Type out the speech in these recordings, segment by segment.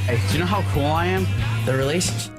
Hey, do you know how cool I am? The relationship.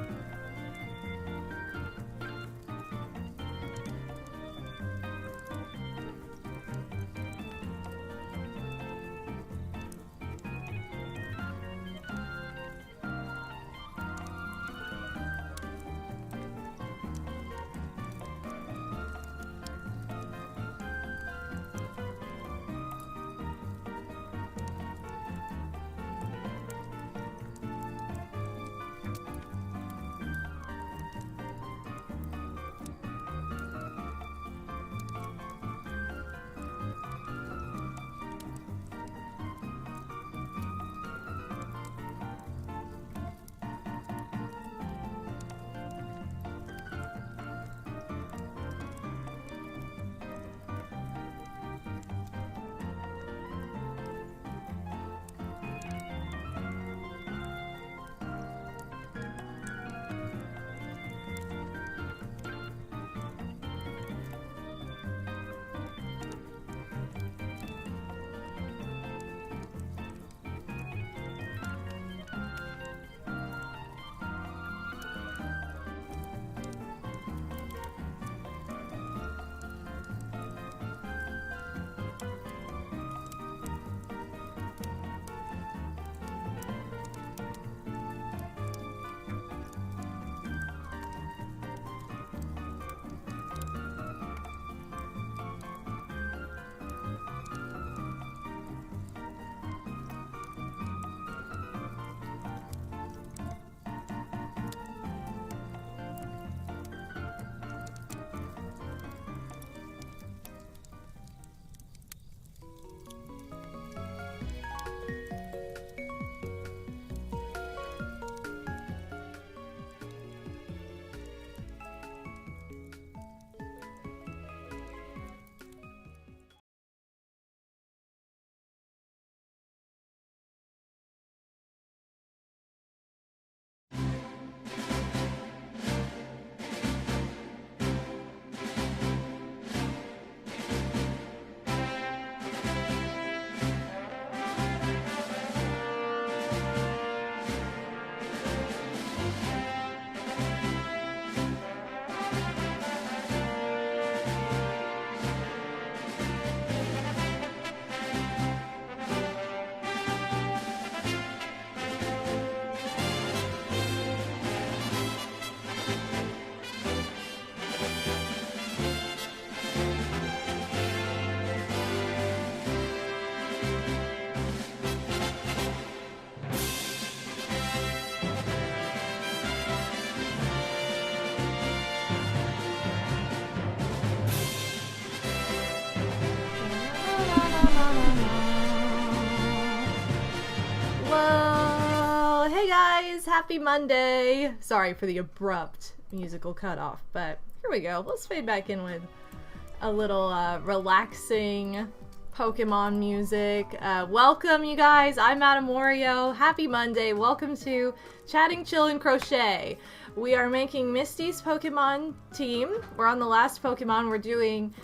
Whoa! Hey guys, happy Monday! Sorry for the abrupt musical cutoff, but here we go. Let's fade back in with a little relaxing Pokemon music. Welcome, you guys. I'm MadameWario. Happy Monday. Welcome to Chatting, Chill, and Crochet. We are making Misty's Pokemon team. We're on the last Pokemon. We're doing,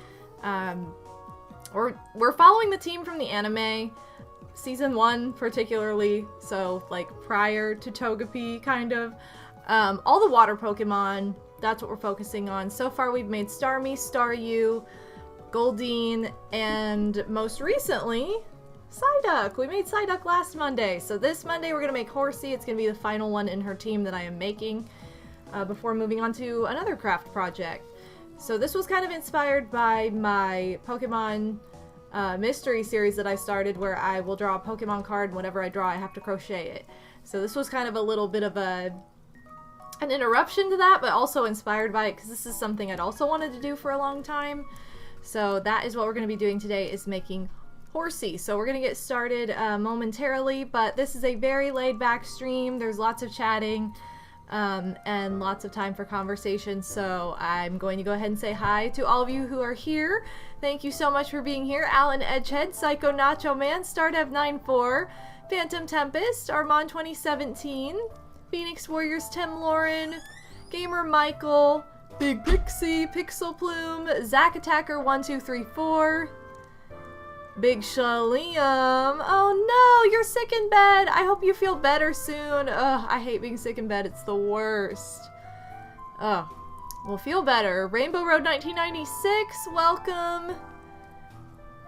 we're following the team from the anime. Season 1 particularly, so like prior to Togepi kind of. All the water Pokemon, that's what we're focusing on. So far we've made Starmie, Staryu, Goldeen, and most recently, Psyduck. We made Psyduck last Monday, so this Monday we're going to make Horsea. It's going to be the final one in her team that I am making before moving on to another craft project. So this was kind of inspired by my Pokemon mystery series that I started, where I will draw a Pokemon card, and whenever I draw I have to crochet it. So this was kind of a little bit of an interruption to that, but also inspired by it because this is something I'd also wanted to do for a long time. So that is what we're going to be doing today, is making Horsea. So we're going to get started momentarily, but this is a very laid back stream. There's lots of chatting and lots of time for conversation, so I'm going to go ahead and say hi to all of you who are here. Thank you so much for being here. Alan Edgehead, Psycho Nacho Man, Stardev94, Phantom Tempest, Armand 2017, Phoenix Warriors, Tim Lauren, Gamer Michael, Big Pixie, Pixel Plume, Zack Attacker 1234, Big Shaliam. Oh no, you're sick in bed. I hope you feel better soon. Ugh, I hate being sick in bed. It's the worst. Oh, well, feel better. Rainbow Road 1996, welcome.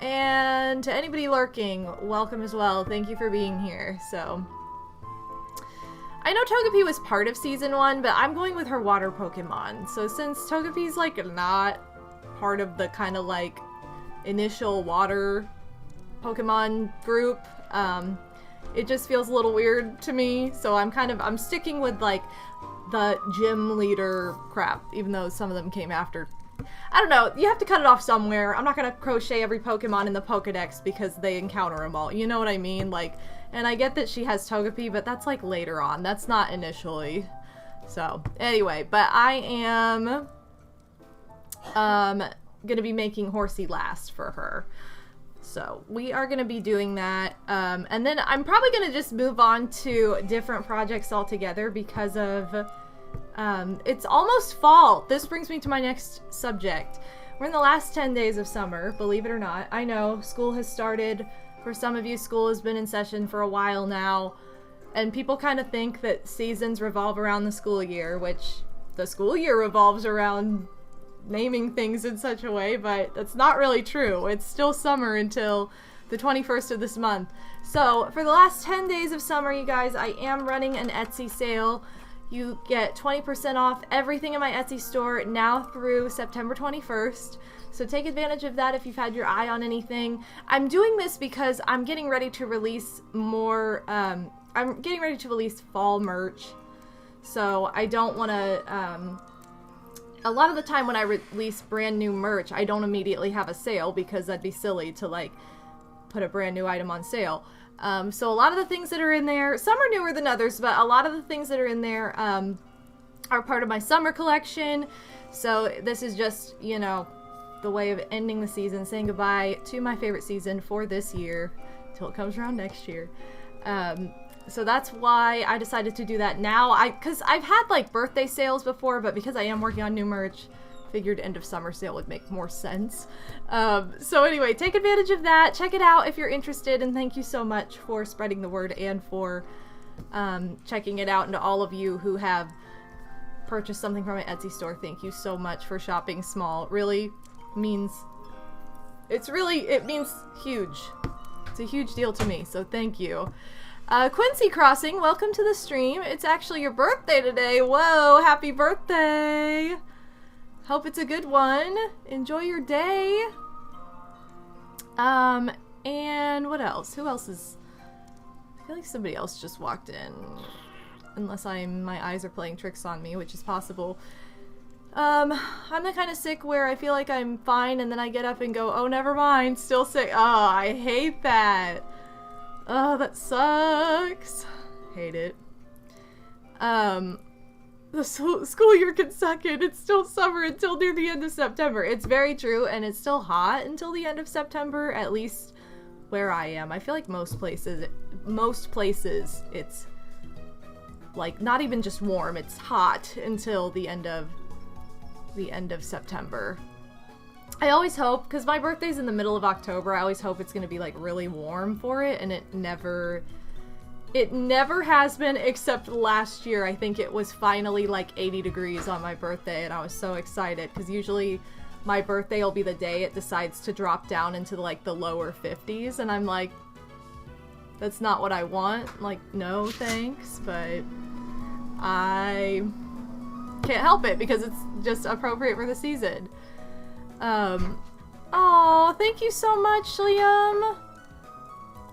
And to anybody lurking, welcome as well. Thank you for being here. So, I know Togepi was part of Season 1, but I'm going with her water Pokemon. So since Togepi's, like, not part of the kind of, like, initial water Pokemon group, it just feels a little weird to me. So I'm sticking with, like, the gym leader crap, even though some of them came after. I don't know, you have to cut it off somewhere. I'm not gonna crochet every Pokemon in the Pokedex because they encounter them all, you know what I mean? Like, and I get that she has Togepi, but that's like later on, that's not initially. So, anyway, but I am gonna be making Horsea last for her. So, we are gonna be doing that, and then I'm probably gonna just move on to different projects altogether because of it's almost fall. This brings me to my next subject. We're in the last 10 days of summer, believe it or not. I know, school has started. For some of you, school has been in session for a while now. And people kind of think that seasons revolve around the school year, which the school year revolves around naming things in such a way, but that's not really true. It's still summer until the 21st of this month. So, for the last 10 days of summer, you guys, I am running an Etsy sale. You get 20% off everything in my Etsy store now through September 21st. So take advantage of that if you've had your eye on anything. I'm doing this because I'm getting ready to release more, I'm getting ready to release fall merch. So I don't want to, a lot of the time when I release brand new merch, I don't immediately have a sale because that'd be silly to like put a brand new item on sale. So a lot of the things that are in there, some are newer than others, but a lot of the things that are in there are part of my summer collection. So this is just, you know, the way of ending the season, saying goodbye to my favorite season for this year till it comes around next year. So that's why I decided to do that now. Because I've had like birthday sales before, but because I am working on new merch, figured end of summer sale would make more sense. So anyway, take advantage of that. Check it out if you're interested, and thank you so much for spreading the word and for checking it out. And to all of you who have purchased something from my Etsy store, thank you so much for shopping small. It really means, it means huge. It's a huge deal to me, so thank you. Quincy Crossing, welcome to the stream. It's actually your birthday today. Whoa, happy birthday! Hope it's a good one. Enjoy your day. And what else? Who else is... I feel like somebody else just walked in. Unless my eyes are playing tricks on me, which is possible. I'm the kind of sick where I feel like I'm fine and then I get up and go, oh, never mind, still sick. Oh, I hate that. Oh, that sucks. Hate it. The school year can suck it. It's still summer until near the end of September. It's very true, and it's still hot until the end of September, at least where I am. I feel like most places, it's like not even just warm, it's hot until the end of September. I always hope, because my birthday's in the middle of October, I always hope it's going to be like really warm for it, and it never has been, except last year. I think it was finally like 80 degrees on my birthday, and I was so excited, because usually my birthday will be the day it decides to drop down into like the lower 50s, and I'm like, that's not what I want. Like, no thanks, but I can't help it because it's just appropriate for the season. Oh, thank you so much, Liam.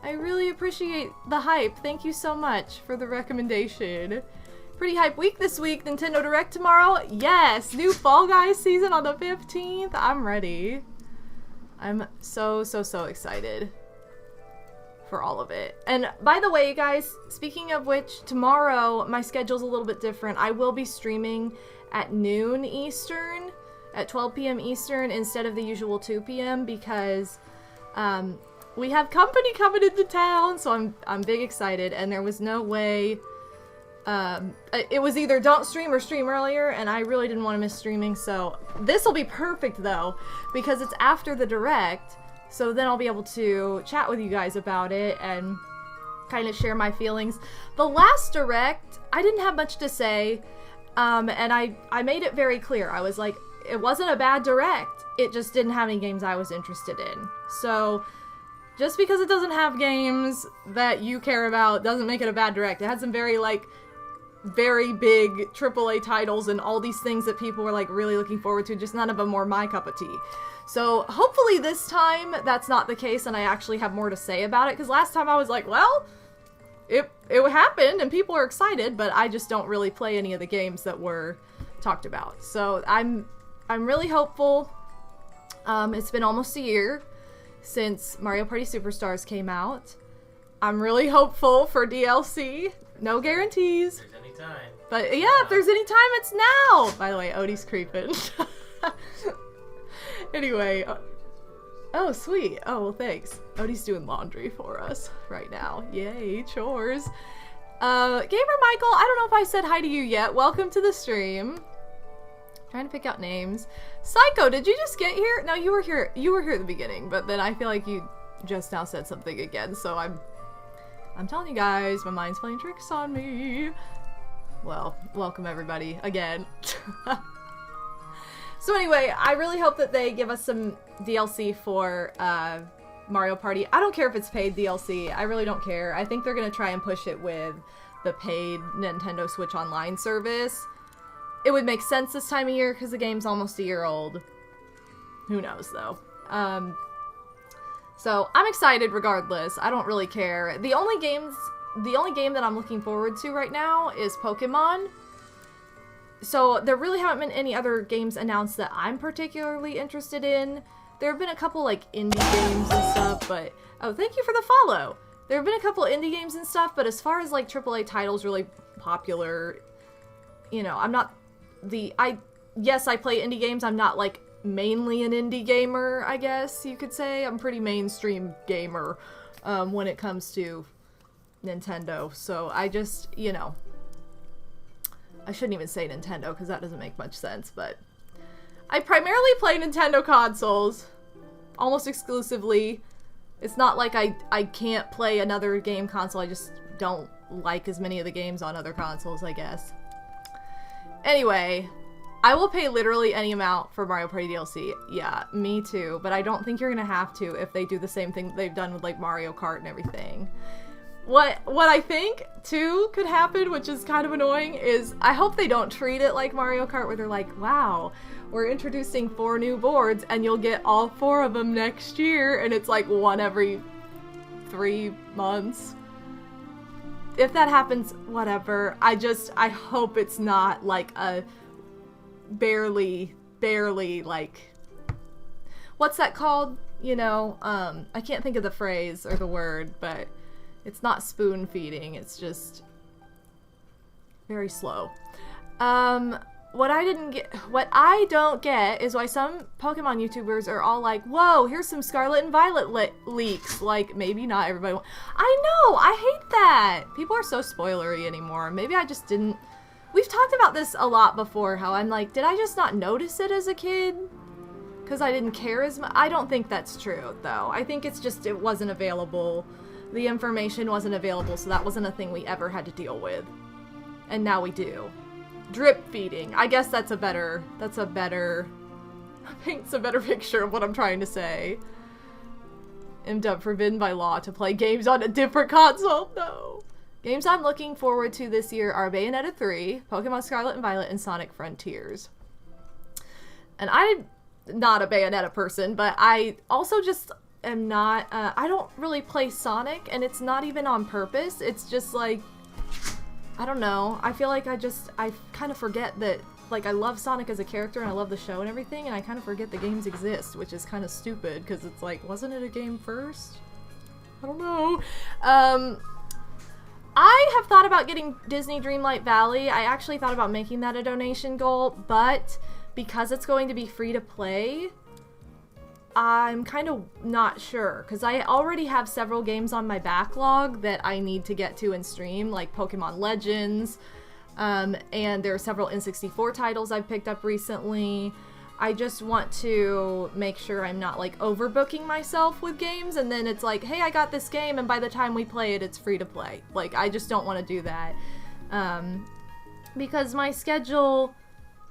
I really appreciate the hype. Thank you so much for the recommendation. Pretty hype week this week. Nintendo Direct tomorrow. Yes, new Fall Guys season on the 15th. I'm ready. I'm so excited for all of it. And by the way, guys, speaking of which, tomorrow my schedule's a little bit different. I will be streaming at noon Eastern, at 12 p.m. Eastern instead of the usual 2 p.m. because we have company coming into town, so I'm big excited, and there was no way, it was either don't stream or stream earlier, and I really didn't want to miss streaming, so this will be perfect though, because it's after the Direct, So then I'll be able to chat with you guys about it and kind of share my feelings. The last Direct, I didn't have much to say, and I made it very clear. I was like, it wasn't a bad Direct, it just didn't have any games I was interested in. So just because it doesn't have games that you care about doesn't make it a bad Direct. It had some very big AAA titles and all these things that people were like really looking forward to, just none of them were my cup of tea. So hopefully this time that's not the case and I actually have more to say about it, because last time I was like, well, it happened and people are excited, but I just don't really play any of the games that were talked about. So I'm really hopeful. It's been almost a year since Mario Party Superstars came out. I'm really hopeful for DLC. No guarantees. If there's any time. But yeah, if there's any time, it's now! By the way, Odie's creeping. Anyway. Oh, sweet. Oh, well, thanks. Odie's doing laundry for us right now. Yay, chores. Gamer Michael, I don't know if I said hi to you yet. Welcome to the stream. Trying to pick out names. Psycho, did you just get here? No, you were here. You were here at the beginning, but then I feel like you just now said something again, so I'm telling you guys, my mind's playing tricks on me. Well, welcome everybody, again. So anyway, I really hope that they give us some DLC for Mario Party. I don't care if it's paid DLC, I really don't care. I think they're gonna try and push it with the paid Nintendo Switch Online service. It would make sense this time of year because the game's almost a year old. Who knows though. So I'm excited regardless. I don't really care. The only game that I'm looking forward to right now is Pokemon. So there really haven't been any other games announced that I'm particularly interested in. There have been a couple like indie games and stuff, but oh, thank you for the follow. There have been a couple indie games and stuff, but as far as like AAA titles really popular, you know, I'm not yes, I play indie games. I'm not like mainly an indie gamer, I guess you could say. I'm pretty mainstream gamer when it comes to Nintendo. So I just, you know, I shouldn't even say Nintendo because that doesn't make much sense, but I primarily play Nintendo consoles almost exclusively. It's not like I can't play another game console. I just don't like as many of the games on other consoles, I guess. Anyway, I will pay literally any amount for Mario Party DLC. Yeah, me too. But I don't think you're gonna have to if they do the same thing that they've done with like Mario Kart and everything. What I think too could happen, which is kind of annoying, is I hope they don't treat it like Mario Kart where they're like, wow, we're introducing 4 new boards and you'll get all 4 of them next year, and it's like one every 3 months. If that happens, whatever. I hope it's not like a barely like, what's that called? You know, I can't think of the phrase or the word, but it's not spoon feeding, it's just very slow. What I don't get is why some Pokemon YouTubers are all like, whoa, here's some Scarlet and Violet leaks. Like, maybe not everybody I know, I hate that. People are so spoilery anymore. Maybe I just didn't. We've talked about this a lot before, how I'm like, did I just not notice it as a kid? Because I didn't care as much? I don't think that's true, though. I think it's just it wasn't available. The information wasn't available, so that wasn't a thing we ever had to deal with. And now we do. Drip feeding. I guess paints a better picture of what I'm trying to say. MW forbidden by law to play games on a different console. No. Games I'm looking forward to this year are Bayonetta 3, Pokemon Scarlet and Violet, and Sonic Frontiers. And I'm not a Bayonetta person, but I also just am not, I don't really play Sonic, and it's not even on purpose. It's just like, I don't know. I feel like I kind of forget that, like, I love Sonic as a character and I love the show and everything, and I kind of forget the games exist, which is kind of stupid, because it's like, wasn't it a game first? I don't know. I have thought about getting Disney Dreamlight Valley. I actually thought about making that a donation goal, but because it's going to be free to play, I'm kind of not sure, because I already have several games on my backlog that I need to get to and stream, like Pokemon Legends, and there are several N64 titles I've picked up recently. I just want to make sure I'm not like overbooking myself with games and then it's like, hey, I got this game and by the time we play it, it's free to play. Like, I just don't want to do that. Because my schedule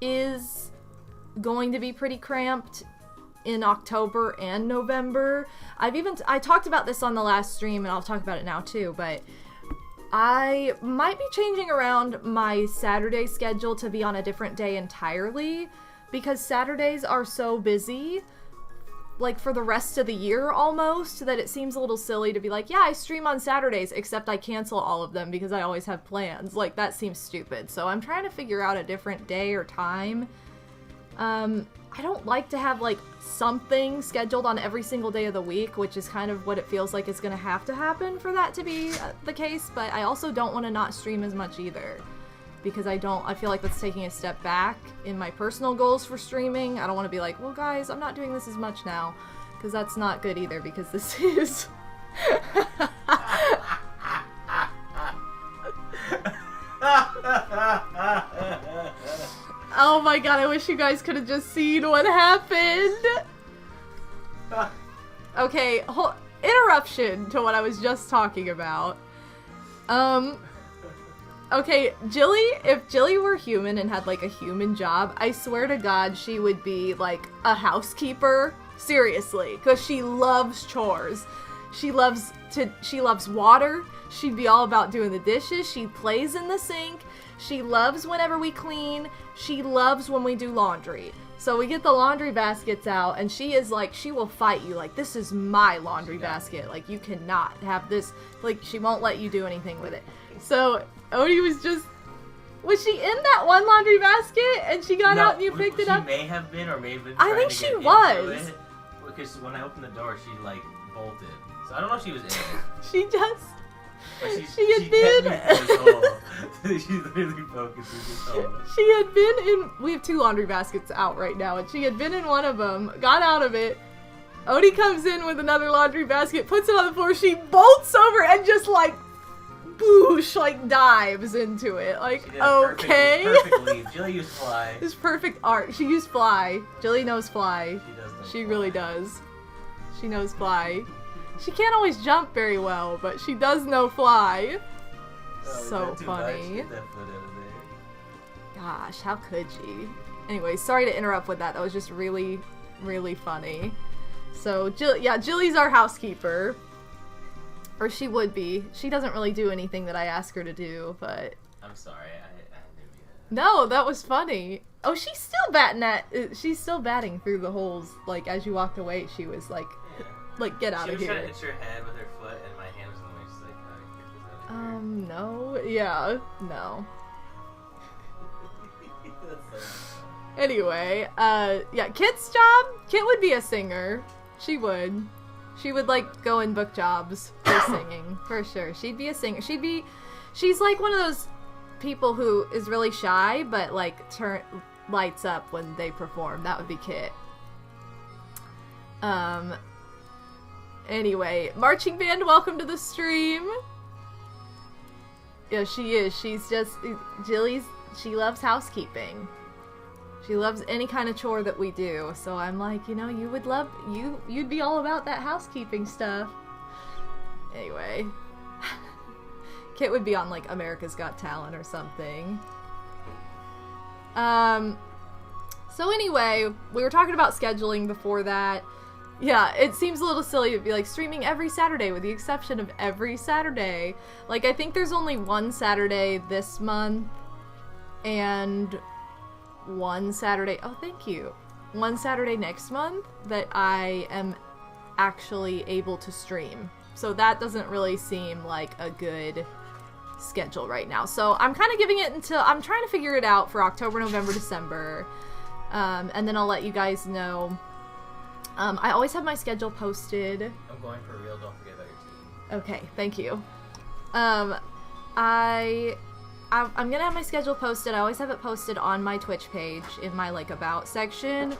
is going to be pretty cramped in October and November. I talked about this on the last stream and I'll talk about it now too, but I might be changing around my Saturday schedule to be on a different day entirely because Saturdays are so busy, like for the rest of the year almost, that it seems a little silly to be like, yeah, I stream on Saturdays, except I cancel all of them because I always have plans. Like, that seems stupid. So I'm trying to figure out a different day or time. I don't like to have like something scheduled on every single day of the week, which is kind of what it feels like is going to have to happen for that to be the case, but I also don't want to not stream as much either, because I feel like that's taking a step back in my personal goals for streaming. I don't want to be like, well guys, I'm not doing this as much now, because that's not good either, because this is... Oh my god, I wish you guys could have just seen what happened. Okay, interruption to what I was just talking about. Okay, if Jilly were human and had like a human job, I swear to god she would be like a housekeeper. Seriously, because she loves chores. She loves water. She'd be all about doing the dishes. She plays in the sink. She loves whenever we clean. She loves when we do laundry. So we get the laundry baskets out, and she is like, she will fight you. Like, this is my laundry basket. Like, you cannot have this. Like, she won't let you do anything with it. So Odie was she in that one laundry basket, and she got out and you picked it up? She may have been, or may have been I think she was. Because when I opened the door, she, like, bolted. So I don't know if she was in it. She just... She had been... She's literally broken through this hole. She had been in... We have 2 laundry baskets out right now, and she had been in one of them, got out of it. Odie comes in with another laundry basket, puts it on the floor, she bolts over and just, like, boosh, like, dives into it. Like, okay. Perfect leap. Jilly used fly. It's perfect art. She used fly. Jilly knows fly. She really does. She knows fly. She can't always jump very well, but she does know fly. Oh, so funny. Get that foot out of there. Gosh, how could she? Anyway, sorry to interrupt with that. That was just really, really funny. So, Jilly's our housekeeper. Or she would be. She doesn't really do anything that I ask her to do, but... I'm sorry, I didn't mean it. No, that was funny. Oh, she's still batting through the holes. Like, as you walked away, she was like... Yeah. Like, get out of here. She was trying to hit your head with her foot, and my hand was in the way. She's like, oh, get this out of here. No. Yeah, no. That's so Anyway, yeah, Kit's job? Kit would be a singer. She would. She would, like, go and book jobs for singing, for sure. She'd be a singer. She's like one of those people who is really shy, but, like, lights up when they perform. That would be Kit. Anyway, marching band, welcome to the stream. Yeah, she is. She's just, she loves housekeeping. She loves any kind of chore that we do. So I'm like, you know, you'd be all about that housekeeping stuff. Anyway. Kit would be on, like, America's Got Talent or something. So anyway, we were talking about scheduling before that. Yeah, it seems a little silly to be, like, streaming every Saturday with the exception of every Saturday. Like, I think there's only one Saturday this month and one Saturday, oh, thank you. One Saturday next month that I am actually able to stream. So that doesn't really seem like a good schedule right now. So I'm kind of giving it until, I'm trying to figure it out for October, November, December. And then I'll let you guys know. I always have my schedule posted. I'm going for real, don't forget about your team. Okay, thank you. I'm gonna have my schedule posted. I always have it posted on my Twitch page in my, like, about section.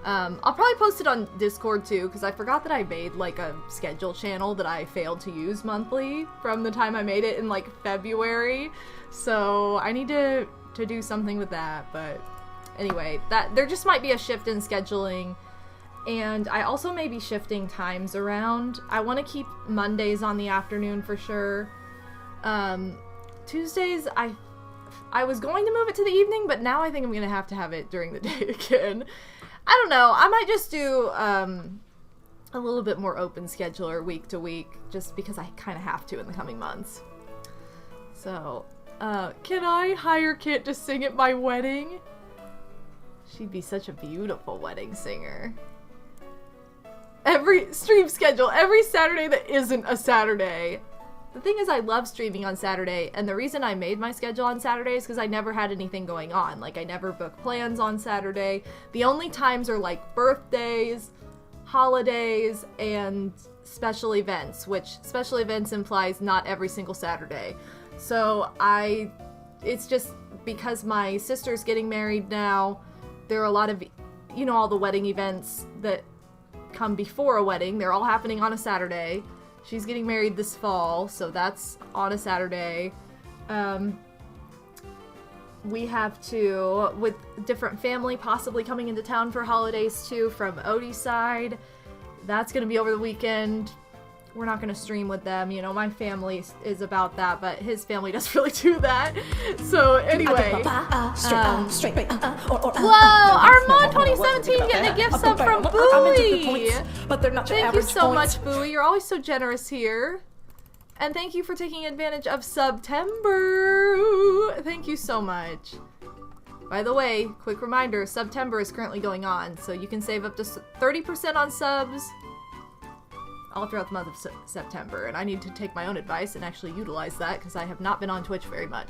I'll probably post it on Discord too, because I forgot that I made, like, a schedule channel that I failed to use monthly from the time I made it in, like, February. So I need to do something with that, but anyway, that there just might be a shift in scheduling. And I also may be shifting times around. I want to keep Mondays on the afternoon for sure. Tuesdays, I was going to move it to the evening, but now I think I'm going to have it during the day again. I don't know. I might just do a little bit more open scheduler week to week, just because I kind of have to in the coming months. So, can I hire Kit to sing at my wedding? She'd be such a beautiful wedding singer. Every stream schedule, every Saturday that isn't a Saturday. The thing is, I love streaming on Saturday, and the reason I made my schedule on Saturday is because I never had anything going on. Like, I never book plans on Saturday. The only times are, like, birthdays, holidays, and special events, which special events implies not every single Saturday. So, it's just because my sister's getting married now, there are a lot of, you know, all the wedding events that come before a wedding. They're all happening on a Saturday. She's getting married this fall, so that's on a Saturday. We have to, with different family possibly coming into town for holidays too from Odie's side. That's going to be over the weekend. We're not going to stream with them. You know, my family is about that, but his family doesn't really do that. So anyway. Whoa! Armand 2017 getting a gift sub from Bowie! Thank you so much, Bowie. You're always so generous here. And thank you for taking advantage of September. Thank you so much. By the way, quick reminder, September is currently going on, so you can save up to 30% on subs all throughout the month of September, and I need to take my own advice and actually utilize that because I have not been on Twitch very much.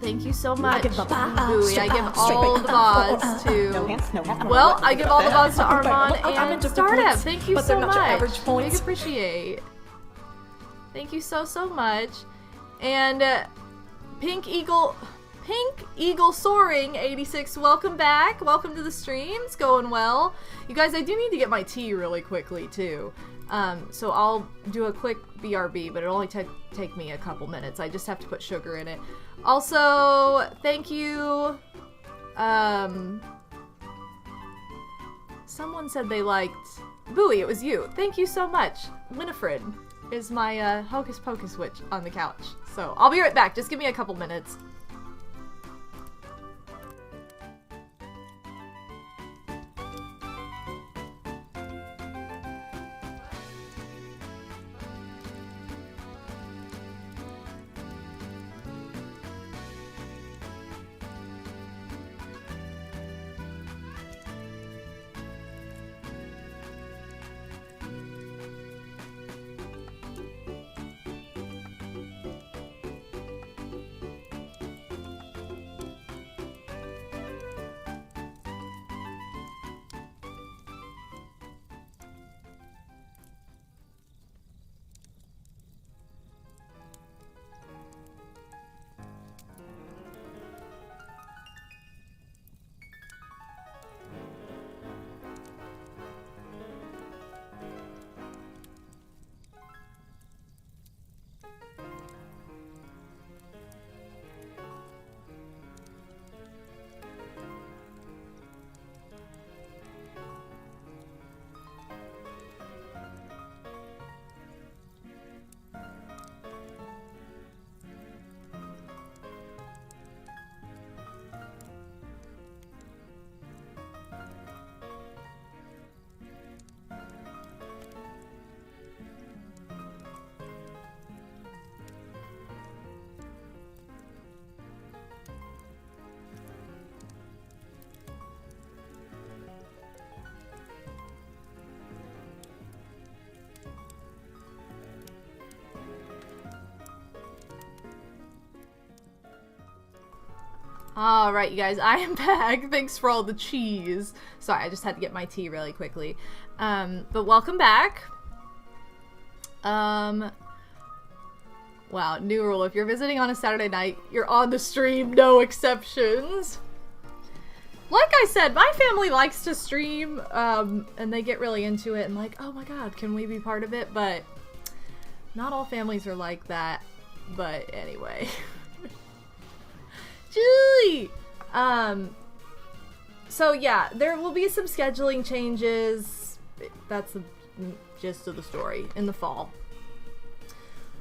Thank you so much, Bowie. I give all the VODs to... Well, I give all the VODs to Armand and Startup. Thank you so much. Big appreciate. Thank you so much. And Pink Eagle Soaring 86, welcome back. Welcome to the stream. It's going well. You guys, I do need to get my tea really quickly too. So I'll do a quick BRB, but it'll only take me a couple minutes. I just have to put sugar in it. Also, thank you. Someone said they liked Bowie. It was you. Thank you so much. Winifred is my Hocus Pocus witch on the couch. So I'll be right back. Just give me a couple minutes. Alright, you guys, I am back. Thanks for all the cheese. Sorry, I just had to get my tea really quickly. But welcome back. Wow, new rule. If you're visiting on a Saturday night, you're on the stream, no exceptions. Like I said, my family likes to stream, and they get really into it and like, oh my god, can we be part of it? But not all families are like that. But anyway. Julie! So yeah, there will be some scheduling changes. That's the gist of the story in the fall.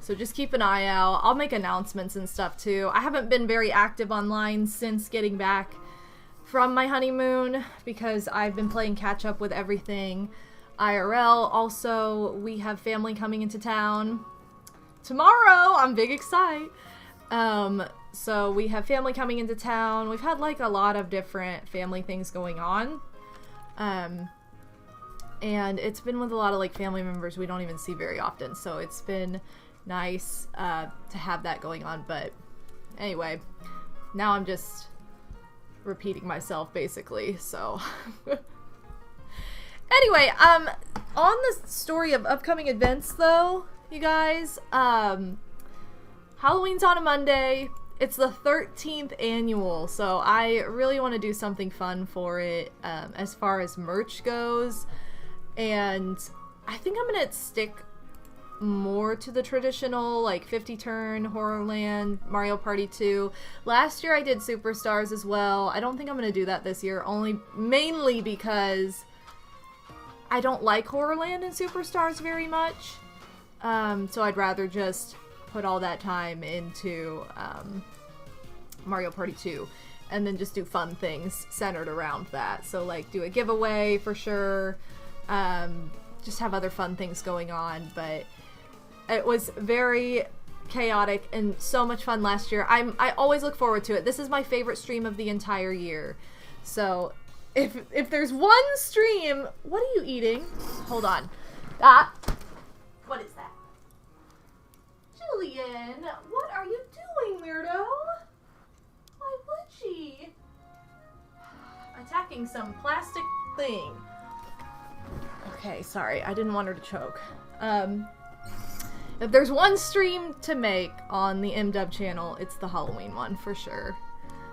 So just keep an eye out. I'll make announcements and stuff too. I haven't been very active online since getting back from my honeymoon because I've been playing catch up with everything IRL. Also, we have family coming into town tomorrow. I'm big excited. So we have family coming into town. We've had like a lot of different family things going on. And it's been with a lot of like family members we don't even see very often. So it's been nice to have that going on. But anyway, now I'm just repeating myself basically. So anyway, on the story of upcoming events though, you guys, Halloween's on a Monday. It's the 13th annual, so I really want to do something fun for it as far as merch goes. And I think I'm going to stick more to the traditional, like 50 turn, Horrorland, Mario Party 2. Last year I did Superstars as well. I don't think I'm going to do that this year, mainly because I don't like Horrorland and Superstars very much. So I'd rather just put all that time into Mario Party 2 and then just do fun things centered around that. So like do a giveaway for sure, just have other fun things going on. But it was very chaotic and so much fun last year. I always look forward to it. This is my favorite stream of the entire year. So if there's one stream, what are you eating? Hold on. What is that? Julian, what are you doing, weirdo? Why would she? Attacking some plastic thing. Okay, sorry, I didn't want her to choke. If there's one stream to make on the MDub channel, it's the Halloween one, for sure.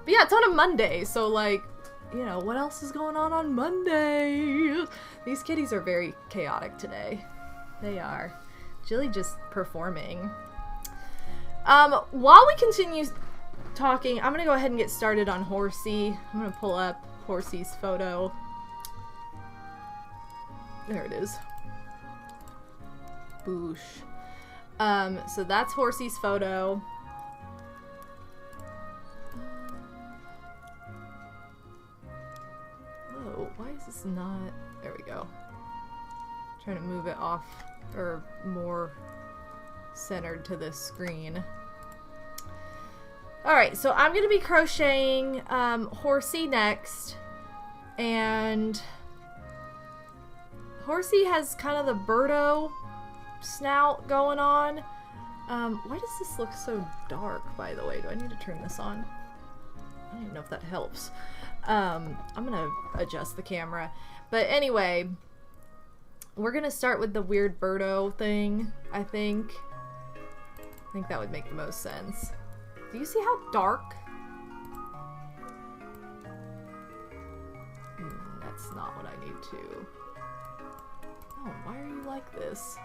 But yeah, it's on a Monday, so like, you know, what else is going on Monday? These kitties are very chaotic today. They are. Jilly just performing. While we continue talking, I'm gonna go ahead and get started on Horsea. I'm gonna pull up Horsea's photo. There it is. Boosh. So that's Horsea's photo. Whoa, why is this not... There we go. Trying to move it off, or more centered to this screen. Alright, so I'm going to be crocheting Horsea next, and Horsea has kind of the Birdo snout going on. Why does this look so dark, by the way? Do I need to turn this on? I don't even know if that helps. I'm going to adjust the camera. But anyway, we're going to start with the weird Birdo thing, I think. I think that would make the most sense. Do you see how dark? That's not what I need to. Oh, why are you like this?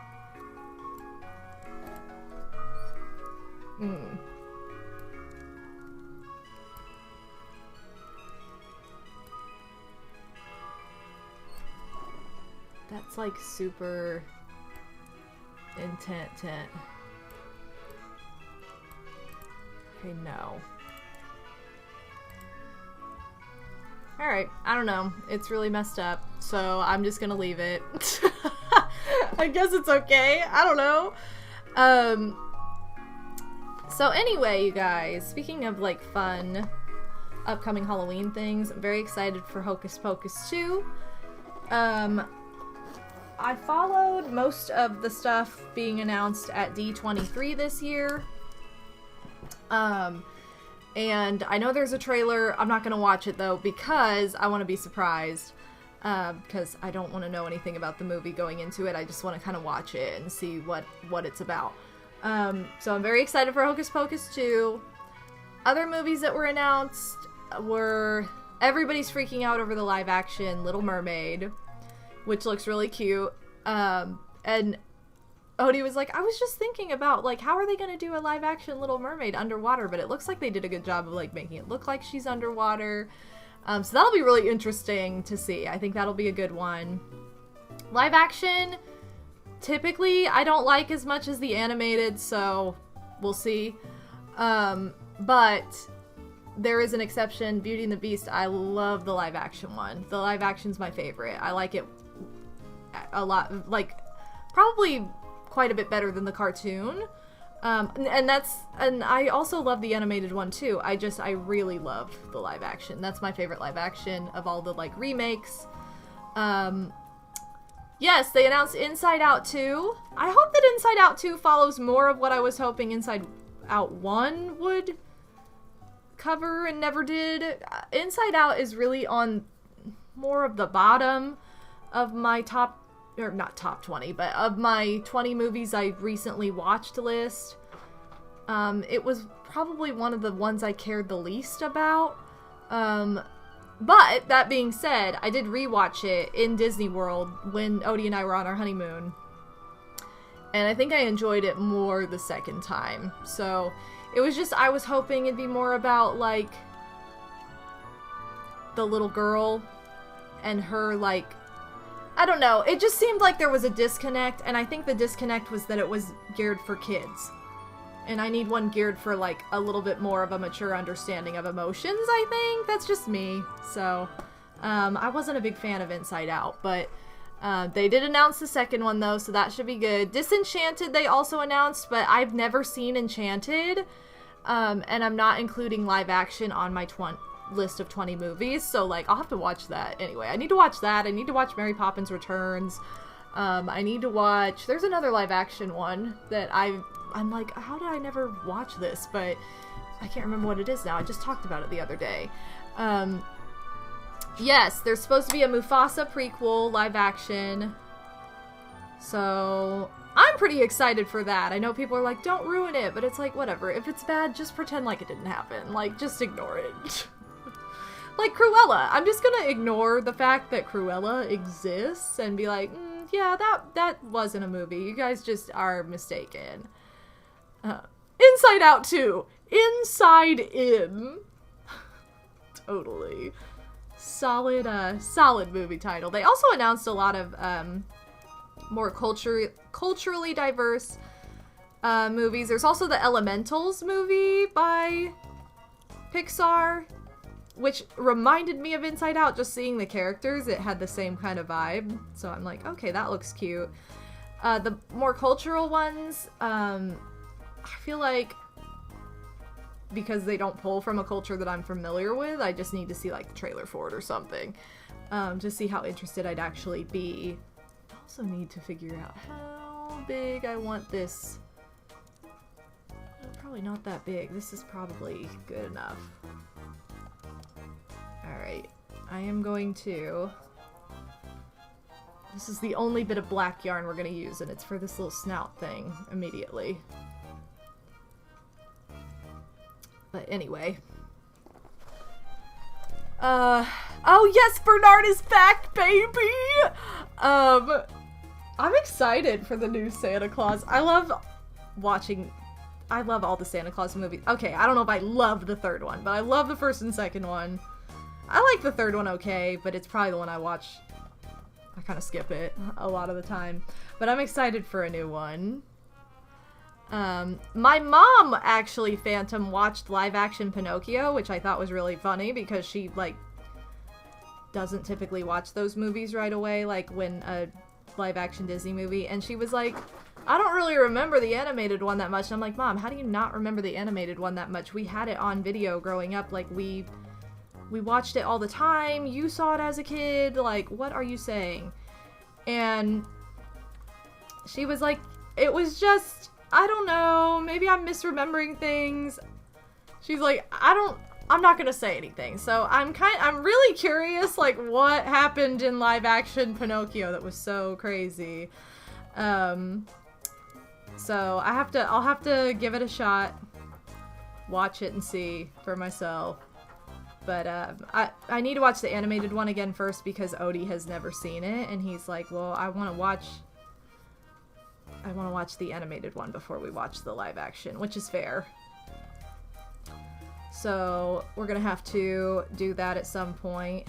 That's like super intent. Okay, no. Alright, I don't know. It's really messed up, so I'm just gonna leave it. I guess it's okay. I don't know. So anyway, you guys, speaking of like fun upcoming Halloween things, I'm very excited for Hocus Pocus 2. I followed most of the stuff being announced at D23 this year. And I know there's a trailer. I'm not going to watch it though because I want to be surprised. Because I don't want to know anything about the movie going into it. I just want to kind of watch it and see what it's about. So I'm very excited for Hocus Pocus 2. Other movies that were announced were... Everybody's freaking out over the live action Little Mermaid, which looks really cute. And Odie was like, I was just thinking about, like, how are they going to do a live-action Little Mermaid underwater? But it looks like they did a good job of, like, making it look like she's underwater. So that'll be really interesting to see. I think that'll be a good one. Live action, typically, I don't like as much as the animated, so we'll see. But there is an exception, Beauty and the Beast. I love the live action one. The live action's my favorite. I like it a lot, like, probably quite a bit better than the cartoon. And I also love the animated one too. I really love the live action. That's my favorite live action of all the, like, remakes. Yes, they announced Inside Out 2. I hope that Inside Out 2 follows more of what I was hoping Inside Out 1 would cover and never did. Inside Out is really on more of the bottom of my not top 20, but of my 20 movies I recently watched list. It was probably one of the ones I cared the least about. But that being said, I did rewatch it in Disney World when Odie and I were on our honeymoon. And I think I enjoyed it more the second time. So it was just, I was hoping it'd be more about, like, the little girl and her, like, I don't know. It just seemed like there was a disconnect, and I think the disconnect was that it was geared for kids. And I need one geared for, like, a little bit more of a mature understanding of emotions, I think. That's just me. So, I wasn't a big fan of Inside Out, but they did announce the second one, though, so that should be good. Disenchanted they also announced, but I've never seen Enchanted, and I'm not including live action on my list of 20 movies, so, like, I'll have to watch that. Anyway, I need to watch that. I need to watch Mary Poppins Returns. I need to watch... There's another live action one that I'm like, how did I never watch this? But I can't remember what it is now. I just talked about it the other day. Yes, there's supposed to be a Mufasa prequel, live action. So I'm pretty excited for that. I know people are like, don't ruin it, but it's like, whatever. If it's bad, just pretend like it didn't happen. Like, just ignore it. Like Cruella. I'm just gonna ignore the fact that Cruella exists and be like, yeah, that wasn't a movie. You guys just are mistaken. Inside Out 2. Inside In. Totally. Solid movie title. They also announced a lot of more culturally diverse movies. There's also the Elementals movie by Pixar, which reminded me of Inside Out, just seeing the characters. It had the same kind of vibe. So I'm like, okay, that looks cute. The more cultural ones, I feel like because they don't pull from a culture that I'm familiar with, I just need to see, like, the trailer for it or something to see how interested I'd actually be. I also need to figure out how big I want this. Probably not that big. This is probably good enough. Alright, I am going to... This is the only bit of black yarn we're going to use, and it's for this little snout thing immediately. But anyway. Oh yes, Bernard is back, baby! I'm excited for the new Santa Claus. I love all the Santa Claus movies. Okay, I don't know if I love the third one, but I love the first and second one. I like the third one okay, but it's probably the one I watch. I kind of skip it a lot of the time. But I'm excited for a new one. My mom actually Phantom watched live action Pinocchio, which I thought was really funny because she, like, doesn't typically watch those movies right away, like when a live action Disney movie, and she was like, I don't really remember the animated one that much. And I'm like, Mom, how do you not remember the animated one that much? We had it on video growing up, like, we watched it all the time, you saw it as a kid, like, what are you saying? And she was like, it was just, I don't know, maybe I'm misremembering things. She's like, I'm not gonna say anything. So I'm really curious, like, what happened in live action Pinocchio that was so crazy. So I'll have to give it a shot, watch it and see for myself. But I need to watch the animated one again first because Odie has never seen it, and he's like, well, I want to watch I want to watch the animated one before we watch the live action, which is fair. So we're gonna have to do that at some point.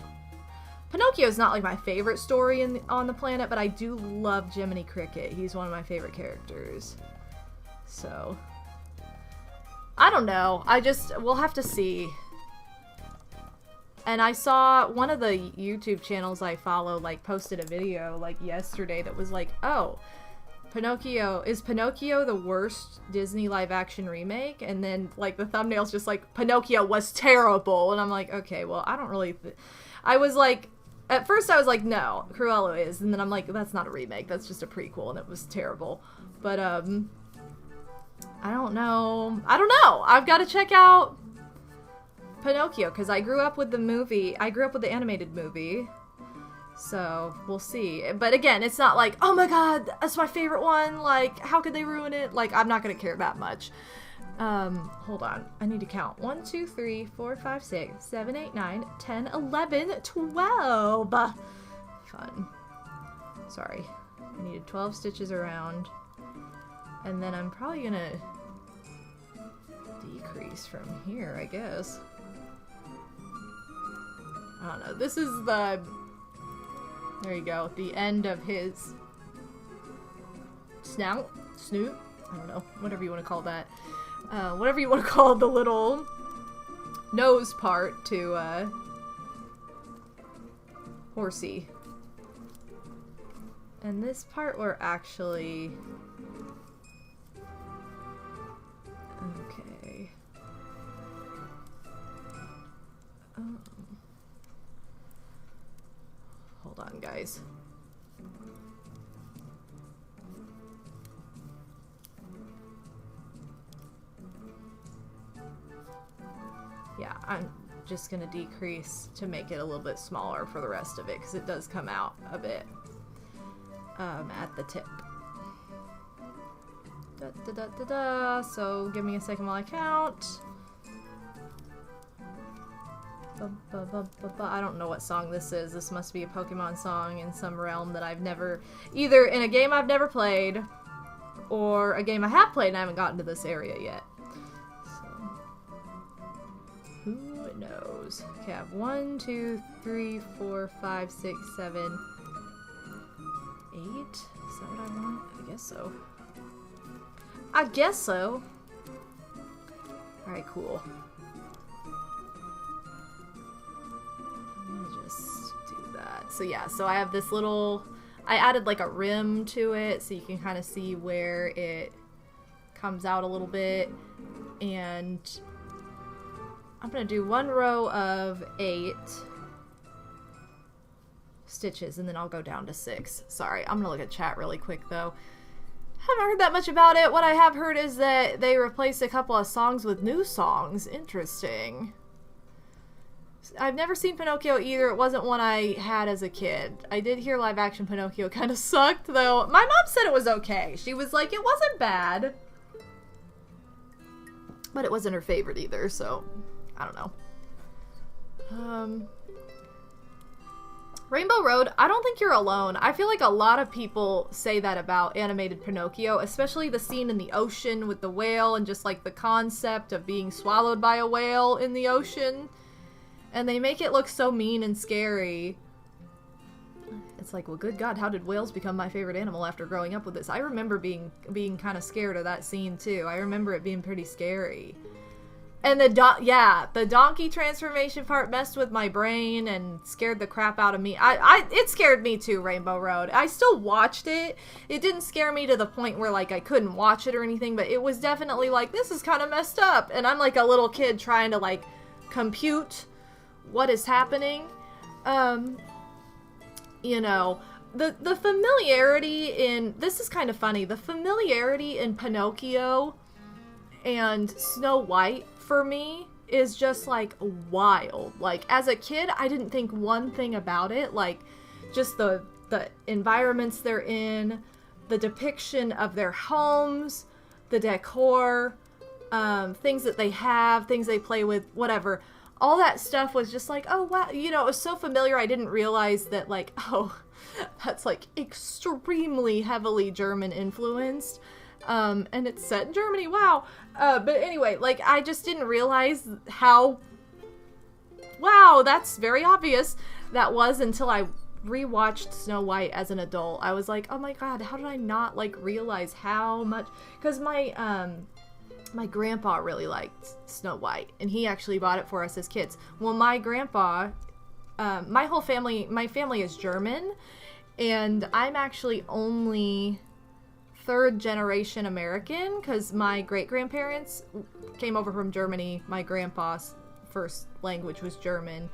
Pinocchio is not like my favorite story on the planet, but I do love Jiminy Cricket. He's one of my favorite characters. So I don't know. We'll have to see. And I saw one of the YouTube channels I follow like posted a video like yesterday that was like, oh, is Pinocchio the worst Disney live action remake? And then like the thumbnail's just like, Pinocchio was terrible. And I'm like, okay, well, I don't really I was like, at first I was like, no, Cruella is. And then I'm like, that's not a remake, that's just a prequel, and it was terrible. But I don't know. I've got to check out Pinocchio because I grew up with the animated movie. So, we'll see. But again, it's not like, oh my god, that's my favorite one. Like, how could they ruin it? Like, I'm not going to care that much. Hold on. I need to count. 1, 2, 3, 4, 5, 6, 7, 8, 9, 10, 11, 12. Fun. Sorry. I needed 12 stitches around. And then I'm probably going to decrease from here, I guess. I don't know. This is there you go. The end of his snoot? I don't know. Whatever you want to call that. Whatever you want to call the little nose part to Horsea. And this part we're actually... Okay. Hold on, guys. Yeah, I'm just gonna decrease to make it a little bit smaller for the rest of it because it does come out a bit at the tip. So give me a second while I count. I don't know what song this is. This must be a Pokemon song in some realm that I've never... Either in a game I've never played, or a game I have played and I haven't gotten to this area yet. So, who knows? Okay, I have 1, 2, 3, 4, 5, 6, 7, 8. Is that what I want? I guess so. I guess so. Alright, cool. So yeah, so I have this little, I added like a rim to it so you can kind of see where it comes out a little bit, and I'm going to do 1 row of 8 stitches and then I'll go down to 6. Sorry, I'm going to look at chat really quick though. Haven't heard that much about it. What I have heard is that they replaced a couple of songs with new songs. Interesting. I've never seen Pinocchio either. It wasn't one I had as a kid. I did hear live action Pinocchio kind of sucked though. My mom said it was okay. She was like, it wasn't bad. But it wasn't her favorite either, so I don't know. Rainbow Road, I don't think you're alone. I feel like a lot of people say that about animated Pinocchio, especially the scene in the ocean with the whale and just like the concept of being swallowed by a whale in the ocean. And they make it look so mean and scary. It's like, well, good God, how did whales become my favorite animal after growing up with this? I remember being kind of scared of that scene too. I remember it being pretty scary. And the donkey transformation part messed with my brain and scared the crap out of me. It scared me too, Rainbow Road. I still watched it. It didn't scare me to the point where like I couldn't watch it or anything, but it was definitely like, this is kind of messed up. And I'm like a little kid trying to like compute what is happening. You know, the familiarity in, this is kind of funny, the familiarity in Pinocchio and Snow White for me is just like wild. Like as a kid, I didn't think one thing about it, like just the environments they're in, the depiction of their homes, the decor, things that they have, things they play with, whatever. All that stuff was just like, oh wow, you know, it was so familiar I didn't realize that like, oh, that's like extremely heavily German influenced. And it's set in Germany, wow. But anyway, like, I just didn't realize how, wow, that's very obvious, that was until I rewatched Snow White as an adult. I was like, oh my god, how did I not, like, realize how much, because my grandpa really liked Snow White, and he actually bought it for us as kids. Well, my grandpa, my family is German, and I'm actually only third generation American, because my great-grandparents came over from Germany. My grandpa's first language was German.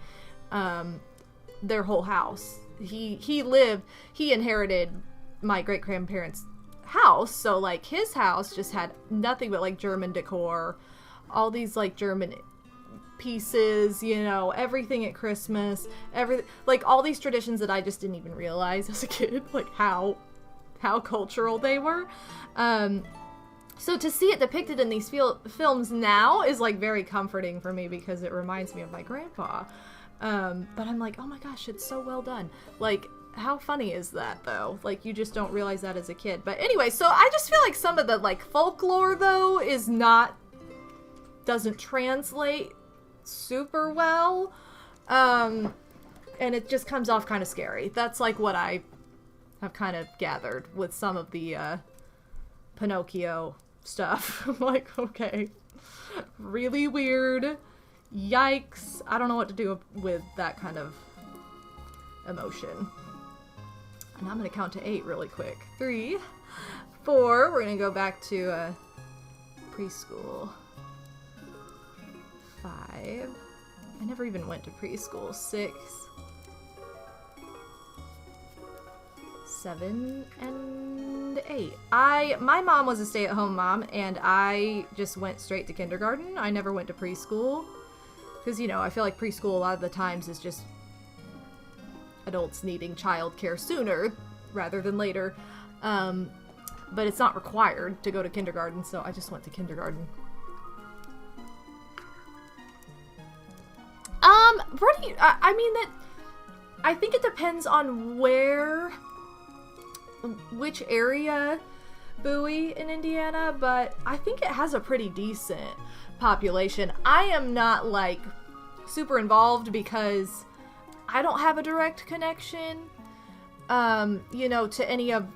Their whole house. He inherited my great-grandparents' house, so like his house just had nothing but like German decor, all these like German pieces, you know, everything at Christmas, like all these traditions that I just didn't even realize as a kid, like how cultural they were. So to see it depicted in these films now is like very comforting for me, because it reminds me of my grandpa. But I'm like, oh my gosh, it's so well done. Like, how funny is that, though? Like, you just don't realize that as a kid. But anyway, so I just feel like some of the, like, folklore, though, doesn't translate super well. And it just comes off kind of scary. That's, like, what I have kind of gathered with some of the, Pinocchio stuff. I'm like, okay, really weird. Yikes. I don't know what to do with that kind of emotion. And I'm going to count to 8 really quick. 3, 4, we're going to go back to preschool. 5, I never even went to preschool. 6, 7, and 8. My mom was a stay-at-home mom, and I just went straight to kindergarten. I never went to preschool. Because, you know, I feel like preschool a lot of the times is just adults needing childcare sooner rather than later. But it's not required to go to kindergarten, so I just went to kindergarten. I think it depends on which area Bowie in Indiana, but I think it has a pretty decent population. I am not like super involved because I don't have a direct connection, you know, to any of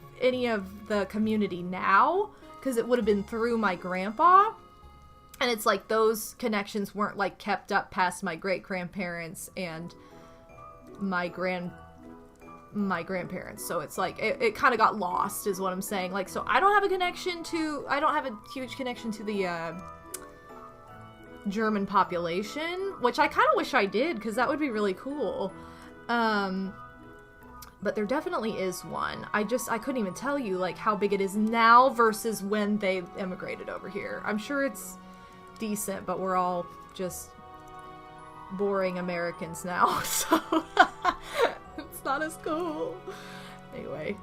the community now, because it would have been through my grandpa, and it's like those connections weren't like kept up past my great-grandparents and my grandparents, so it's like it kind of got lost is what I'm saying. Like, so I don't have a huge connection to the German population, which I kind of wish I did, because that would be really cool. But there definitely is one. I couldn't even tell you like how big it is now versus when they immigrated over here. I'm sure it's decent, but we're all just boring Americans now, so it's not as cool. Anyway.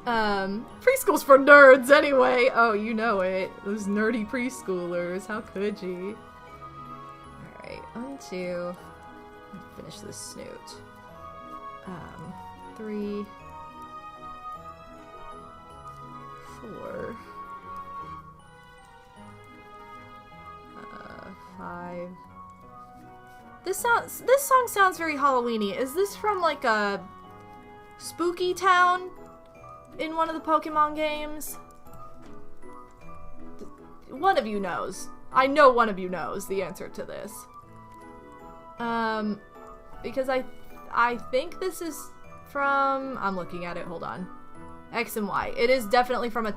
Preschool's for nerds anyway. Oh, you know it. Those nerdy preschoolers. How could you? Alright, 1, 2. Finish this snoot. 3, 4. 5. This song sounds very Halloween-y. Is this from like a spooky town in one of the Pokemon games? One of you knows. I know one of you knows the answer to this. Because I think this is from, I'm looking at it, hold on. X and Y. It is definitely from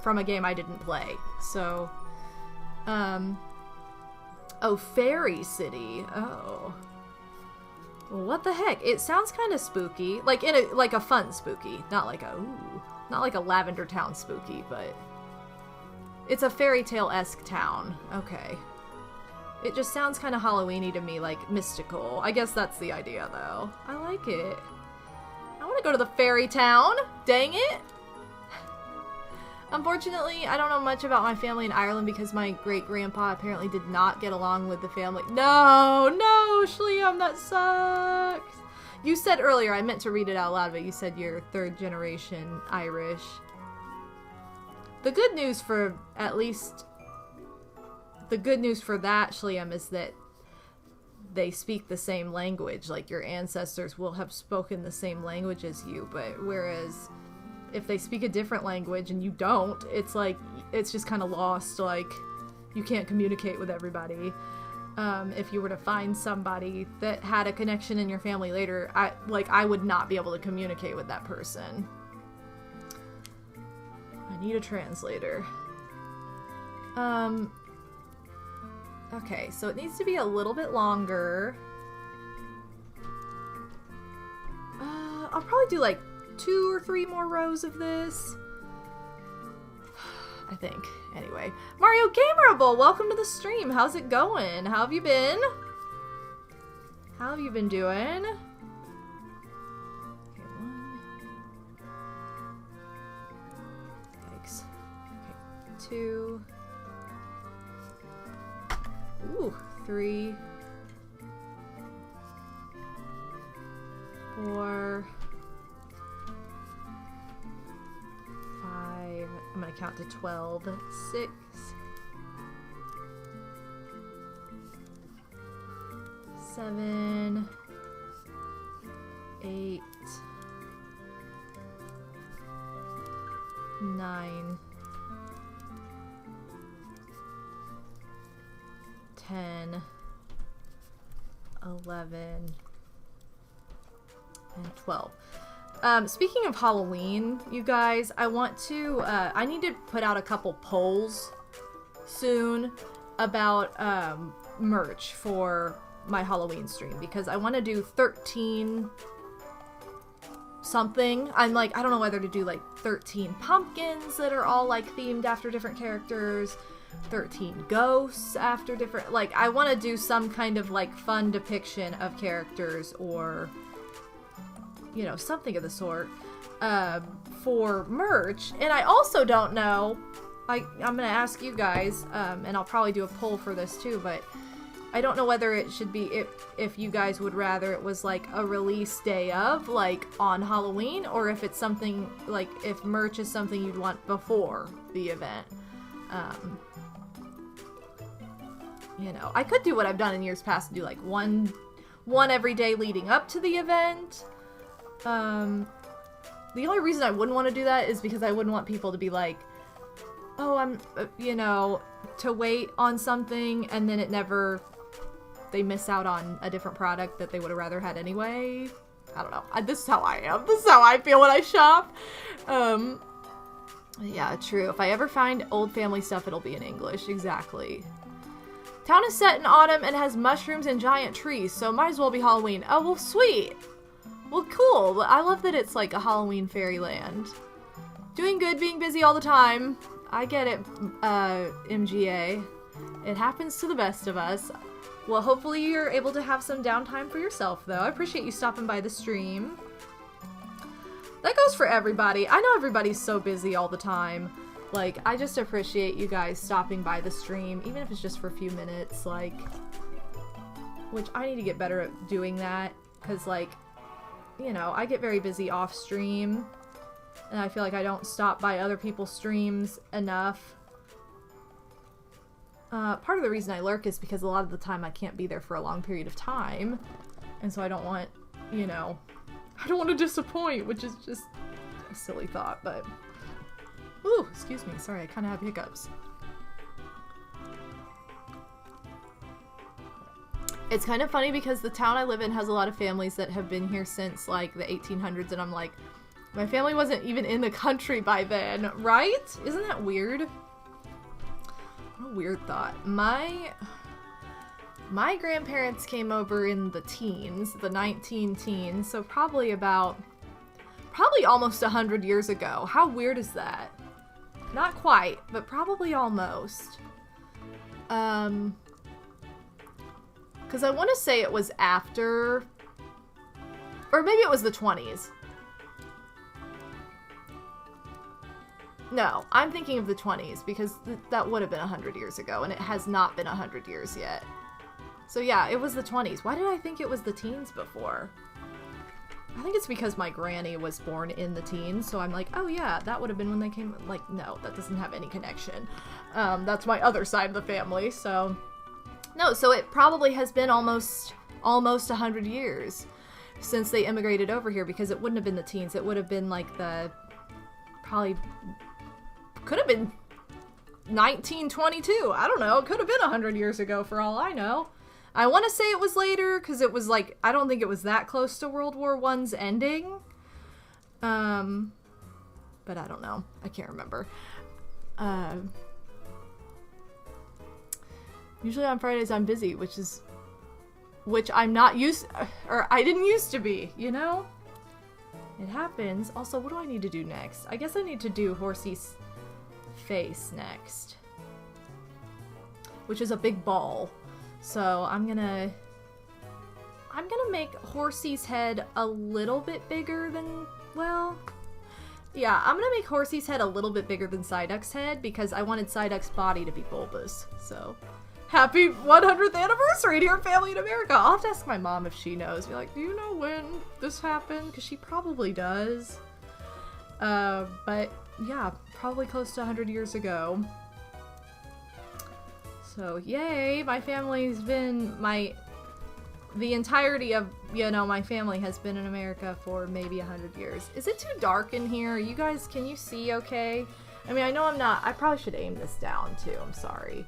from a game I didn't play. So, oh, Fairy City. Oh. Well, what the heck? It sounds kind of spooky. Like like a fun spooky. Not like a Lavender Town spooky, but it's a fairy tale-esque town. Okay. It just sounds kind of Halloween-y to me, like mystical. I guess that's the idea, though. I like it. I want to go to the fairy town. Dang it. Unfortunately, I don't know much about my family in Ireland because my great-grandpa apparently did not get along with the family. No, Shliam, that sucks. You said earlier, I meant to read it out loud, but you said you're third generation Irish. The good news for, at least, the good news for that, Shliam, is that they speak the same language. Like, your ancestors will have spoken the same language as you, but whereas if they speak a different language and you don't, it's like, it's just kind of lost. Like, you can't communicate with everybody. If you were to find somebody that had a connection in your family later, I would not be able to communicate with that person. I need a translator. Okay, so it needs to be a little bit longer. I'll probably do like 2 or 3 more rows of this. I think. Anyway. Mario Gamerable, welcome to the stream. How's it going? How have you been? How have you been doing? Okay, 1. Yikes. Okay, 2. Ooh, 3. 4. 5. I'm gonna count to 12. 6. 7. 8. 9. 10. 11. And 12. Speaking of Halloween, you guys, I want to, I need to put out a couple polls soon about, merch for my Halloween stream, because I want to do 13 something. I'm like, I don't know whether to do like 13 pumpkins that are all like themed after different characters, 13 ghosts after different, like, I want to do some kind of like fun depiction of characters, or you know, something of the sort, for merch. And I also don't know, I'm gonna ask you guys, and I'll probably do a poll for this too, but I don't know whether it should be, if you guys would rather it was like a release day of, like on Halloween, or if it's something, like if merch is something you'd want before the event. You know, I could do what I've done in years past and do like one every day leading up to the event. The only reason I wouldn't want to do that is because I wouldn't want people to be like, oh, I'm, you know, to wait on something and then they miss out on a different product that they would have rather had anyway. I don't know. This is how I am. This is how I feel when I shop. Yeah, true. If I ever find old family stuff, it'll be in English. Exactly. Town is set in autumn and has mushrooms and giant trees, so might as well be Halloween. Oh, well, sweet. Well, cool. I love that it's like a Halloween fairyland. Doing good, being busy all the time. I get it, MGA. It happens to the best of us. Well, hopefully you're able to have some downtime for yourself, though. I appreciate you stopping by the stream. That goes for everybody. I know everybody's so busy all the time. Like, I just appreciate you guys stopping by the stream, even if it's just for a few minutes, like, which I need to get better at doing that, because, like, you know, I get very busy off stream, and I feel like I don't stop by other people's streams enough. Part of the reason I lurk is because a lot of the time I can't be there for a long period of time, and so I don't want, you know, I don't want to disappoint, which is just a silly thought, but... Ooh, excuse me, sorry, I kind of have hiccups. It's kind of funny because the town I live in has a lot of families that have been here since, like, the 1800s, and I'm like, my family wasn't even in the country by then, right? Isn't that weird? What a weird thought. My grandparents came over in the teens, the 19-teens, so probably almost 100 years ago. How weird is that? Not quite, but probably almost. Because I want to say it was after, or maybe it was the 20s. No, I'm thinking of the 20s, because that would have been 100 years ago, and it has not been 100 years yet. So yeah, it was the 20s. Why did I think it was the teens before? I think it's because my granny was born in the teens, so I'm like, oh yeah, that would have been when they came. Like, no, that doesn't have any connection. That's my other side of the family, so. No, so it probably has been almost 100 years since they immigrated over here, because it wouldn't have been the teens. It would have been like probably, could have been 1922. I don't know. It could have been 100 years ago for all I know. I want to say it was later, because it was like, I don't think it was that close to World War I's ending. But I don't know. I can't remember. Usually on Fridays I'm busy, which I'm not used, or I didn't used to be, you know? It happens. Also, what do I need to do next? I guess I need to do Horsea's face next, which is a big ball. So I'm gonna make Horsea's head a little bit bigger than, well, yeah, I'm gonna make Horsea's head a little bit bigger than Psyduck's head, because I wanted Psyduck's body to be bulbous. So, happy 100th anniversary to your family in America. I'll have to ask my mom if she knows. Be like, do you know when this happened? Because she probably does. But yeah, probably close to 100 years ago. So, yay, my family's been, the entirety of, you know, my family has been in America for maybe 100 years. Is it too dark in here? You guys, can you see okay? I mean, I know I'm not, I probably should aim this down too, I'm sorry.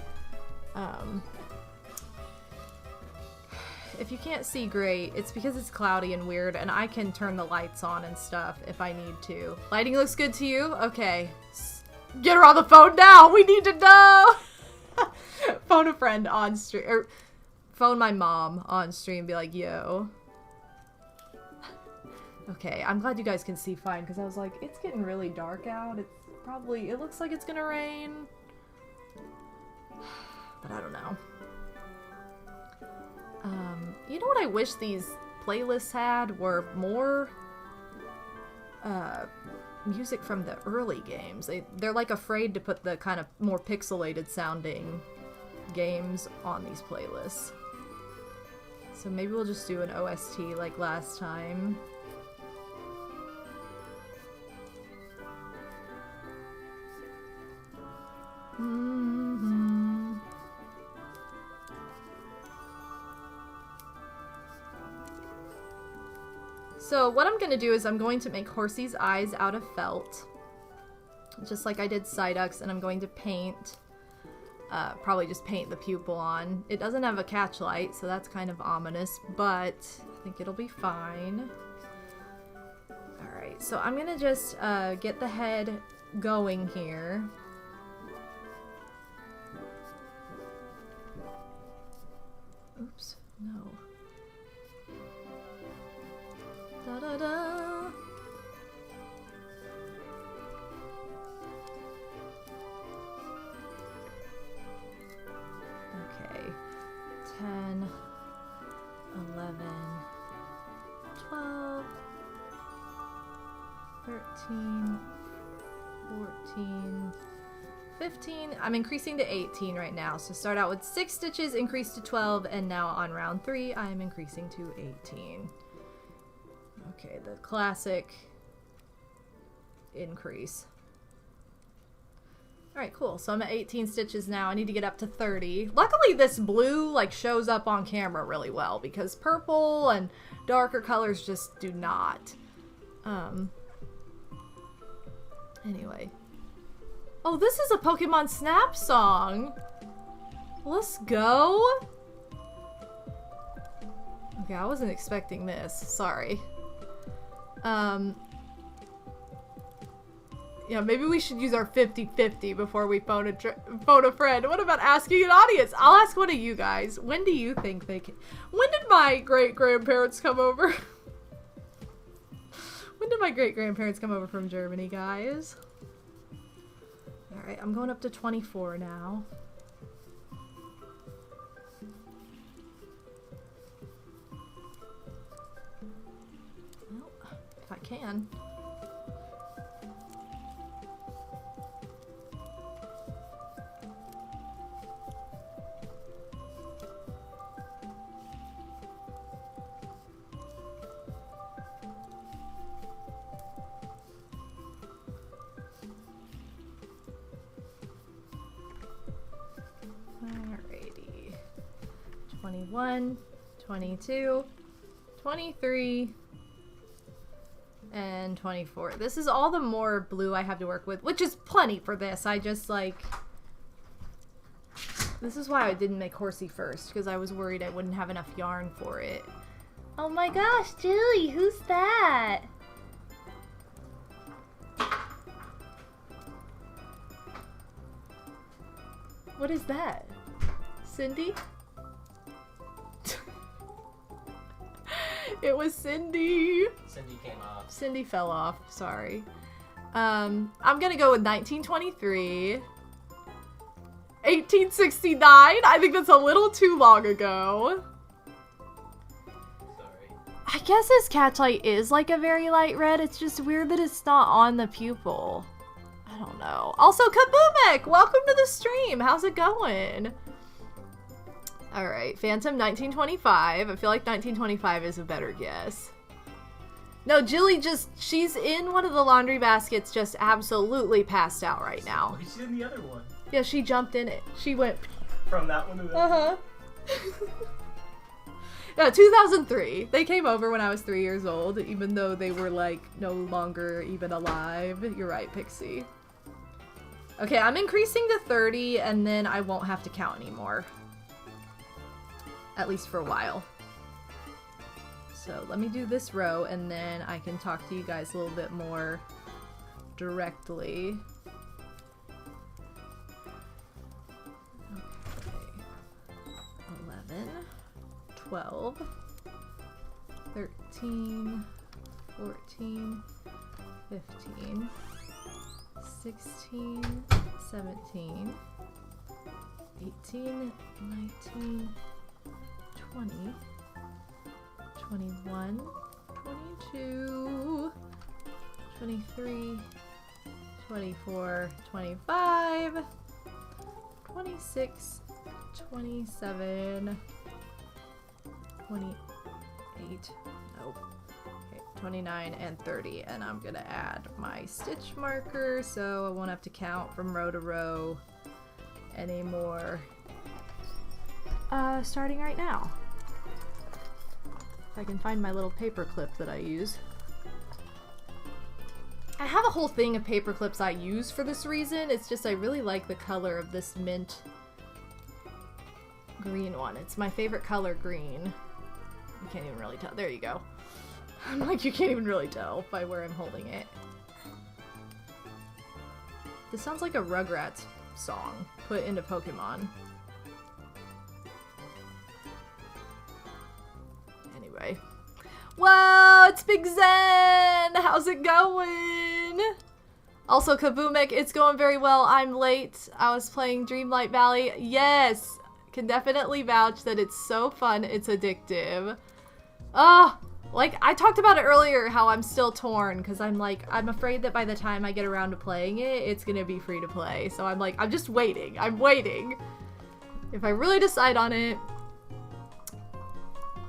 If you can't see great, it's because it's cloudy and weird, and I can turn the lights on and stuff if I need to. Lighting looks good to you? Okay. Get her on the phone now! We need to know! Phone a friend on stream, or phone my mom on stream, be like, yo. Okay, I'm glad you guys can see fine, because I was like, it's getting really dark out. It's probably, it looks like it's gonna rain. But I don't know. You know what I wish these playlists had were more music from the early games. They're like afraid to put the kind of more pixelated sounding games on these playlists. So maybe we'll just do an OST like last time. So what I'm going to do is I'm going to make Horsea's eyes out of felt, just like I did Psyduck's, and I'm going to paint, probably just paint the pupil on. It doesn't have a catch light, so that's kind of ominous, but I think it'll be fine. Alright, so I'm going to just get the head going here. Oops, no. Da-da-da. Okay. 10, 11, 12, 13, 14, 15. I'm increasing to 18 right now. So start out with 6 stitches, increase to 12, and now on round 3, I'm increasing to 18. Okay, the classic increase. Alright, cool. So I'm at 18 stitches now. I need to get up to 30. Luckily, this blue, like, shows up on camera really well, because purple and darker colors just do not. Anyway. Oh, this is a Pokemon Snap song! Let's go! Okay, I wasn't expecting this. Sorry. Yeah, maybe we should use our 50-50 before we phone a friend. What about asking an audience? I'll ask one of you guys. When do you think they can... When did my great-grandparents come over? When did my great-grandparents come over from Germany, guys? Alright, I'm going up to 24 now. Well, if I can. 21, 22, 23, and 24. This is all the more blue I have to work with, which is plenty for this. I just like... This is why I didn't make Horsea first, because I was worried I wouldn't have enough yarn for it. Oh my gosh, Julie, who's that? What is that? Cindy? It was Cindy. Cindy came off. Cindy fell off, sorry. I'm gonna go with 1923. 1869? I think that's a little too long ago. Sorry. I guess this catchlight is like a very light red. It's just weird that it's not on the pupil. I don't know. Also, Kaboomek! Welcome to the stream! How's it going? Alright, Phantom 1925. I feel like 1925 is a better guess. No, Jilly she's in one of the laundry baskets just absolutely passed out right now. Oh, she's in the other one. Yeah, she jumped in it. She went... From that one to that Uh-huh. Yeah, 2003. They came over when I was 3 years old, even though they were, like, no longer even alive. You're right, Pixie. Okay, I'm increasing to 30, and then I won't have to count anymore. At least for a while. So let me do this row, and then I can talk to you guys a little bit more directly. Okay. 11, 12, 13, 14, 15, 16, 17, 18, 19, 20, 21, 22, 23, 24, 25, 26, 27, 28, nope, okay, 29, and 30, and I'm gonna add my stitch marker so I won't have to count from row to row anymore. Starting right now. If I can find my little paper clip that I use. I have a whole thing of paper clips I use for this reason. It's just I really like the color of this mint green one. It's my favorite color, green. You can't even really tell. There you go. I'm like, you can't even really tell by where I'm holding it. This sounds like a Rugrats song put into Pokemon. Anyway. Whoa, it's Big Zen! How's it going? Also, Kaboomek, it's going very well. I'm late. I was playing Dreamlight Valley. Yes! Can definitely vouch that it's so fun. It's addictive. Like, I talked about it earlier, how I'm still torn, because I'm like, I'm afraid that by the time I get around to playing it, it's gonna be free to play. So I'm like, I'm just waiting. I'm waiting. If I really decide on it,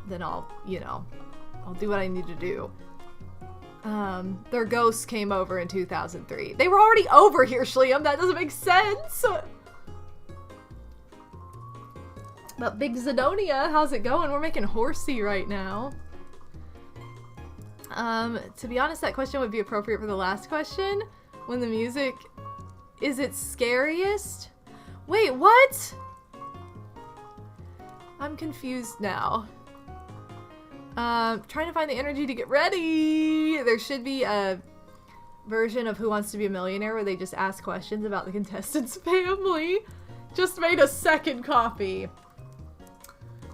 then I'll, you know, I'll do what I need to do. Their ghosts came over in 2003. They were already over here, Shliam. That doesn't make sense. But Big Zedonia, how's it going? We're making Horsea right now. To be honest, that question would be appropriate for the last question. When the music is its scariest? Wait, what? I'm confused now. Trying to find the energy to get ready. There should be a version of Who Wants to Be a Millionaire where they just ask questions about the contestant's family. Just made a second coffee.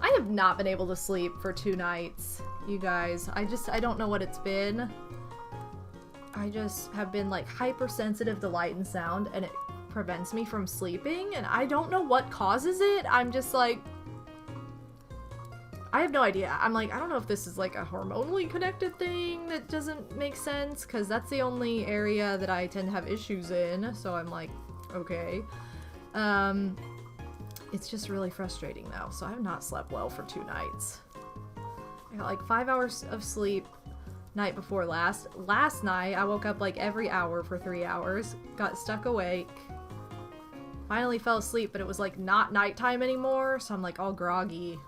I have not been able to sleep for 2 nights, you guys. I don't know what it's been. I just have been like hypersensitive to light and sound, and it prevents me from sleeping, and I don't know what causes it. I'm just like, I have no idea. I'm like, I don't know if this is like a hormonally connected thing that doesn't make sense, because that's the only area that I tend to have issues in, so I'm like, okay. It's just really frustrating though, so I have not slept well for 2 nights. I got like 5 hours of sleep night before last. Last night, I woke up like every hour for 3 hours, got stuck awake, finally fell asleep, but it was like not nighttime anymore, so I'm like all groggy.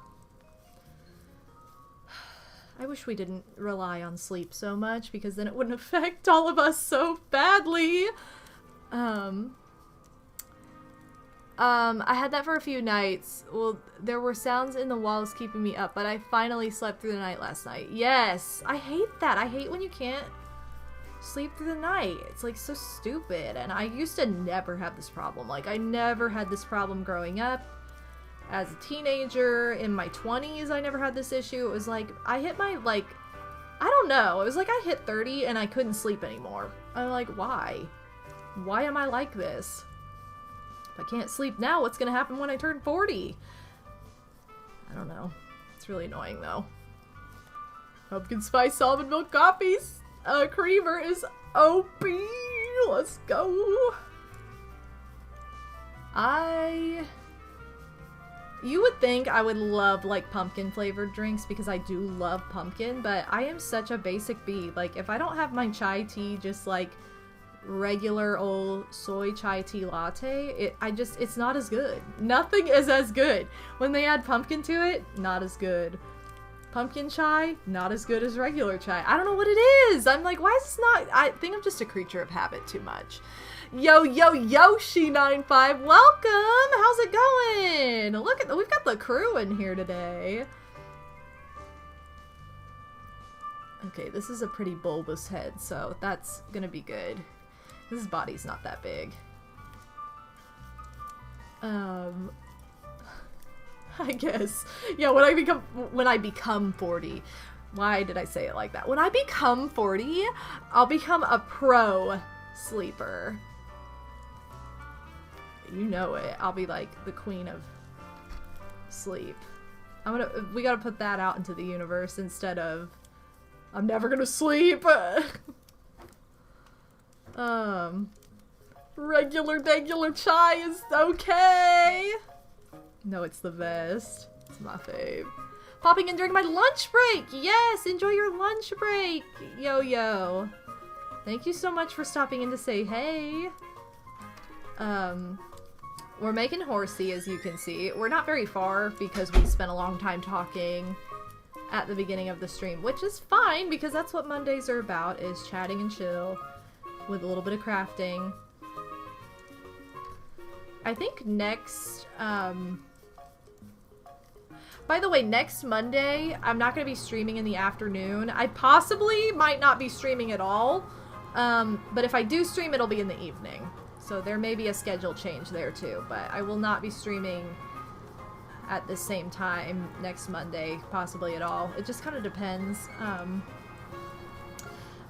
I wish we didn't rely on sleep so much because then it wouldn't affect all of us so badly. I had that for a few nights. Well, there were sounds in the walls keeping me up, but I finally slept through the night last night. Yes! I hate that. I hate when you can't sleep through the night. It's like so stupid. And I used to never have this problem. Like, I never had this problem growing up. As a teenager, in my 20s, I never had this issue. It was like, I hit my, like, I don't know. It was like I hit 30 and I couldn't sleep anymore. I'm like, why? Why am I like this? If I can't sleep now, what's gonna happen when I turn 40? I don't know. It's really annoying, though. Pumpkin spice almond milk coffees. Creamer is OP. Let's go. You would think I would love, like, pumpkin flavored drinks because I do love pumpkin, but I am such a basic bee. Like, if I don't have my chai tea, just, like, regular old soy chai tea latte, it's not as good. Nothing is as good. When they add pumpkin to it, not as good. Pumpkin chai, not as good as regular chai. I don't know what it is. I'm like, why is this not? I think I'm just a creature of habit too much. Yo, Yoshi95, welcome! How's it going? Look at, we've got the crew in here today. Okay, this is a pretty bulbous head, so that's gonna be good. His body's not that big. I guess. Yeah, when I become 40. Why did I say it like that? When I become 40, I'll become a pro sleeper. You know it. I'll be like the queen of sleep. We gotta put that out into the universe instead of I'm never gonna sleep. Regular chai is okay. No, it's the best. It's my fave. Popping in during my lunch break. Yes, enjoy your lunch break. Yo. Thank you so much for stopping in to say hey. We're making Horsea, as you can see. We're not very far because we spent a long time talking at the beginning of the stream, which is fine because that's what Mondays are about, is chatting and chill with a little bit of crafting. I think next, by the way, next Monday, I'm not going to be streaming in the afternoon. I possibly might not be streaming at all, but if I do stream, it'll be in the evening. So there may be a schedule change there too, but I will not be streaming at the same time next Monday, possibly at all. It just kind of depends.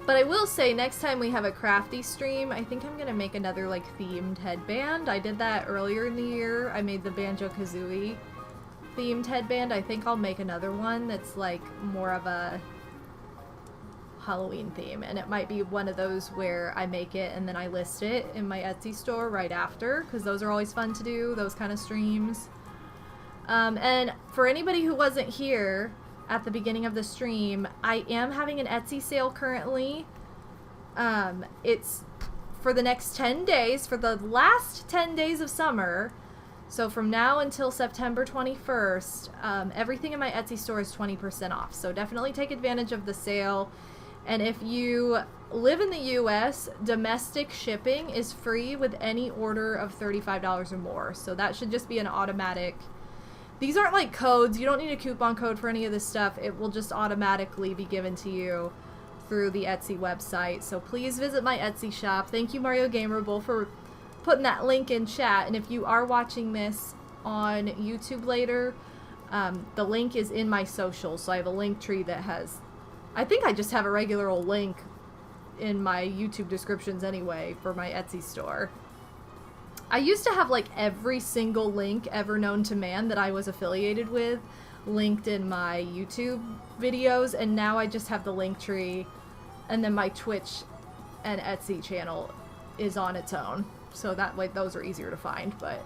But I will say, next time we have a crafty stream, I think I'm going to make another, like, themed headband. I did that earlier in the year. I made the Banjo-Kazooie themed headband. I think I'll make another one that's, like, more of a Halloween theme. And it might be one of those where I make it and then I list it in my Etsy store right after, because those are always fun to do, those kind of streams. And for anybody who wasn't here at the beginning of the stream, I am having an Etsy sale currently. It's for the next 10 days, for the last 10 days of summer. So from now until September 21st, everything in my Etsy store is 20% off. So definitely take advantage of the sale. And if you live in the US, domestic shipping is free with any order of $35 or more. So that should just be an automatic. These aren't like codes. You don't need a coupon code for any of this stuff. It will just automatically be given to you through the Etsy website. So please visit my Etsy shop. Thank you, Mario Gamerable, for putting that link in chat. And if you are watching this on YouTube later, the link is in my socials. So I have a link tree that has, I think I just have a regular old link in my YouTube descriptions anyway for my Etsy store. I used to have like every single link ever known to man that I was affiliated with linked in my YouTube videos, and now I just have the link tree, and then my Twitch and Etsy channel is on its own. So that way those are easier to find, but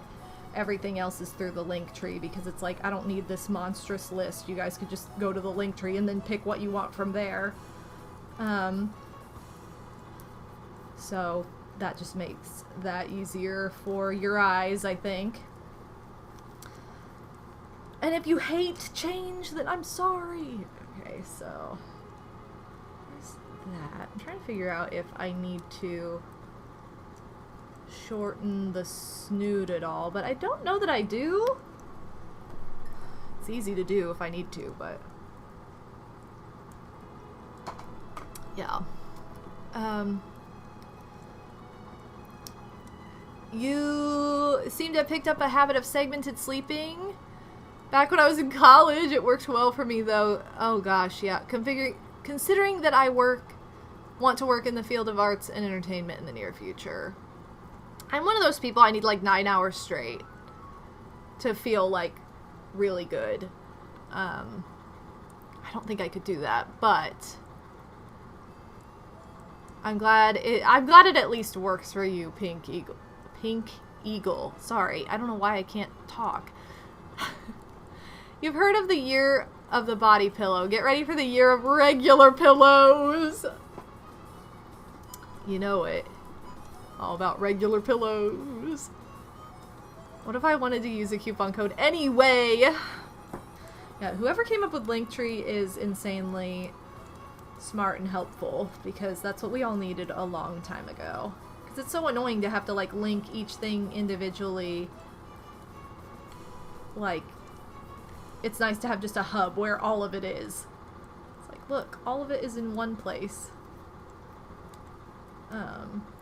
everything else is through the link tree because it's like I don't need this monstrous list. You guys could just go to the link tree and then pick what you want from there. So that just makes that easier for your eyes, I think. And if you hate change, then I'm sorry. Okay. Okay, so there's that. I'm trying to figure out if I need to shorten the snoot at all, but I don't know that I do. It's easy to do if I need to, but yeah. You seem to have picked up a habit of segmented sleeping. Back when I was in college, it worked well for me, though. Oh gosh, yeah. Considering that I want to work in the field of arts and entertainment in the near future. I'm one of those people, I need like 9 hours straight to feel like really good. I don't think I could do that, but I'm glad it at least works for you, Pink Eagle. Pink Eagle. Sorry, I don't know why I can't talk. You've heard of the year of the body pillow. Get ready for the year of regular pillows. You know it. All about regular pillows. What if I wanted to use a coupon code anyway? Yeah, whoever came up with Linktree is insanely smart and helpful, because that's what we all needed a long time ago. Because it's so annoying to have to like link each thing individually. Like, it's nice to have just a hub where all of it is. It's like, look, all of it is in one place.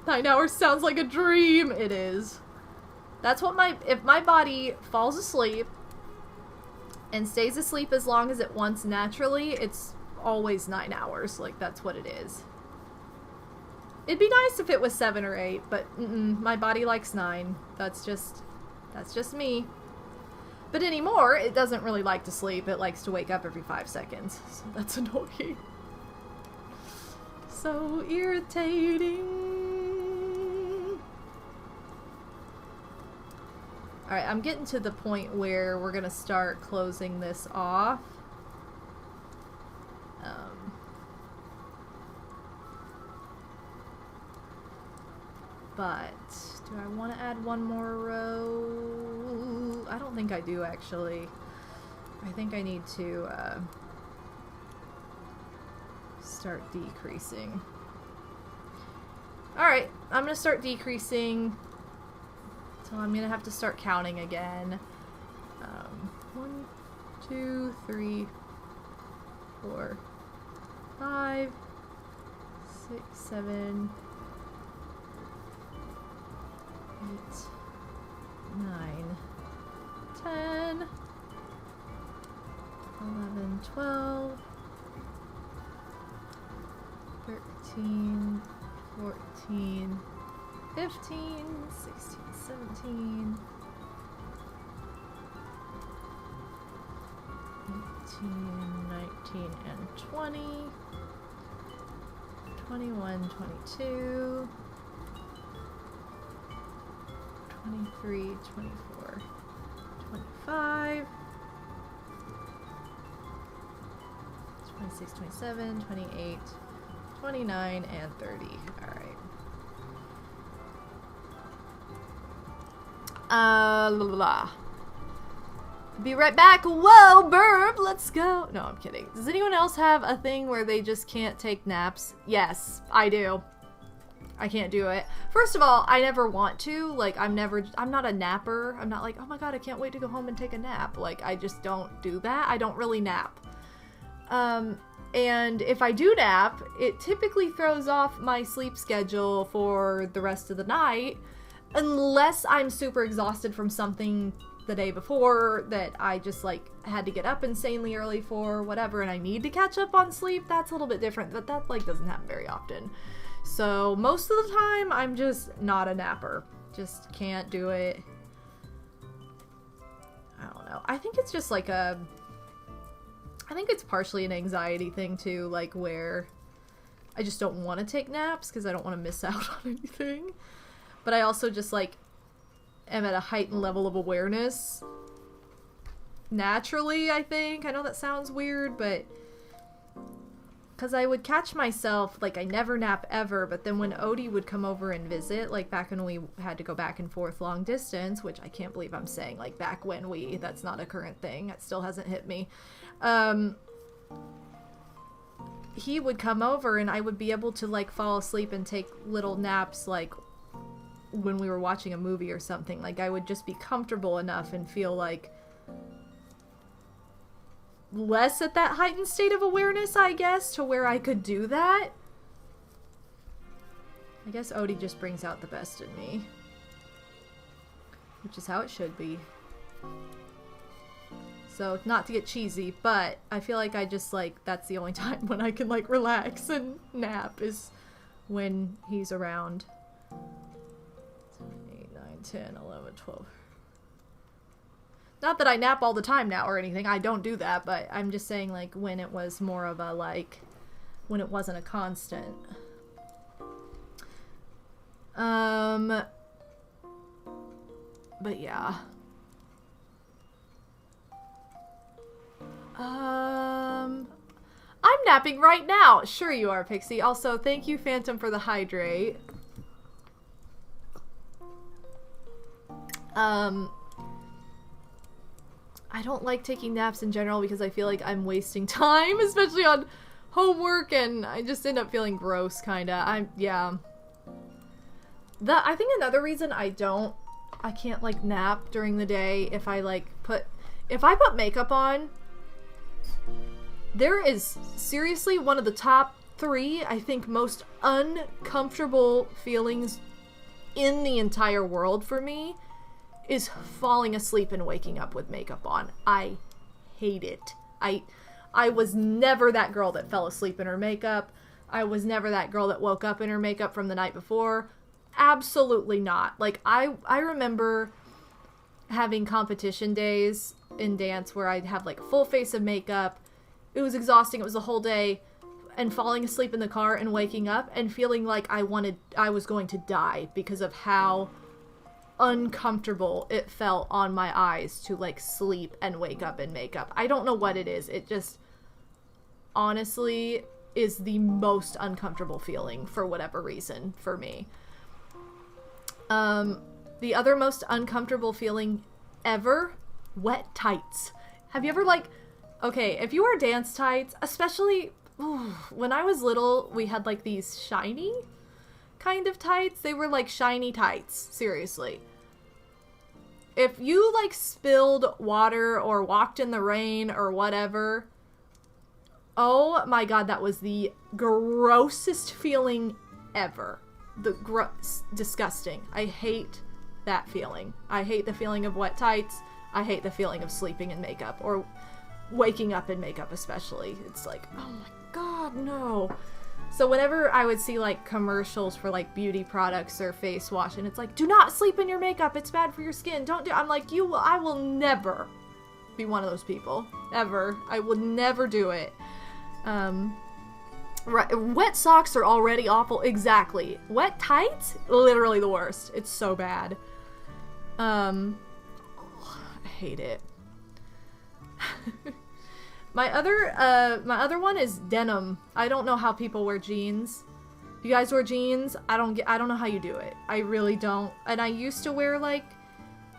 9 hours sounds like a dream. It is. That's what if my body falls asleep and stays asleep as long as it wants naturally, it's always 9 hours. Like, that's what it is. It'd be nice if it was 7 or 8, but my body likes 9. That's just me. But anymore, it doesn't really like to sleep. It likes to wake up every 5 seconds. So that's annoying. So irritating. Alright, I'm getting to the point where we're gonna start closing this off. But do I want to add one more row? I don't think I do, actually. I think I need to start decreasing. Alright, I'm gonna start decreasing. So I'm gonna have to start counting again. 1, 2, 3, 4, 5, 6, 7, 8, 9, 10, 11, 12, 13, 14, 15, 16, 17, 18, 19, and 20, 21, 22, 23, 24, 25, 26, 27, 28, 29, and 30. Alright. Be right back. Whoa, burp. Let's go. No, I'm kidding. Does anyone else have a thing where they just can't take naps? Yes, I do. I can't do it. First of all, I never want to. Like, I'm not a napper. I'm not like, oh my god, I can't wait to go home and take a nap. Like, I just don't do that. I don't really nap. And if I do nap, it typically throws off my sleep schedule for the rest of the night. Unless I'm super exhausted from something the day before that I just, like, had to get up insanely early for, whatever, and I need to catch up on sleep, that's a little bit different, but that, like, doesn't happen very often. So, most of the time, I'm just not a napper. Just can't do it. I don't know. I think it's just, like, I think it's partially an anxiety thing, too, like, where I just don't want to take naps because I don't want to miss out on anything. But I also just, like, am at a heightened level of awareness. Naturally, I think. I know that sounds weird, but... Because I would catch myself, like, I never nap ever, but then when Odie would come over and visit, like, back when we had to go back and forth long distance, which I can't believe I'm saying, like, back when that's not a current thing. That still hasn't hit me. he would come over and I would be able to like fall asleep and take little naps like when we were watching a movie or something. Like I would just be comfortable enough and feel like less at that heightened state of awareness, I guess, to where I could do that. I guess Odie just brings out the best in me. Which is how it should be. So, not to get cheesy, but I feel like I just, like, that's the only time when I can, like, relax and nap is when he's around. 7, 8, 9, 10, 11, 12. Not that I nap all the time now or anything. I don't do that, but I'm just saying, like, when it was more of a, like, when it wasn't a constant. But yeah. I'm napping right now. Sure you are, Pixie. Also, thank you, Phantom, for the hydrate. I don't like taking naps in general because I feel like I'm wasting time, especially on homework, and I just end up feeling gross, kinda. Yeah. I think another reason I can't, like, nap during the day if I put makeup on, there is seriously one of the top 3, I think, most uncomfortable feelings in the entire world for me is falling asleep and waking up with makeup on. I hate it. I was never that girl that fell asleep in her makeup. I was never that girl that woke up in her makeup from the night before. Absolutely not. Like, I remember having competition days in dance where I'd have, like, full face of makeup. It was exhausting. It was a whole day. And falling asleep in the car and waking up and feeling like I was going to die because of how uncomfortable it felt on my eyes to, like, sleep and wake up in makeup. I don't know what it is. It just honestly is the most uncomfortable feeling for whatever reason for me. The other most uncomfortable feeling ever, wet tights. Have you ever, like, okay, if you wear dance tights, especially when I was little, we had, like, these shiny kind of tights. They were, like, shiny tights, seriously. If you, like, spilled water or walked in the rain or whatever, oh my god, that was the grossest feeling ever. Disgusting. I hate that feeling. I hate the feeling of wet tights. I hate the feeling of sleeping in makeup or waking up in makeup, especially. It's like, oh my god, no. So whenever I would see, like, commercials for, like, beauty products or face wash, and it's like, do not sleep in your makeup, it's bad for your skin, don't do. I'm like, I will never be one of those people, ever. I will never do it. Right, wet socks are already awful. Exactly. Wet tights? Literally the worst. It's so bad. I hate it. My other one is denim. I don't know how people wear jeans. You guys wear jeans? I don't know how you do it. I really don't. And I used to wear, like,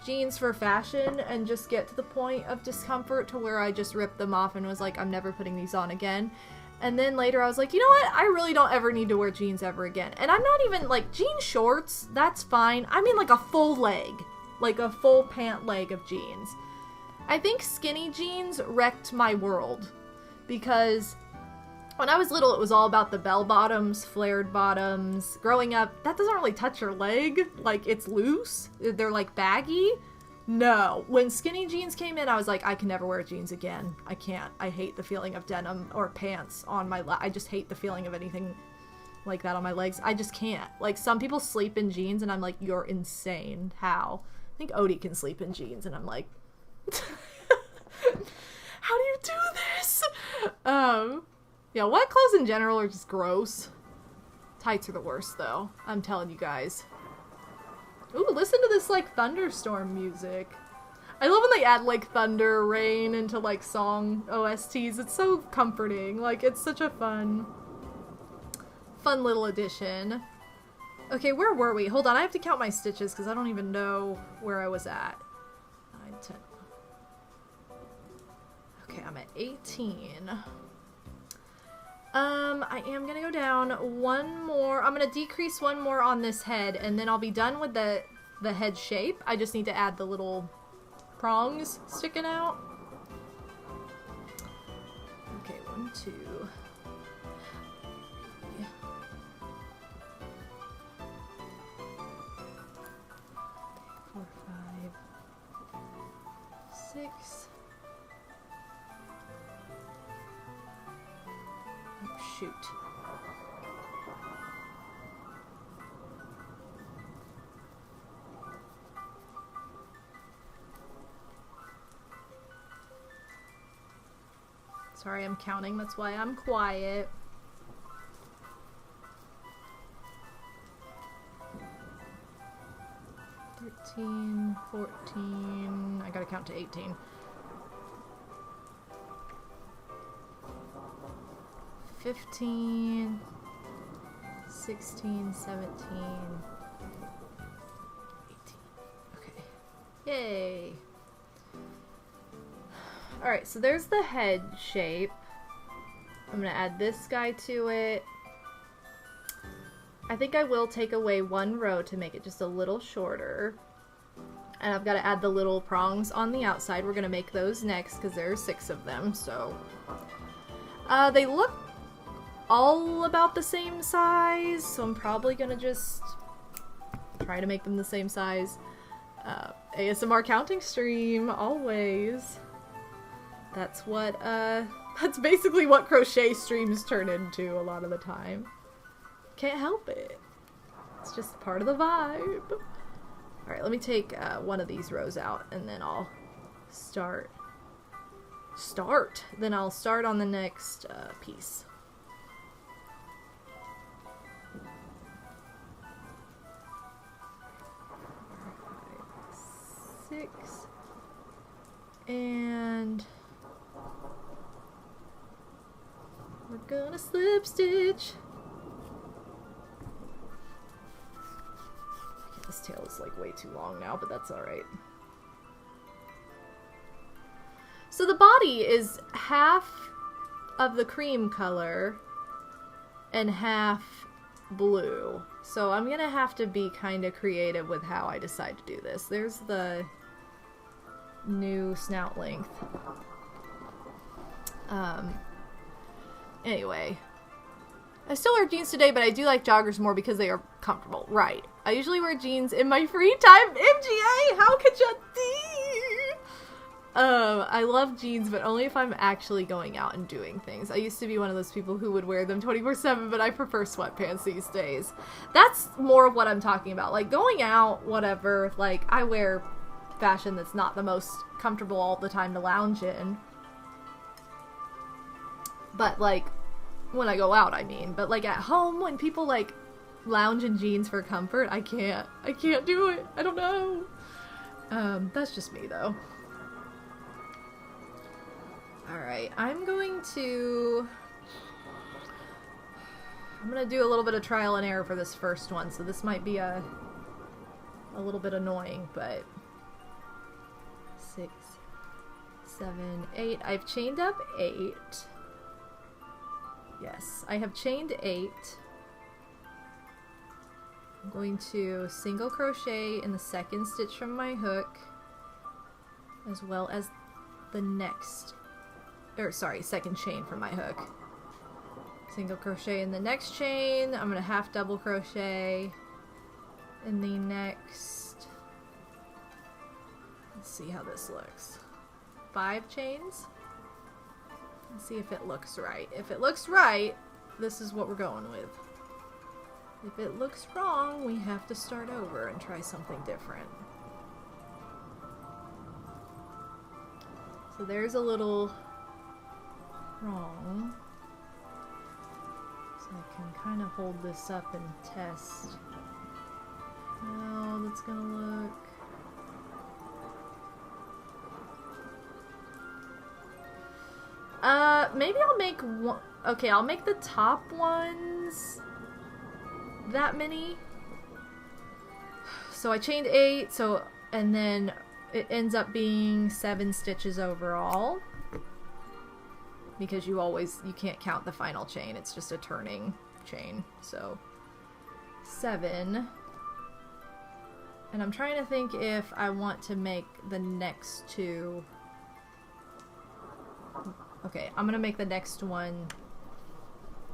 jeans for fashion and just get to the point of discomfort to where I just ripped them off and was like, I'm never putting these on again. And then later I was like, you know what? I really don't ever need to wear jeans ever again. And I'm not even, like, jean shorts, that's fine. I mean, like, a full leg. Like, a full pant leg of jeans. I think skinny jeans wrecked my world. Because when I was little, it was all about the bell bottoms, flared bottoms. Growing up, that doesn't really touch your leg. Like, it's loose. They're, like, baggy. No. When skinny jeans came in, I was like, I can never wear jeans again. I can't. I hate the feeling of denim or pants on my I just hate the feeling of anything like that on my legs. I just can't. Like, some people sleep in jeans, and I'm like, you're insane. How? I think Odie can sleep in jeans, and I'm like, how do you do this? Yeah, wet clothes in general are just gross. Tights are the worst, though. I'm telling you guys. Ooh, listen to this, like, thunderstorm music. I love when they add, like, thunder, rain into, like, song OSTs. It's so comforting. Like, it's such a fun little addition. Okay, where were we? Hold on, I have to count my stitches because I don't even know where I was at. 9, 10. Okay, I'm at 18. I am gonna go down one more. I'm gonna decrease one more on this head, and then I'll be done with the head shape. I just need to add the little prongs sticking out. Okay, 1, 2. Yeah. 4, 5, 6. Oh, shoot. Sorry, I'm counting. That's why I'm quiet. $13, $14. I gotta count to 18. 15, 16, 17, 18. Okay. Yay! Alright, so there's the head shape. I'm gonna add this guy to it. I think I will take away one row to make it just a little shorter. And I've got to add the little prongs on the outside. We're gonna make those next because there are 6 of them, so... they look all about the same size, so I'm probably gonna just try to make them the same size. ASMR counting stream, always. That's what, that's basically what crochet streams turn into a lot of the time. Can't help it. It's just part of the vibe. Alright, let me take one of these rows out, and then I'll start. Then I'll start on the next piece. 6. And we're gonna slip stitch. This tail is like way too long now, but that's alright. So the body is half of the cream color and half blue. So I'm gonna have to be kind of creative with how I decide to do this. There's the new snout length. Anyway. I still wear jeans today, but I do like joggers more because they are comfortable. Right. I usually wear jeans in my free time. MGA, how could you be? I love jeans, but only if I'm actually going out and doing things. I used to be one of those people who would wear them 24/7, but I prefer sweatpants these days. That's more of what I'm talking about. Like, going out, whatever, like, I wear fashion that's not the most comfortable all the time to lounge in. But, like, when I go out, I mean. But, like, at home, when people, like, lounge in jeans for comfort, I can't do it. I don't know. That's just me, though. Alright, I'm gonna do a little bit of trial and error for this first one, so this might be a little bit annoying, but 6, 7, 8. I've chained up 8. Yes, I have chained 8. I'm going to single crochet in the second stitch from my hook, as well as the next, second chain from my hook. Single crochet in the next chain. I'm going to half double crochet in the next, let's see how this looks, 5 chains. Let's see if it looks right. If it looks right, this is what we're going with. If it looks wrong, we have to start over and try something different. So there's a little wrong. So I can kind of hold this up and test how that's gonna look. Maybe I'll make one. Okay, I'll make the top ones that many. So I chained 8, and then it ends up being 7 stitches overall. because you can't count the final chain. It's just a turning chain. So 7. And I'm trying to think if I want to make the next 2. Okay, I'm gonna make the next one,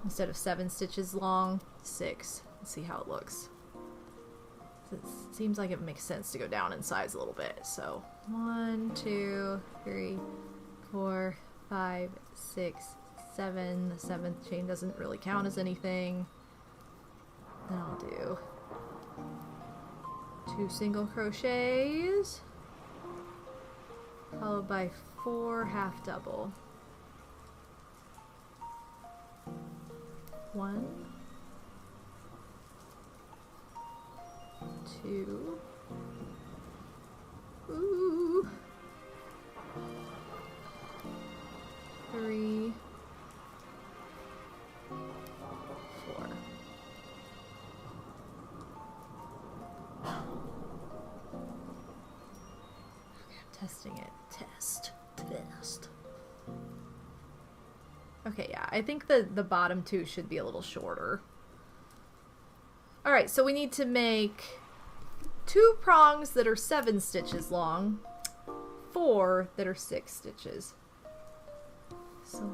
instead of 7 stitches long, 6. Let's see how it looks. It seems like it makes sense to go down in size a little bit. So 1, 2, 3, 4, 5, 6, 7. The 7th chain doesn't really count as anything. Then I'll do 2 single crochets, followed by 4 half double. 1, 2, ooh, 3, 4. Okay, I'm testing it. Test. Okay, yeah, I think the bottom 2 should be a little shorter. Alright, so we need to make 2 prongs that are 7 stitches long, 4 that are 6 stitches. So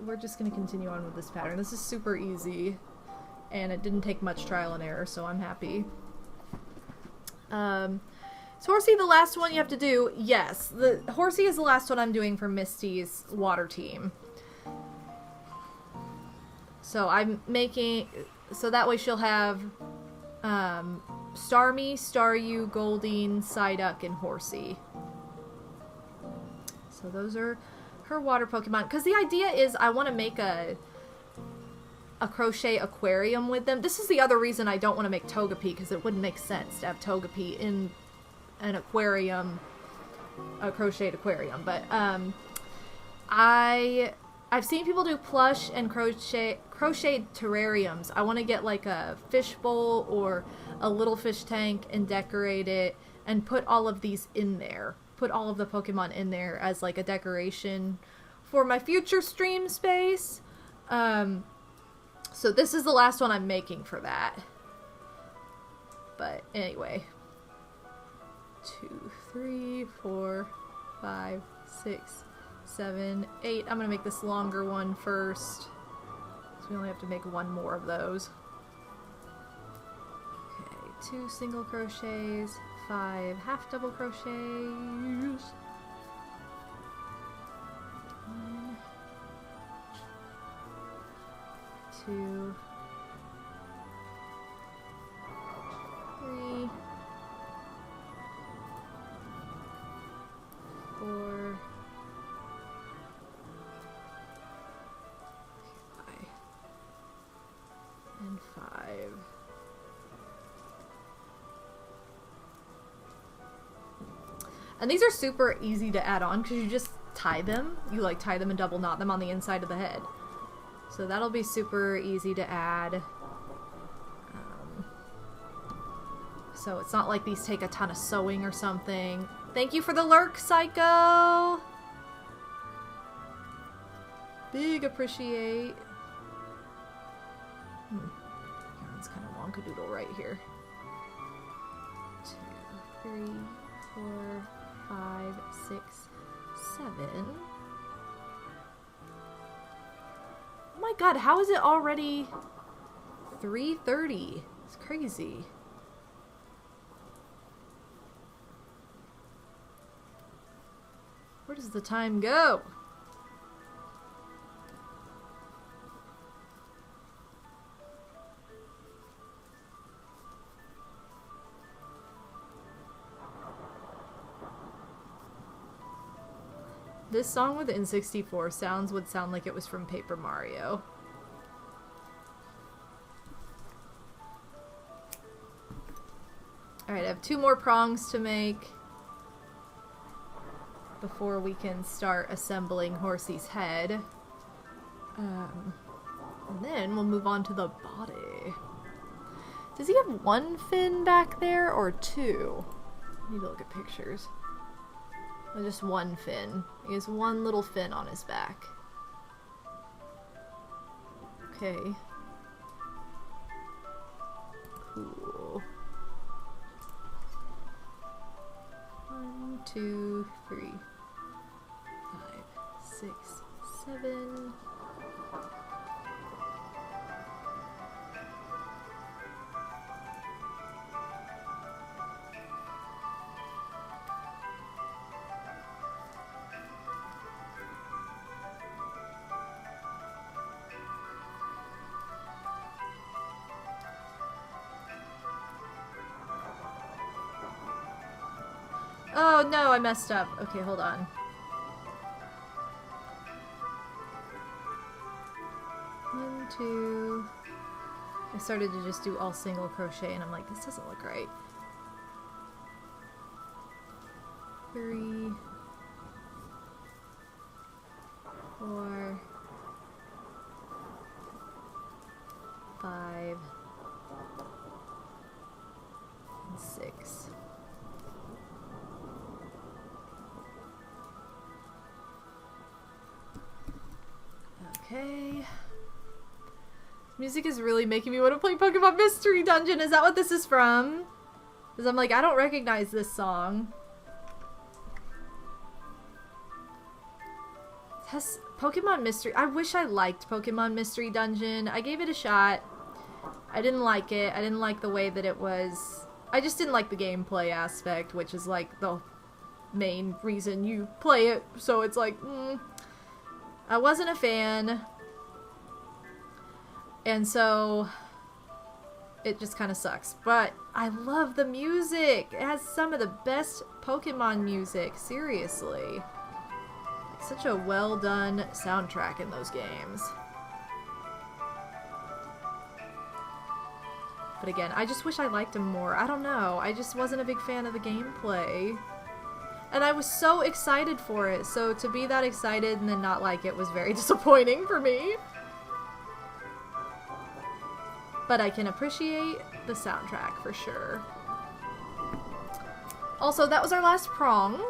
we're just going to continue on with this pattern. This is super easy, and it didn't take much trial and error, so I'm happy. So Horsea, the last one you have to do, yes, the Horsea is the last one I'm doing for Misty's water team. So I'm making, so that way she'll have Star Me, Star You, Goldine, Psyduck, and Horsea. So those are her water Pokemon. Because the idea is I want to make a crochet aquarium with them. This is the other reason I don't want to make Togepi, because it wouldn't make sense to have Togepi in an aquarium, a crocheted aquarium. But I've seen people do plush and crocheted terrariums. I want to get like a fish bowl or a little fish tank and decorate it and put all of these in there. Put all of the Pokemon in there as like a decoration for my future stream space. So this is the last one I'm making for that. But anyway. 2, 3, 4, 5, 6, 7, 8. I'm gonna make this longer one first. So we only have to make 1 more of those. Okay, 2 single crochets, 5 half double crochets. 1, 2, 3, 4, 5. And these are super easy to add on because you just tie them. You like tie them and double knot them on the inside of the head. So that'll be super easy to add. So it's not like these take a ton of sewing or something. Thank you for the lurk, Psycho! Big appreciate. It's kind of wonkadoodle right here. 2, 3, 4, 5, 6, 7. Oh my god, how is it already 3:30? It's crazy. Where does the time go? This song with N64 sounds would sound like it was from Paper Mario. Alright, I have 2 more prongs to make before we can start assembling Horsea's head. And then we'll move on to the body. Does he have 1 fin back there or 2? I need to look at pictures. Or just 1 fin. He has 1 little fin on his back. Okay. Cool. 1, 2, 3, 5, 6, 7. Oh no, I messed up. Okay, hold on. One, two. I started to just do all single crochet and I'm like, this doesn't look right. 3, 4, 5, and 6. Okay. Music is really making me want to play Pokemon Mystery Dungeon. Is that what this is from? Because I'm like, I don't recognize this song. It has Pokemon Mystery. I wish I liked Pokemon Mystery Dungeon. I gave it a shot. I didn't like it. I didn't like the way that it was. I just didn't like the gameplay aspect, which is like the main reason you play it. So it's like, I wasn't a fan. And so it just kind of sucks. But I love the music. It has some of the best Pokemon music. Seriously. Such a well done soundtrack in those games. But again, I just wish I liked them more. I don't know. I just wasn't a big fan of the gameplay. And I was so excited for it. So to be that excited and then not like it was very disappointing for me. But I can appreciate the soundtrack for sure. Also, that was our last prong.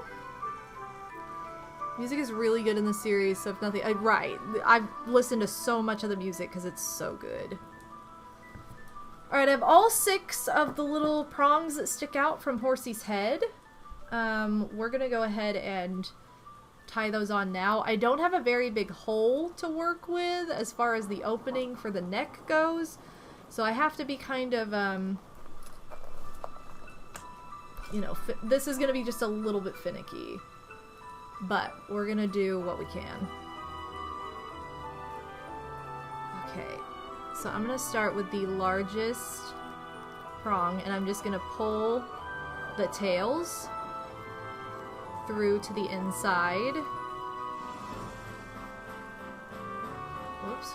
Music is really good in the series, so if nothing... right. I've listened to so much of the music because it's so good. Alright, I have all 6 of the little prongs that stick out from Horsea's head. We're gonna go ahead and tie those on now. I don't have a very big hole to work with as far as the opening for the neck goes. So I have to be kind of, you know, this is going to be just a little bit finicky. But we're going to do what we can. Okay, so I'm going to start with the largest prong, and I'm just going to pull the tails through to the inside. Whoops.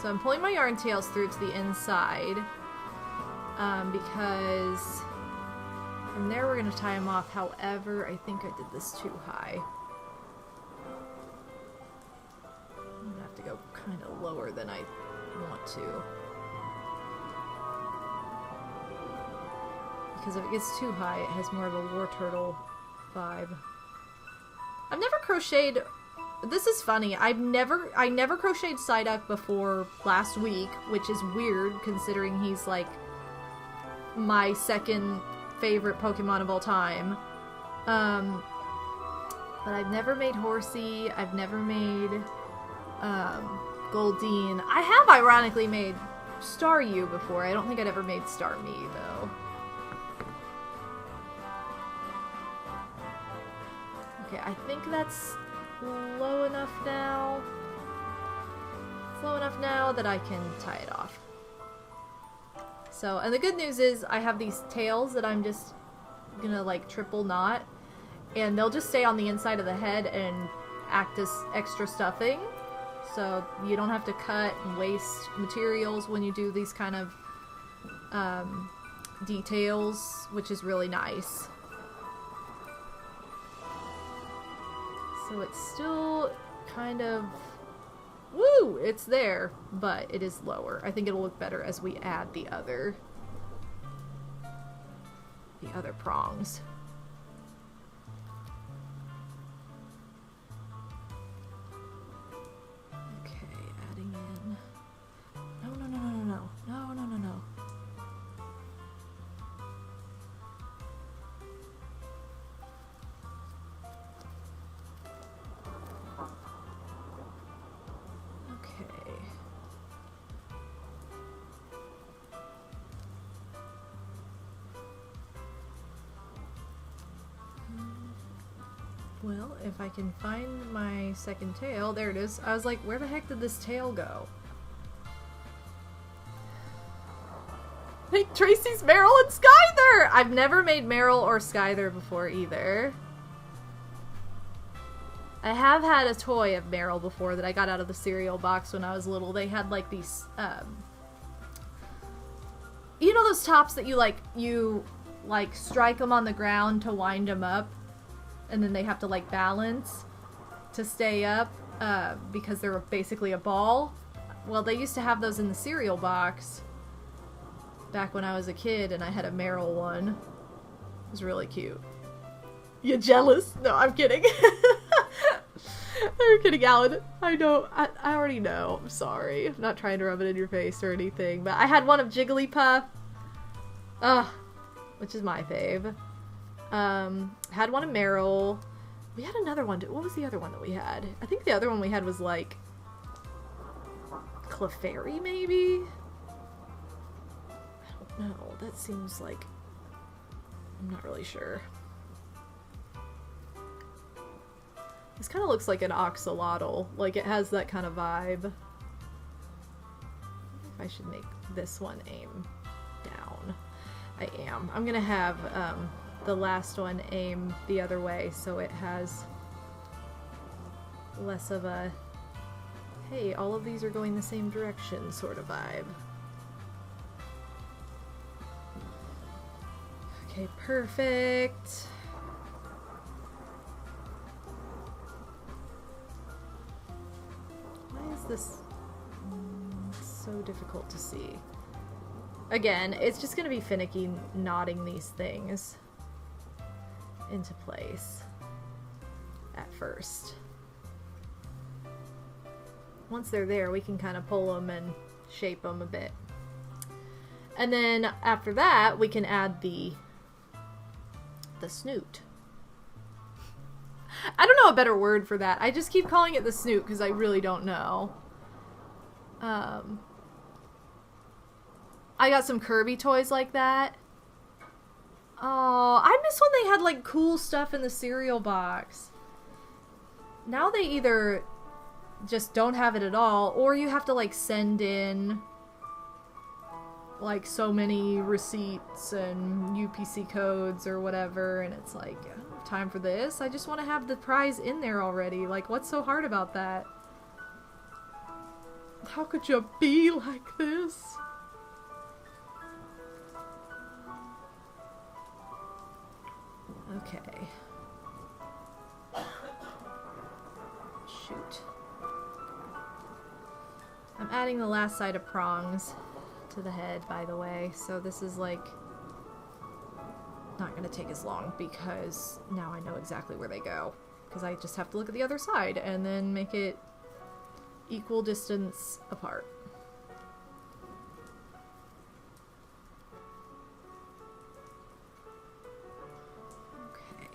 So I'm pulling my yarn tails through to the inside because from there we're going to tie them off. However, I think I did this too high. I'm going to have to go kind of lower than I want to. Because if it gets too high, it has more of a war turtle vibe. I've never crocheted... This is funny. I never crocheted Psyduck before last week, which is weird considering he's like my second favorite Pokemon of all time. But I've never made Horsea. I've never made Goldeen. I have ironically made Staryu before. I don't think I'd ever made Starmie though. Okay, I think that's low enough now. It's low enough now that I can tie it off. So, and the good news is I have these tails that I'm just gonna like triple knot, and they'll just stay on the inside of the head and act as extra stuffing. So you don't have to cut and waste materials when you do these kind of details, which is really nice. So it's still kind of, woo, it's there, but it is lower. I think it'll look better as we add the other prongs. Well, if I can find my second tail, there it is. I was like, where the heck did this tail go? Hey, Tracy's Meryl and Skyther! I've never made Meryl or Skyther before either. I have had a toy of Meryl before that I got out of the cereal box when I was little. They had like these, you know those tops that you strike them on the ground to wind them up, and then they have to like balance to stay up, because they're basically a ball? Well, they used to have those in the cereal box back when I was a kid, and I had a Meryl one. It was really cute. You jealous? No, I'm kidding. I'm kidding, Alan. I know. I already know. I'm sorry. I'm not trying to rub it in your face or anything. But I had one of Jigglypuff. Which is my fave. Had one of Meryl. We had another one. What was the other one that we had? I think the other one we had was like Clefairy, maybe? I don't know. That seems like... I'm not really sure. This kind of looks like an axolotl. Like, it has that kind of vibe. I should make this one aim down. I am. I'm gonna have the last one aim the other way so it has less of a, hey, all of these are going the same direction sort of vibe. Okay, perfect. Why is this so difficult to see? Again, it's just gonna be finicky knotting these things into place at first. Once they're there, we can kind of pull them and shape them a bit. And then after that, we can add the snoot. I don't know a better word for that. I just keep calling it the snoot because I really don't know. I got some Kirby toys like that. Oh, I miss when they had like cool stuff in the cereal box. Now they either just don't have it at all, or you have to like send in like so many receipts and UPC codes or whatever, and it's like, I don't have time for this. I just want to have the prize in there already. Like, what's so hard about that? How could you be like this? Okay. Shoot. I'm adding the last side of prongs to the head, by the way, so this is like not gonna take as long because now I know exactly where they go, because I just have to look at the other side and then make it equal distance apart. Okay.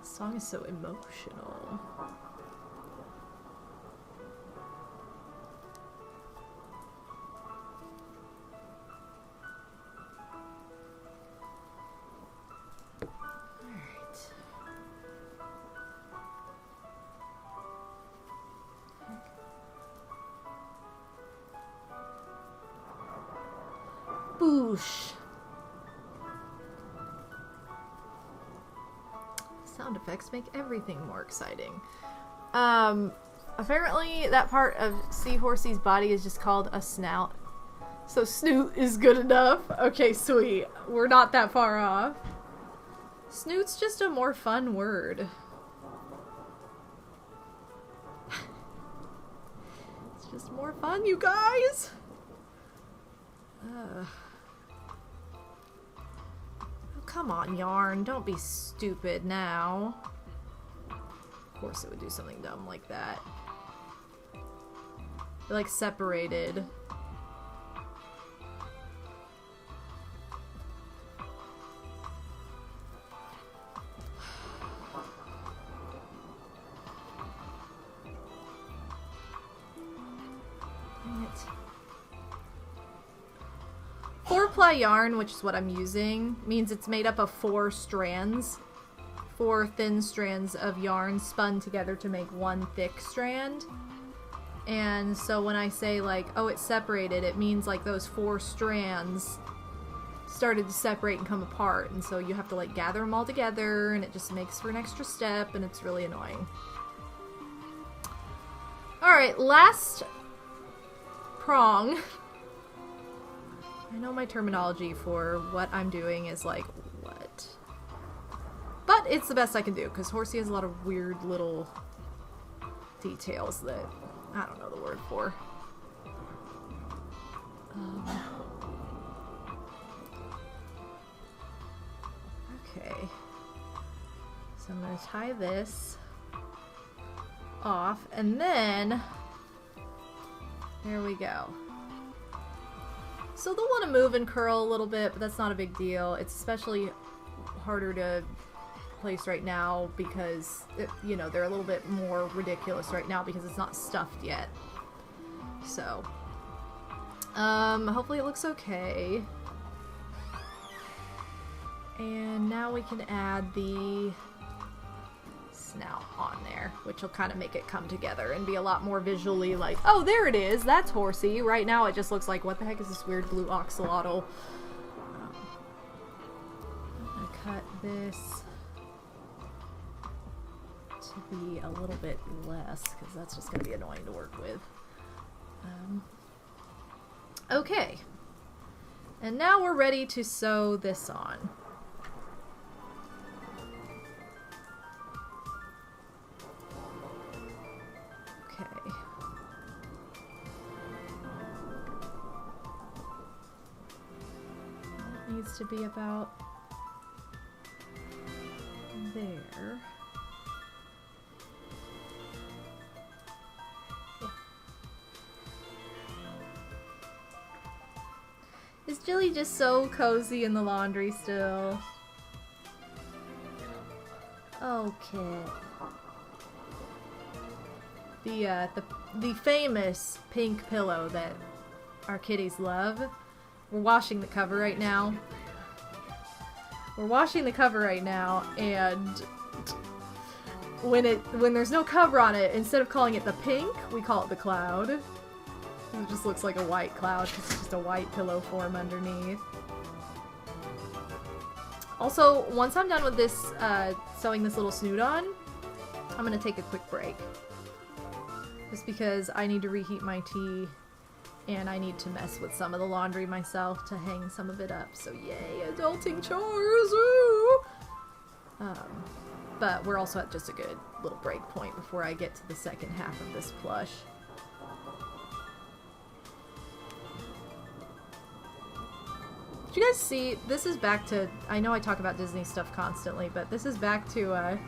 This song is so emotional. Boosh. Sound effects make everything more exciting. Apparently that part of Seahorse's body is just called a snout. So snoot is good enough. Okay, sweet. We're not that far off. Snoot's just a more fun word. It's just more fun, you guys. Oh, come on, Yarn. Don't be stupid now. Of course it would do something dumb like that. They're like separated. 4-ply yarn, which is what I'm using, means it's made up of 4 strands. 4 thin strands of yarn spun together to make one thick strand. And so when I say like, oh, it's separated, it means like those 4 strands started to separate and come apart. And so you have to like gather them all together, and it just makes for an extra step, and it's really annoying. Alright, last prong. I know my terminology for what I'm doing is like, what? But it's the best I can do, because Horsea has a lot of weird little details that I don't know the word for. Okay. So I'm going to tie this off, and then there we go. So they'll want to move and curl a little bit, but that's not a big deal. It's especially harder to place right now because, you know, they're a little bit more ridiculous right now because it's not stuffed yet. So, hopefully it looks okay. And now we can add the snout on there, which will kind of make it come together and be a lot more visually like, oh, there it is, that's Horsea. Right now it just looks like, what the heck is this weird blue oxalotl? I'm gonna cut this to be a little bit less, because that's just gonna be annoying to work with. Okay, and now we're ready to sew this on. Needs to be about there. Yeah. Is Jilly just so cozy in the laundry still? Okay. The famous pink pillow that our kitties love. We're washing the cover right now. And when there's no cover on it, instead of calling it the pink, we call it the cloud. It just looks like a white cloud because it's just a white pillow form underneath. Also, once I'm done with this, sewing this little snoot on, I'm gonna take a quick break. Just because I need to reheat my tea. And I need to mess with some of the laundry myself to hang some of it up. So yay, adulting chores! Woo! But we're also at just a good little break point before I get to the second half of this plush. Did you guys see? This is back to... I know I talk about Disney stuff constantly, but this is back to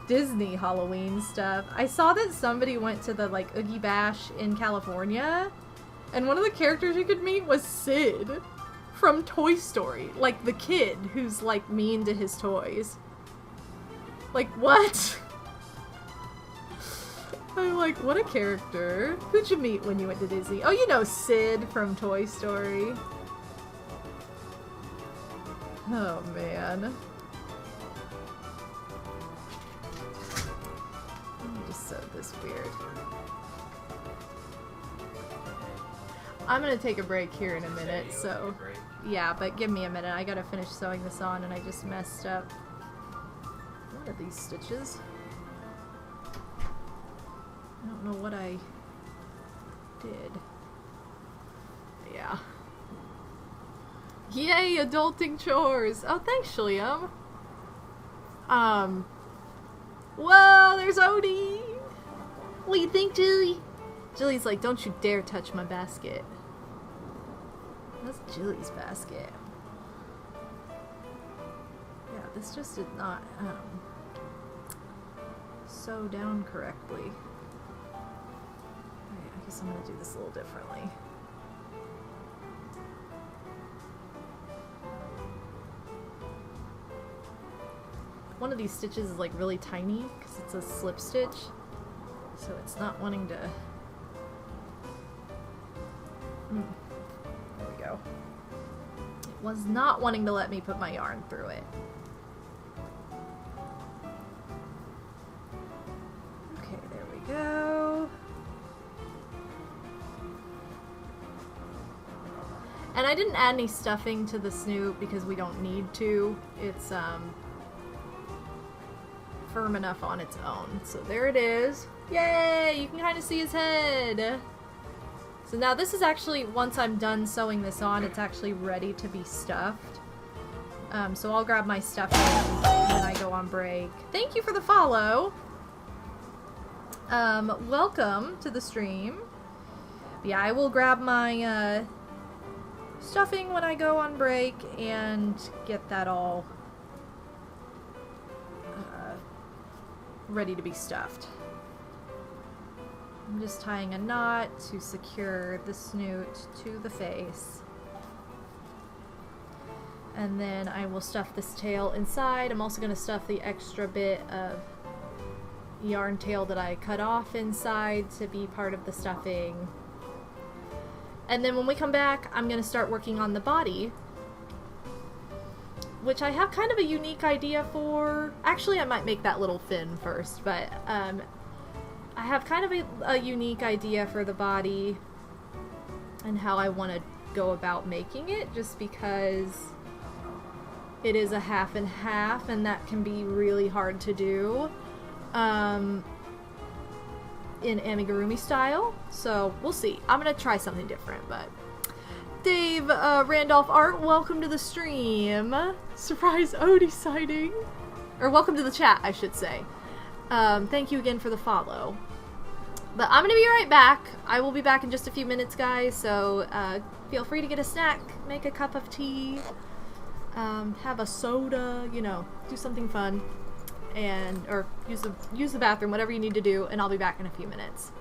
Disney Halloween stuff. I saw that somebody went to the like Oogie Bash in California. And one of the characters you could meet was Sid from Toy Story. Like, the kid who's, like, mean to his toys. Like, what? I'm like, what a character. Who'd you meet when you went to Disney? Oh, you know Sid from Toy Story. Oh, man. Let me just sew this weird. I'm gonna take a break here in a minute, so yeah, but give me a minute. I gotta finish sewing this on, and I just messed up one of these stitches. I don't know what I did. Yeah. Yay, adulting chores! Oh, thanks, Shliam. Whoa, there's Odie! What do you think, Julie? Jilly's like, don't you dare touch my basket. That's Jilly's basket. Yeah, this just did not sew down correctly. Alright, I guess I'm gonna do this a little differently. One of these stitches is like really tiny because it's a slip stitch, so it's not wanting to... There we go. was not wanting to let me put my yarn through it. Okay, there we go. And I didn't add any stuffing to the snoot because we don't need to. It's firm enough on its own. So there it is. Yay! You can kind of see his head. So now this is actually, once I'm done sewing this on, it's actually ready to be stuffed. So I'll grab my stuffing when I go on break. Thank you for the follow. Welcome to the stream. Yeah, I will grab my stuffing when I go on break and get that all ready to be stuffed. I'm just tying a knot to secure the snoot to the face. And then I will stuff this tail inside. I'm also going to stuff the extra bit of yarn tail that I cut off inside to be part of the stuffing. And then when we come back, I'm going to start working on the body, which I have kind of a unique idea for. Actually, I might make that little fin first, but I have kind of a unique idea for the body and how I want to go about making it, just because it is a half and half, and that can be really hard to do in amigurumi style. So we'll see. I'm gonna try something different. But Dave Randolph Art, welcome to the stream. Surprise Odie sighting, or welcome to the chat, I should say. Thank you again for the follow. But I'm gonna be right back. I will be back in just a few minutes, guys, so feel free to get a snack, make a cup of tea, have a soda, you know, do something fun, and or use the bathroom, whatever you need to do, and I'll be back in a few minutes.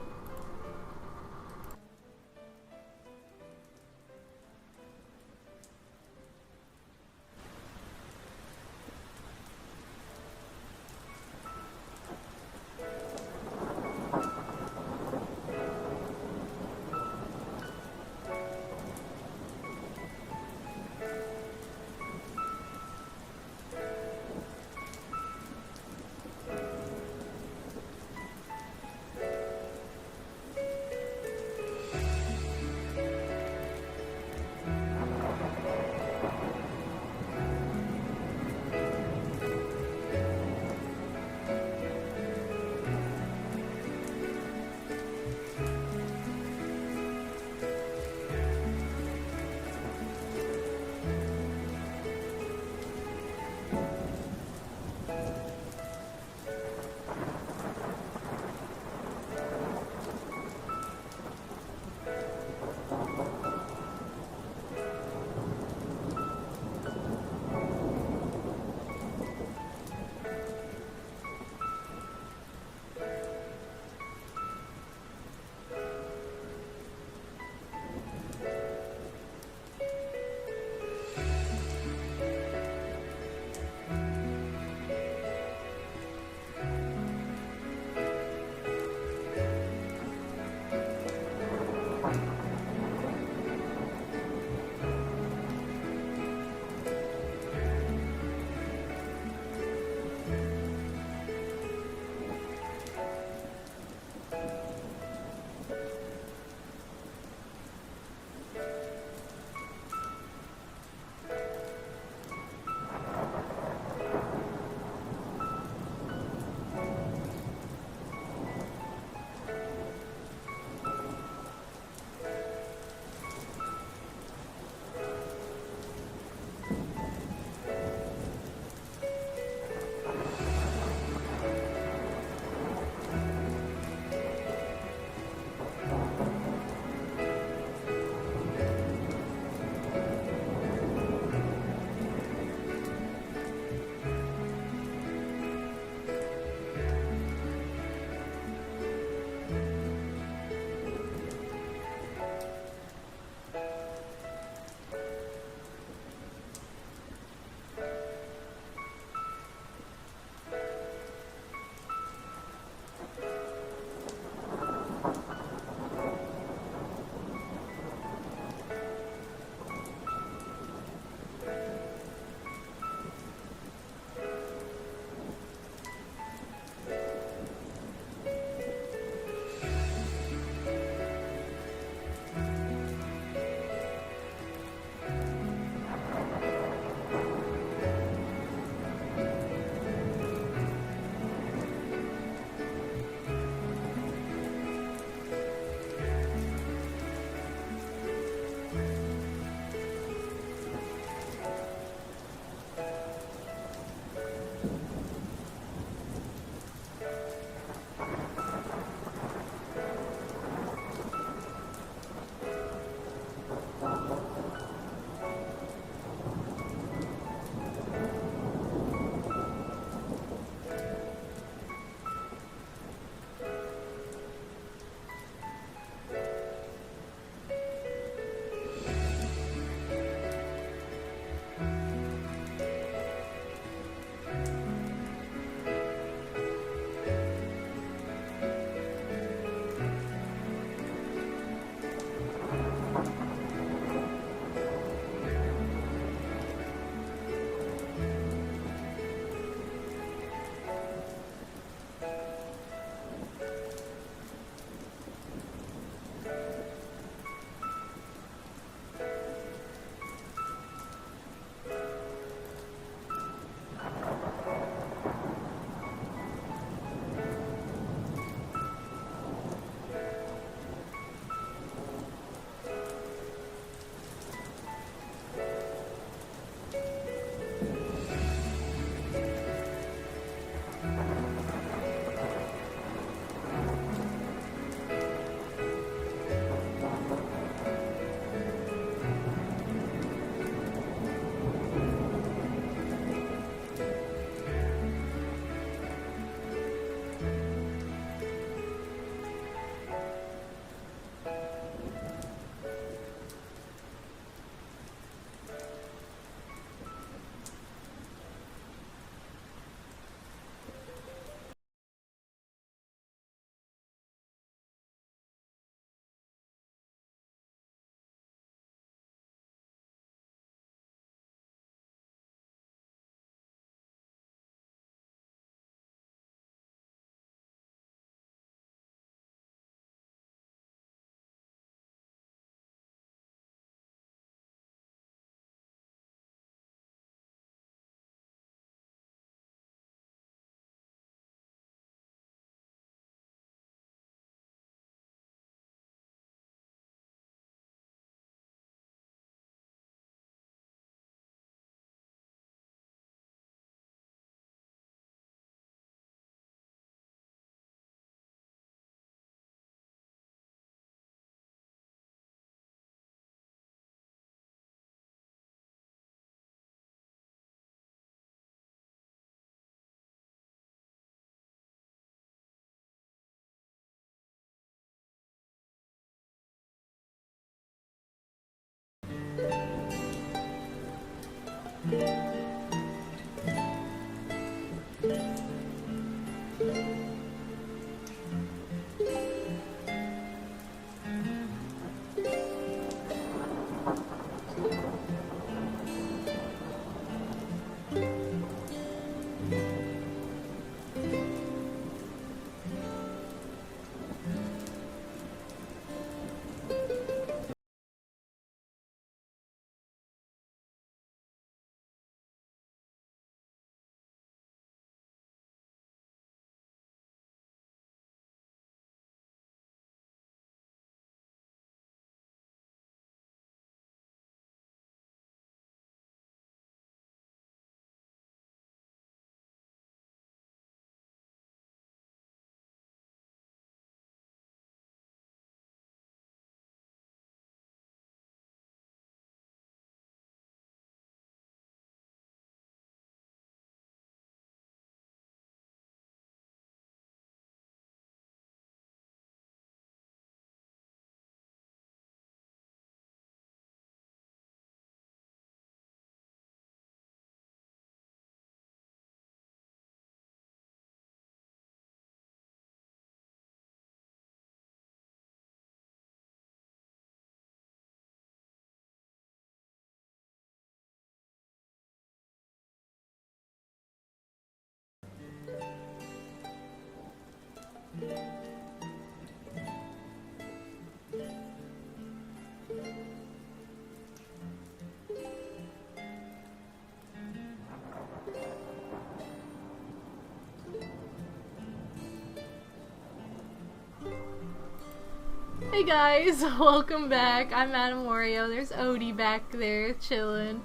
Hey guys, welcome back. I'm MadameWario. There's Odie back there chilling.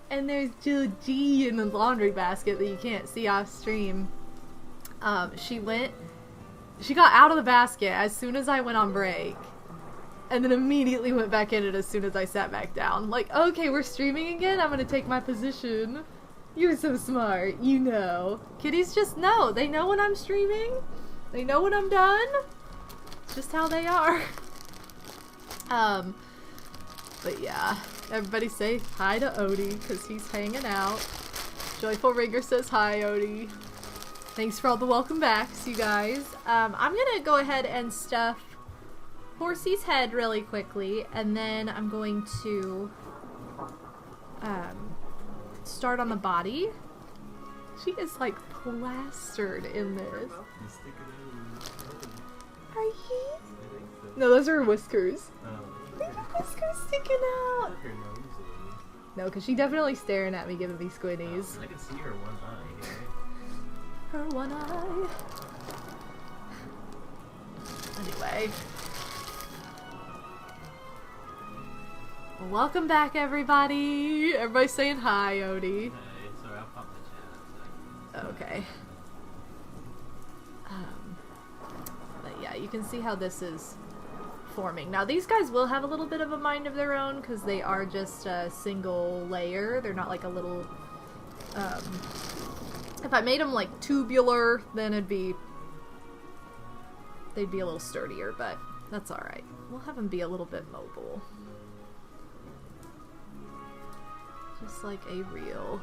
And there's Jill G in the laundry basket that you can't see off stream. She got out of the basket as soon as I went on break. And then immediately went back in it as soon as I sat back down. Like, okay, we're streaming again? I'm gonna take my position. You're so smart, you know. Kitties just know. They know when I'm streaming. They know when I'm done. It's just how they are. But yeah. Everybody say hi to Odie, because he's hanging out. Joyful Rigger says hi, Odie. Thanks for all the welcome backs, you guys. I'm gonna go ahead and stuff Horsea's head really quickly, and then I'm going to start on the body. She is like plastered in this. Are you? No, those are whiskers. Look at whiskers sticking out. No, because she's definitely staring at me, giving me squinties. I can see her one eye here. Her one eye. Anyway. Welcome back, everybody! Everybody's saying hi, Odie. Sorry, I'll pop the chat. Okay. But yeah, you can see how this is forming. Now, these guys will have a little bit of a mind of their own, because they are just a single layer. They're not like a little... if I made them, like, tubular, then they'd be a little sturdier, but that's alright. We'll have them be a little bit mobile. Just like a real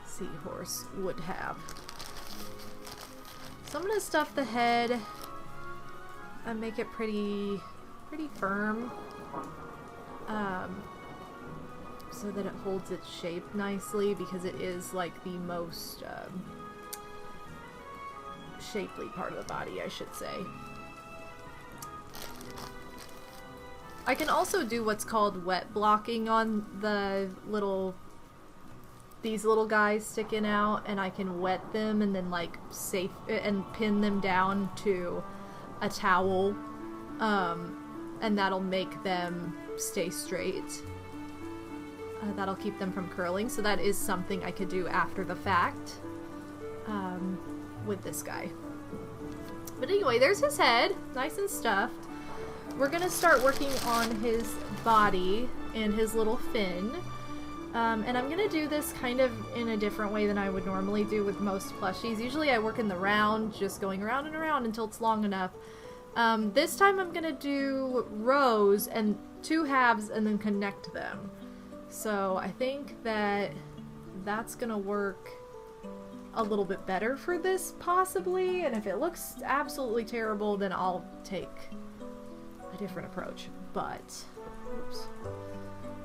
seahorse would have. So I'm gonna stuff the head and make it pretty firm, so that it holds its shape nicely, because it is like the most shapely part of the body, I should say. I can also do what's called wet blocking on these little guys sticking out, and I can wet them and then like and pin them down to a towel, and that'll make them stay straight. That'll keep them from curling, so that is something I could do after the fact with this guy. But anyway, there's his head, nice and stuffed. We're gonna start working on his body and his little fin. And I'm gonna do this kind of in a different way than I would normally do with most plushies. Usually I work in the round, just going around and around until it's long enough. This time I'm gonna do rows and 2 halves and then connect them. So I think that that's gonna work a little bit better for this, possibly. And if it looks absolutely terrible, then I'll take a different approach. But, oops.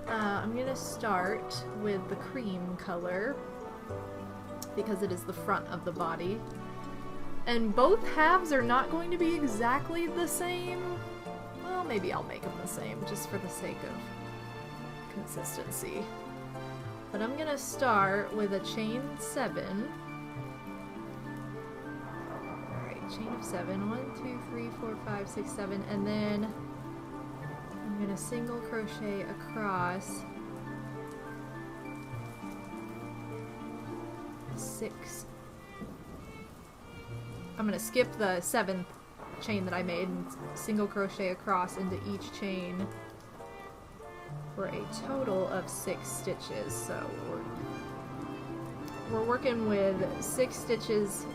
I'm gonna start with the cream color, because it is the front of the body. And both halves are not going to be exactly the same. Well, maybe I'll make them the same, just for the sake of consistency. But I'm gonna start with a chain 7. Alright, chain of 7. 1, 2, 3, 4, 5, 6, 7, and then I'm gonna single crochet across 6. I'm gonna skip the 7th chain that I made and single crochet across into each chain for a total of 6 stitches. So we're working with 6 stitches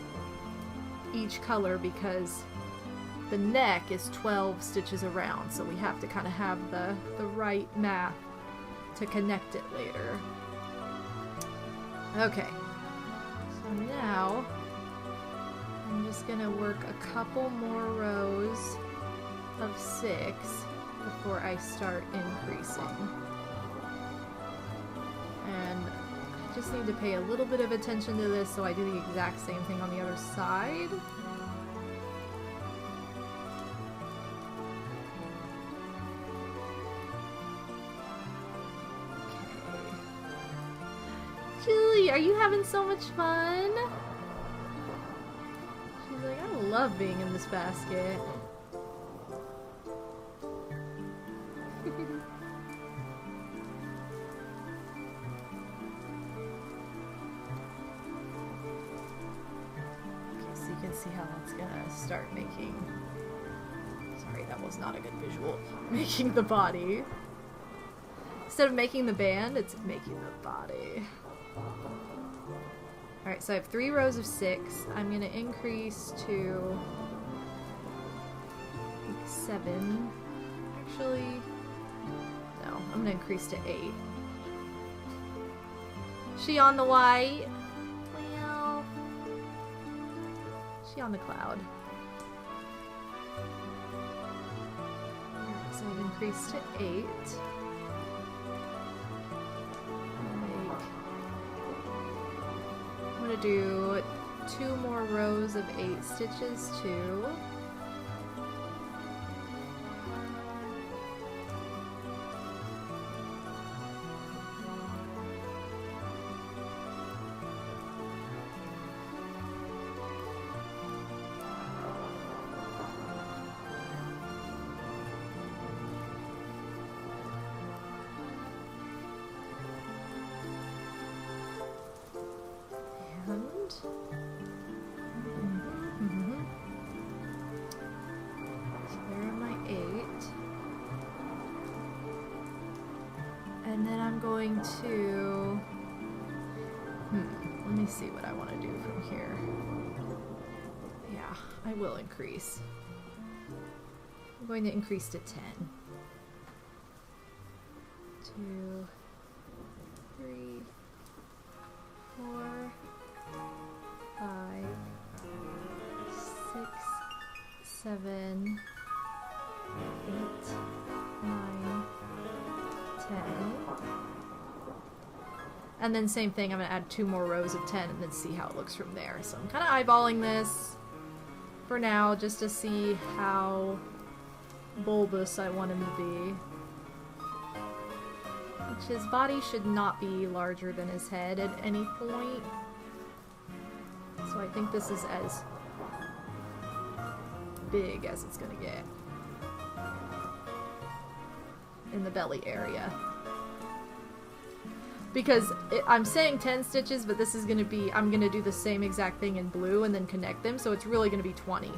each color, because the neck is 12 stitches around, so we have to kind of have the right math to connect it later. Okay, so now I'm just gonna work a couple more rows of 6 before I start increasing. And I just need to pay a little bit of attention to this, so I do the exact same thing on the other side. Julie, are you having so much fun? She's like, I love being in this basket. see how that's gonna start making... Sorry, that was not a good visual. Making the body. Instead of making the band, it's making the body. Alright, so I have 3 rows of 6. I'm gonna increase to 7. Actually, no, I'm gonna increase to 8. She on the white? Well, she on the cloud. Alright, so I've increased to 8. I'm gonna do 2 more rows of 8 stitches too. So there are my 8. And then I'm going to... let me see what I want to do from here. Yeah, I will increase. I'm going to increase to 10. 2, 3, 4, 5, 6, 7, 8, 9, 10. And then same thing, I'm going to add 2 more rows of 10 and then see how it looks from there. So I'm kind of eyeballing this for now just to see how bulbous I want him to be. Which his body should not be larger than his head at any point. So I think this is as big as it's gonna get in the belly area. Because I'm saying 10 stitches, but this is gonna be, I'm gonna do the same exact thing in blue and then connect them, so it's really gonna be 20.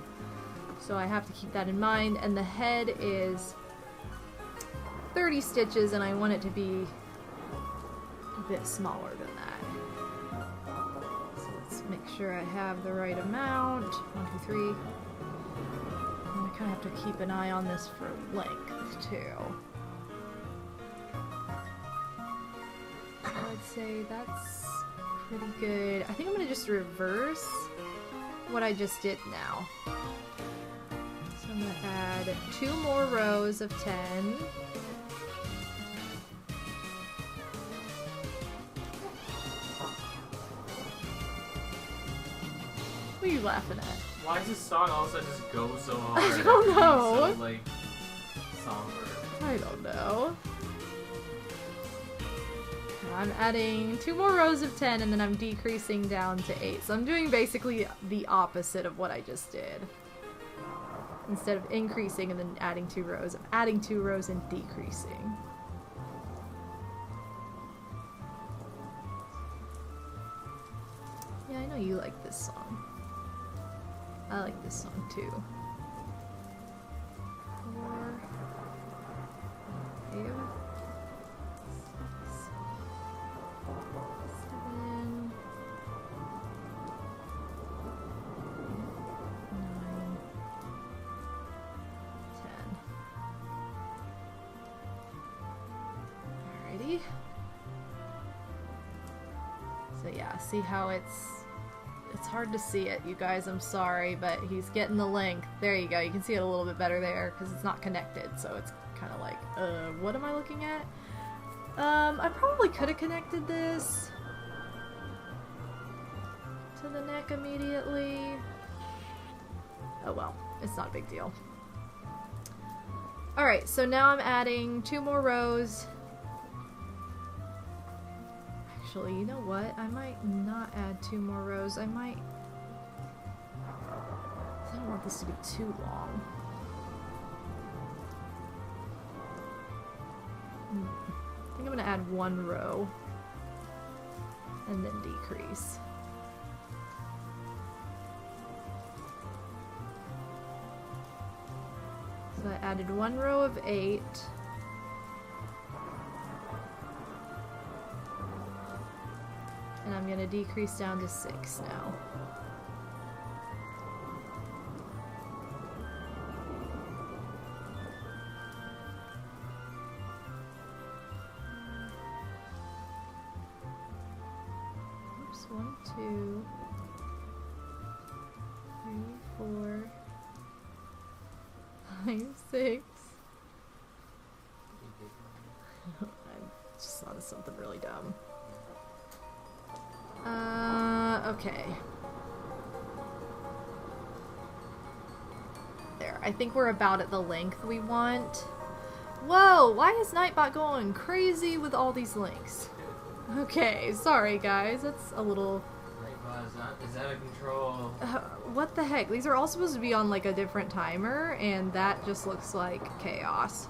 So I have to keep that in mind, and the head is 30 stitches, and I want it to be a bit smaller than that. So let's make sure I have the right amount. 1, 2, 3. And I kind of have to keep an eye on this for length, too. So I'd say that's pretty good. I think I'm going to just reverse what I just did now. So I'm going to add 2 more rows of 10. What are you laughing at? Why does this song all of a sudden just go so hard? I don't know. So, like, somber. I don't know. I'm adding 2 more rows of 10 and then I'm decreasing down to 8. So I'm doing basically the opposite of what I just did. Instead of increasing and then adding 2 rows, I'm adding 2 rows and decreasing. Yeah, I know you like this song. I like this song too. 4, 5, 6, 7, 9, 10. Alrighty. So yeah, see how it's hard to see it, you guys, I'm sorry, but he's getting the length. There you go, you can see it a little bit better there, because it's not connected, so it's kind of like, what am I looking at? I probably could have connected this to the neck immediately. Oh well, it's not a big deal. Alright, so now I'm adding 2 more rows. Actually, you know what? I might not add 2 more rows. I don't want this to be too long. I think I'm gonna add 1 row and then decrease. So I added 1 row of 8. And I'm going to decrease down to 6 now. Oops, 1, 2, 3, 4, 5, 6. I just thought of something really dumb. Okay. There. I think we're about at the length we want. Whoa! Why is Nightbot going crazy with all these links? Okay, sorry guys. That's a little... Is out of control. What the heck? These are all supposed to be on like a different timer, and that just looks like chaos.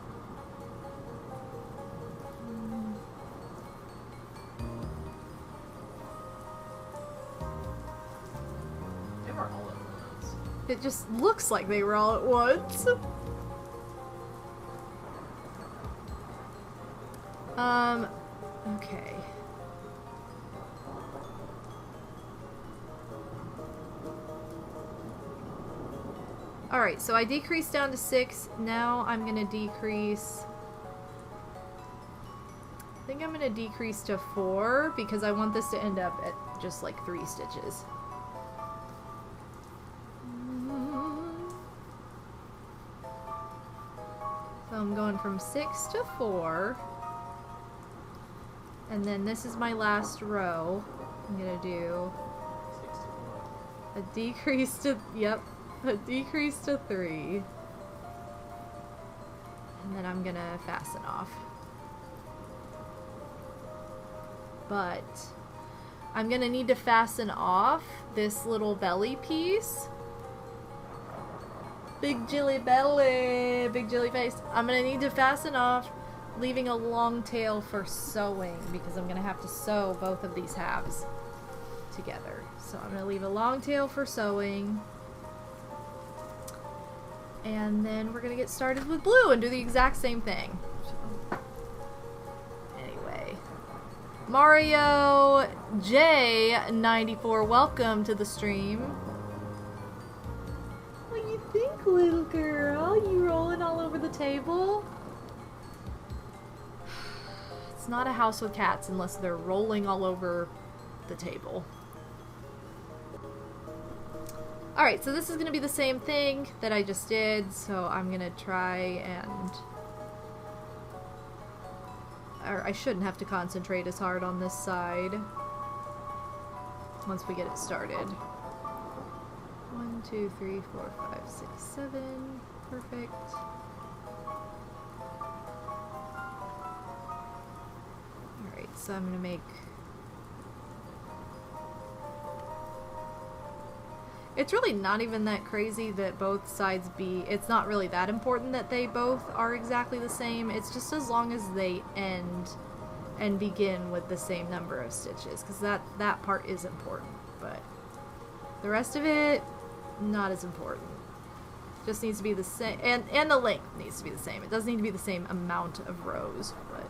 They were all at once. It just looks like they were all at once. Okay. Alright, so I decreased down to 6. Now I'm gonna decrease... I think I'm gonna decrease to 4 because I want this to end up at just like 3 stitches. So I'm going from 6 to 4. And then this is my last row. I'm gonna do a decrease to, yep, a decrease to 3. And then I'm gonna fasten off. But I'm gonna need to fasten off this little belly piece. Big jilly belly, big jilly face. I'm gonna need to fasten off, leaving a long tail for sewing because I'm gonna have to sew both of these halves together. So I'm gonna leave a long tail for sewing. And then we're gonna get started with blue and do the exact same thing. Anyway. Mario J94, welcome to the stream. What do you think, little girl? You rolling all over the table? It's not a house with cats unless they're rolling all over the table. Alright, so this is going to be the same thing that I just did, so I'm going to try and... Or I shouldn't have to concentrate as hard on this side once we get it started. 1, 2, 3, 4, 5, 6, 7. Perfect. Alright, so I'm going to make... It's really not even that crazy that both sides be... It's not really that important that they both are exactly the same. It's just as long as they end and begin with the same number of stitches. Because that part is important. But the rest of it, not as important. Just needs to be the same. And the length needs to be the same. It doesn't need to be the same amount of rows. But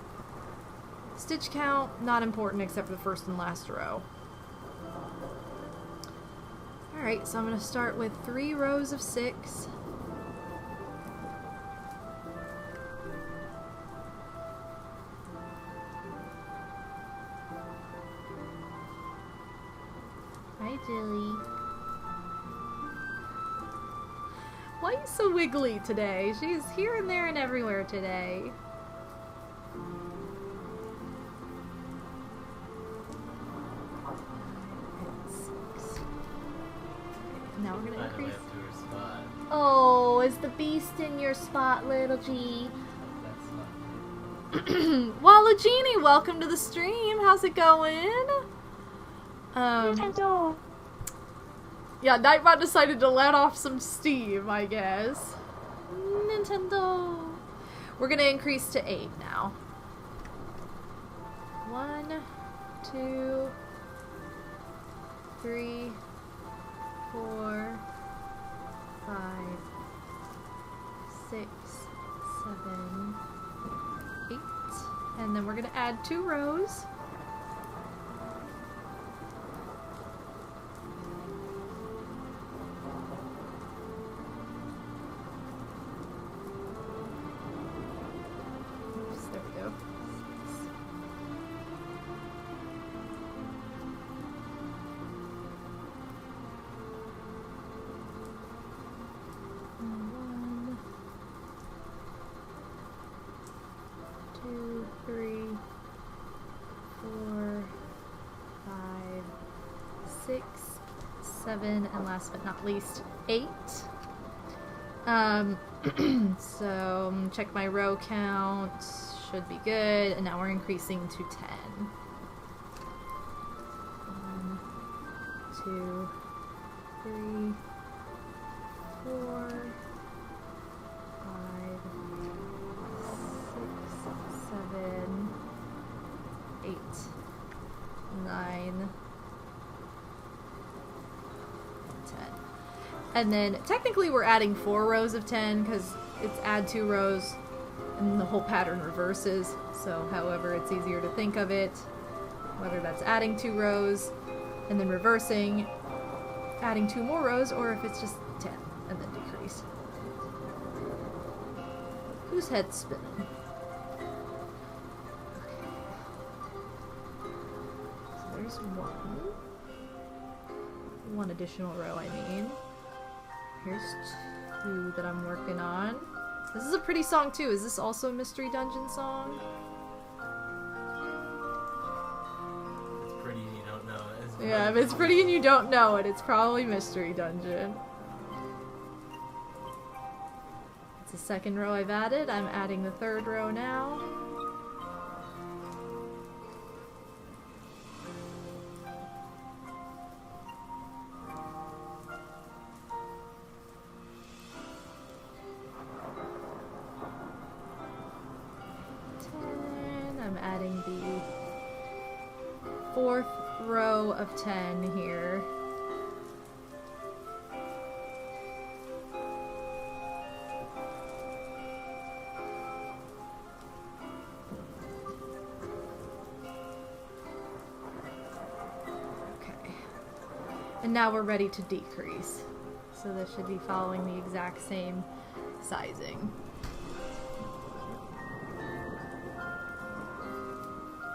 stitch count, not important except for the first and last row. Alright, so I'm going to start with 3 rows of 6. Hi, Jilly. Why are you so wiggly today? She's here and there and everywhere today. Now we're gonna increase. Oh, is the beast in your spot, little G? Walla Genie, welcome to the stream. How's it going? Nintendo. Yeah, Nightbot decided to let off some steam, I guess. Nintendo. We're gonna increase to 8 now. 1, 2, 3, 4, 5, 6, 7, 8. And then we're going to add 2 rows. Oops, there we go. 6. And 1, 2, 3, 4, 5, 6, 7, and last but not least, 8. So check my row count, should be good, and now we're increasing to 10. 1, 2, 3, 4, 5, 6, 7, 8, 9, 10. And then technically we're adding 4 rows of 10 because it's add 2 rows and the whole pattern reverses. So however it's easier to think of it, whether that's adding 2 rows and then reversing, adding 2 more rows, or if it's just 10 and then decrease. Whose head's spinning? Okay. So there's one additional row, I mean. Here's 2 that I'm working on. This is a pretty song too. Is this also a Mystery Dungeon song? It's pretty and you don't know it. Yeah, if it's pretty and you don't know it, it's probably Mystery Dungeon. It's the second row I've added. I'm adding the 3rd row now. I'm adding the 4th row of 10 here. Okay. And now we're ready to decrease. So this should be following the exact same sizing.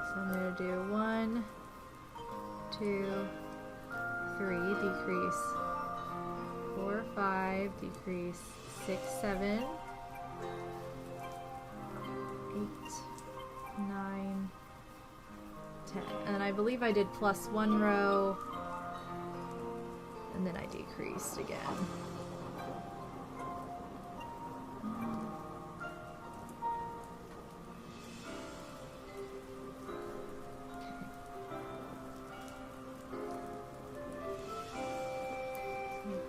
So I'm going to do 1, 2, 3, decrease, 4, 5, decrease, 6, 7, 8, 9, 10. And I believe I did plus 1 row, and then I decreased again.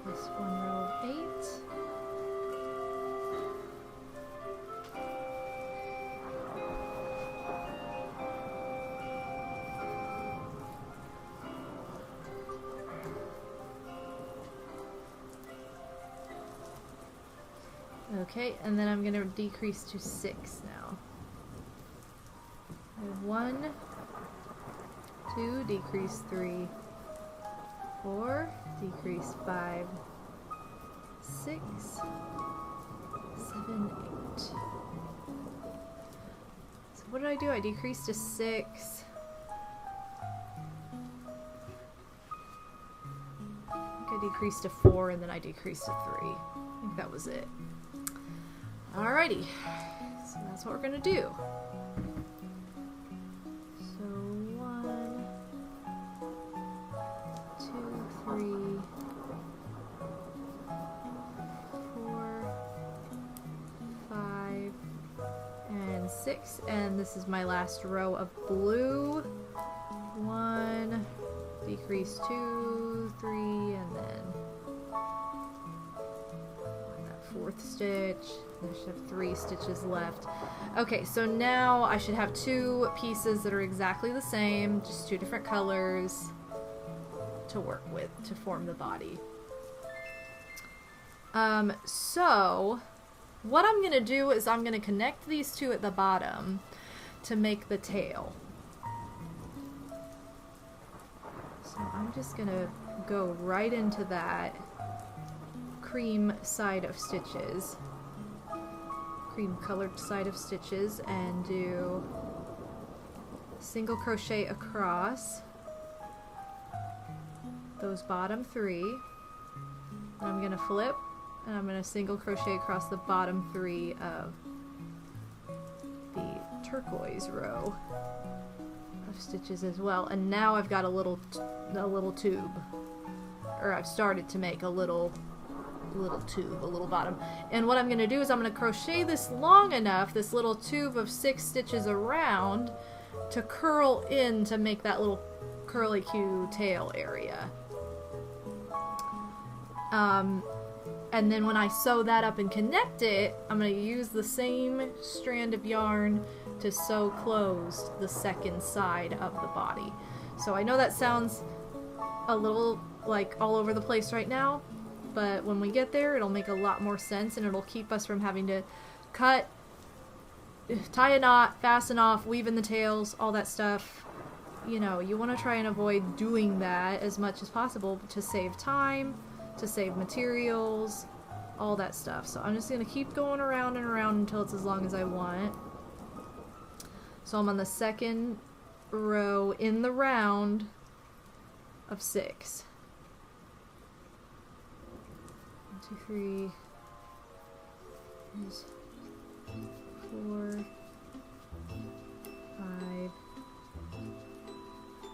Plus 1 row of 8. Okay, and then I'm going to decrease to 6 now. I have 1, 2, decrease 3, 4, decrease 5, 6, 7, 8. So what did I do? I decreased to 6. I think I decreased to 4 and then I decreased to 3. I think that was it. Alrighty, so that's what we're gonna do. So 1, 2, 3, 4, 5, and 6, and this is my last row of blue. 1, decrease 2, 3, and then that 4th stitch. I should have 3 stitches left. Okay, so now I should have 2 pieces that are exactly the same, just 2 different colors to work with to form the body. So what I'm gonna do is I'm gonna connect these two at the bottom to make the tail. So I'm just gonna go right into that cream side of stitches, cream colored side of stitches, and do single crochet across those bottom 3. And I'm gonna flip, and I'm gonna single crochet across the bottom 3 of the turquoise row of stitches as well. And now I've got a little tube, or I've started to make a little tube, a little bottom. And what I'm gonna do is I'm gonna crochet this long enough, this little tube of 6 stitches around, to curl in to make that little curly-Q tail area. And then when I sew that up and connect it, I'm going to use the same strand of yarn to sew closed the second side of the body. So I know that sounds a little like all over the place right now, but when we get there it'll make a lot more sense, and it'll keep us from having to cut, tie a knot, fasten off, weave in the tails, all that stuff. You know, you want to try and avoid doing that as much as possible to save time, to save materials, all that stuff. So I'm just going to keep going around and around until it's as long as I want. So I'm on the second row in the round of 6. 1, 2, 3, 4, 5,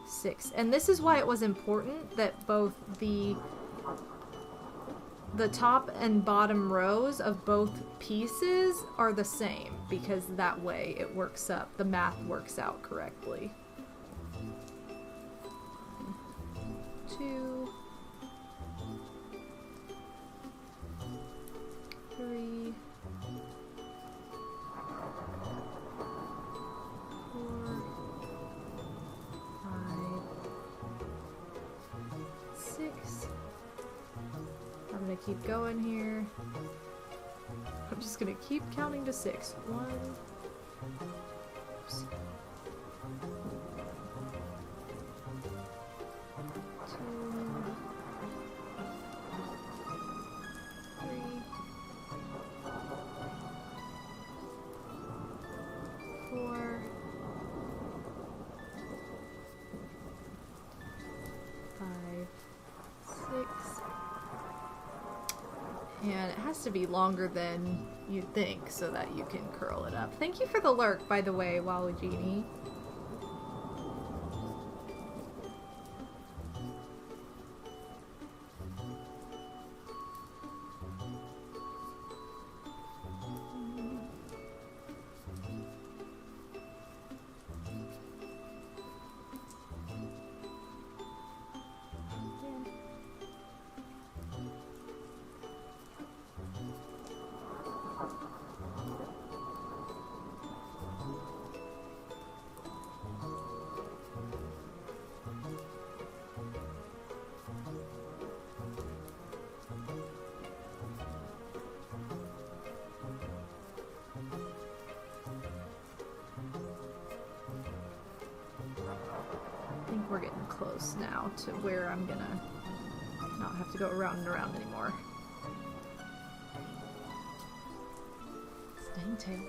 6. And this is why it was important that both the top and bottom rows of both pieces are the same, because that way it works up, the math works out correctly. 2, 3, 4, 5, 6. I'm gonna keep going here. I'm just gonna keep counting to 6. 1, oops, 2, 3, 4, 5, 6. And it has to be longer than you'd think so that you can curl it up. Thank you for the lurk, by the way, Walugini. We're getting close now to where I'm gonna not have to go around and around anymore. Dang tail.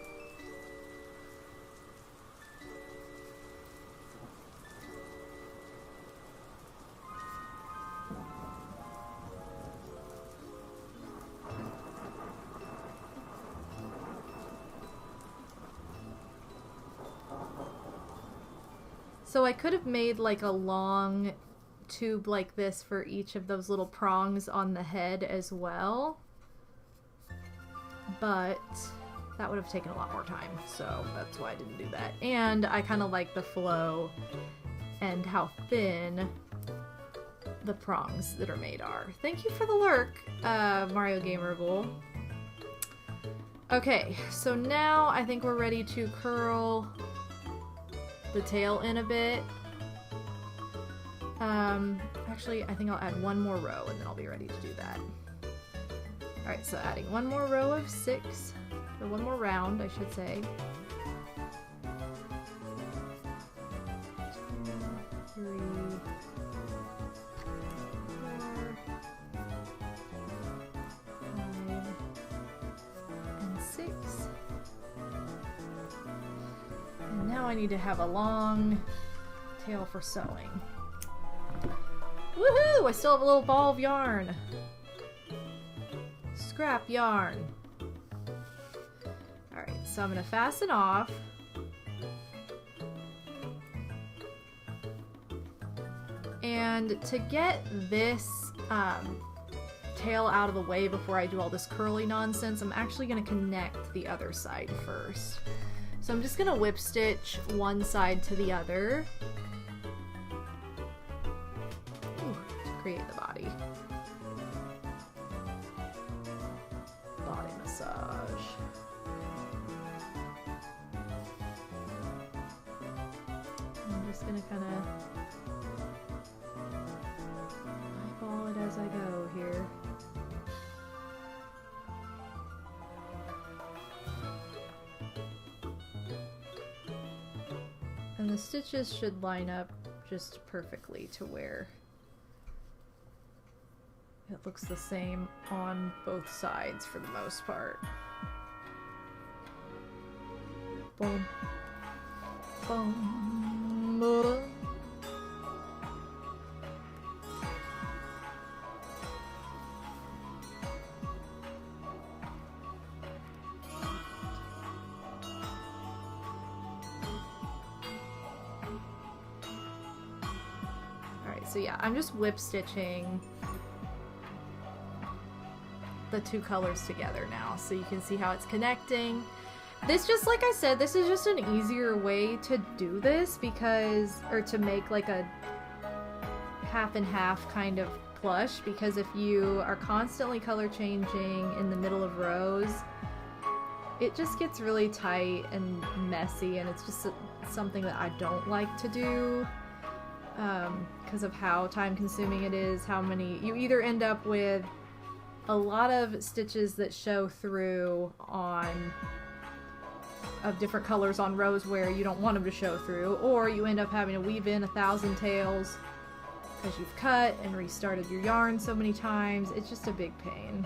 So I could have made like a long tube like this for each of those little prongs on the head as well, but that would have taken a lot more time, so that's why I didn't do that. And I kind of like the flow and how thin the prongs that are made are. Thank you for the lurk, Mario Gamer Bull. Okay, so now I think we're ready to curl the tail in a bit. Actually, I think I'll add one more row and then I'll be ready to do that. Alright, so adding one more row of 6. or one more round, I should say. 2, 3, 4, 5, and 6. And now I need to have a long tail for sewing. Woohoo! I still have a little ball of yarn. Scrap yarn. Alright, so I'm going to fasten off. And to get this tail out of the way before I do all this curly nonsense, I'm actually going to connect the other side first. So I'm just going to whip stitch one side to the other. To create the body. Body massage. I'm just gonna kind of eyeball it as I go here. And the stitches should line up just perfectly to where it looks the same on both sides for the most part. Boom. Boom. Boom. Alright, so yeah, I'm just whip stitching the two colors together now, so you can see how it's connecting. This, just like I said, this is just an easier way to do this because, or to make like a half and half kind of plush, because if you are constantly color changing in the middle of rows, it just gets really tight and messy, and it's just something that I don't like to do because of how time consuming it is. How many, you either end up with a lot of stitches that show through on of different colors on rows where you don't want them to show through, or you end up having to weave in 1,000 tails because you've cut and restarted your yarn so many times. It's just a big pain.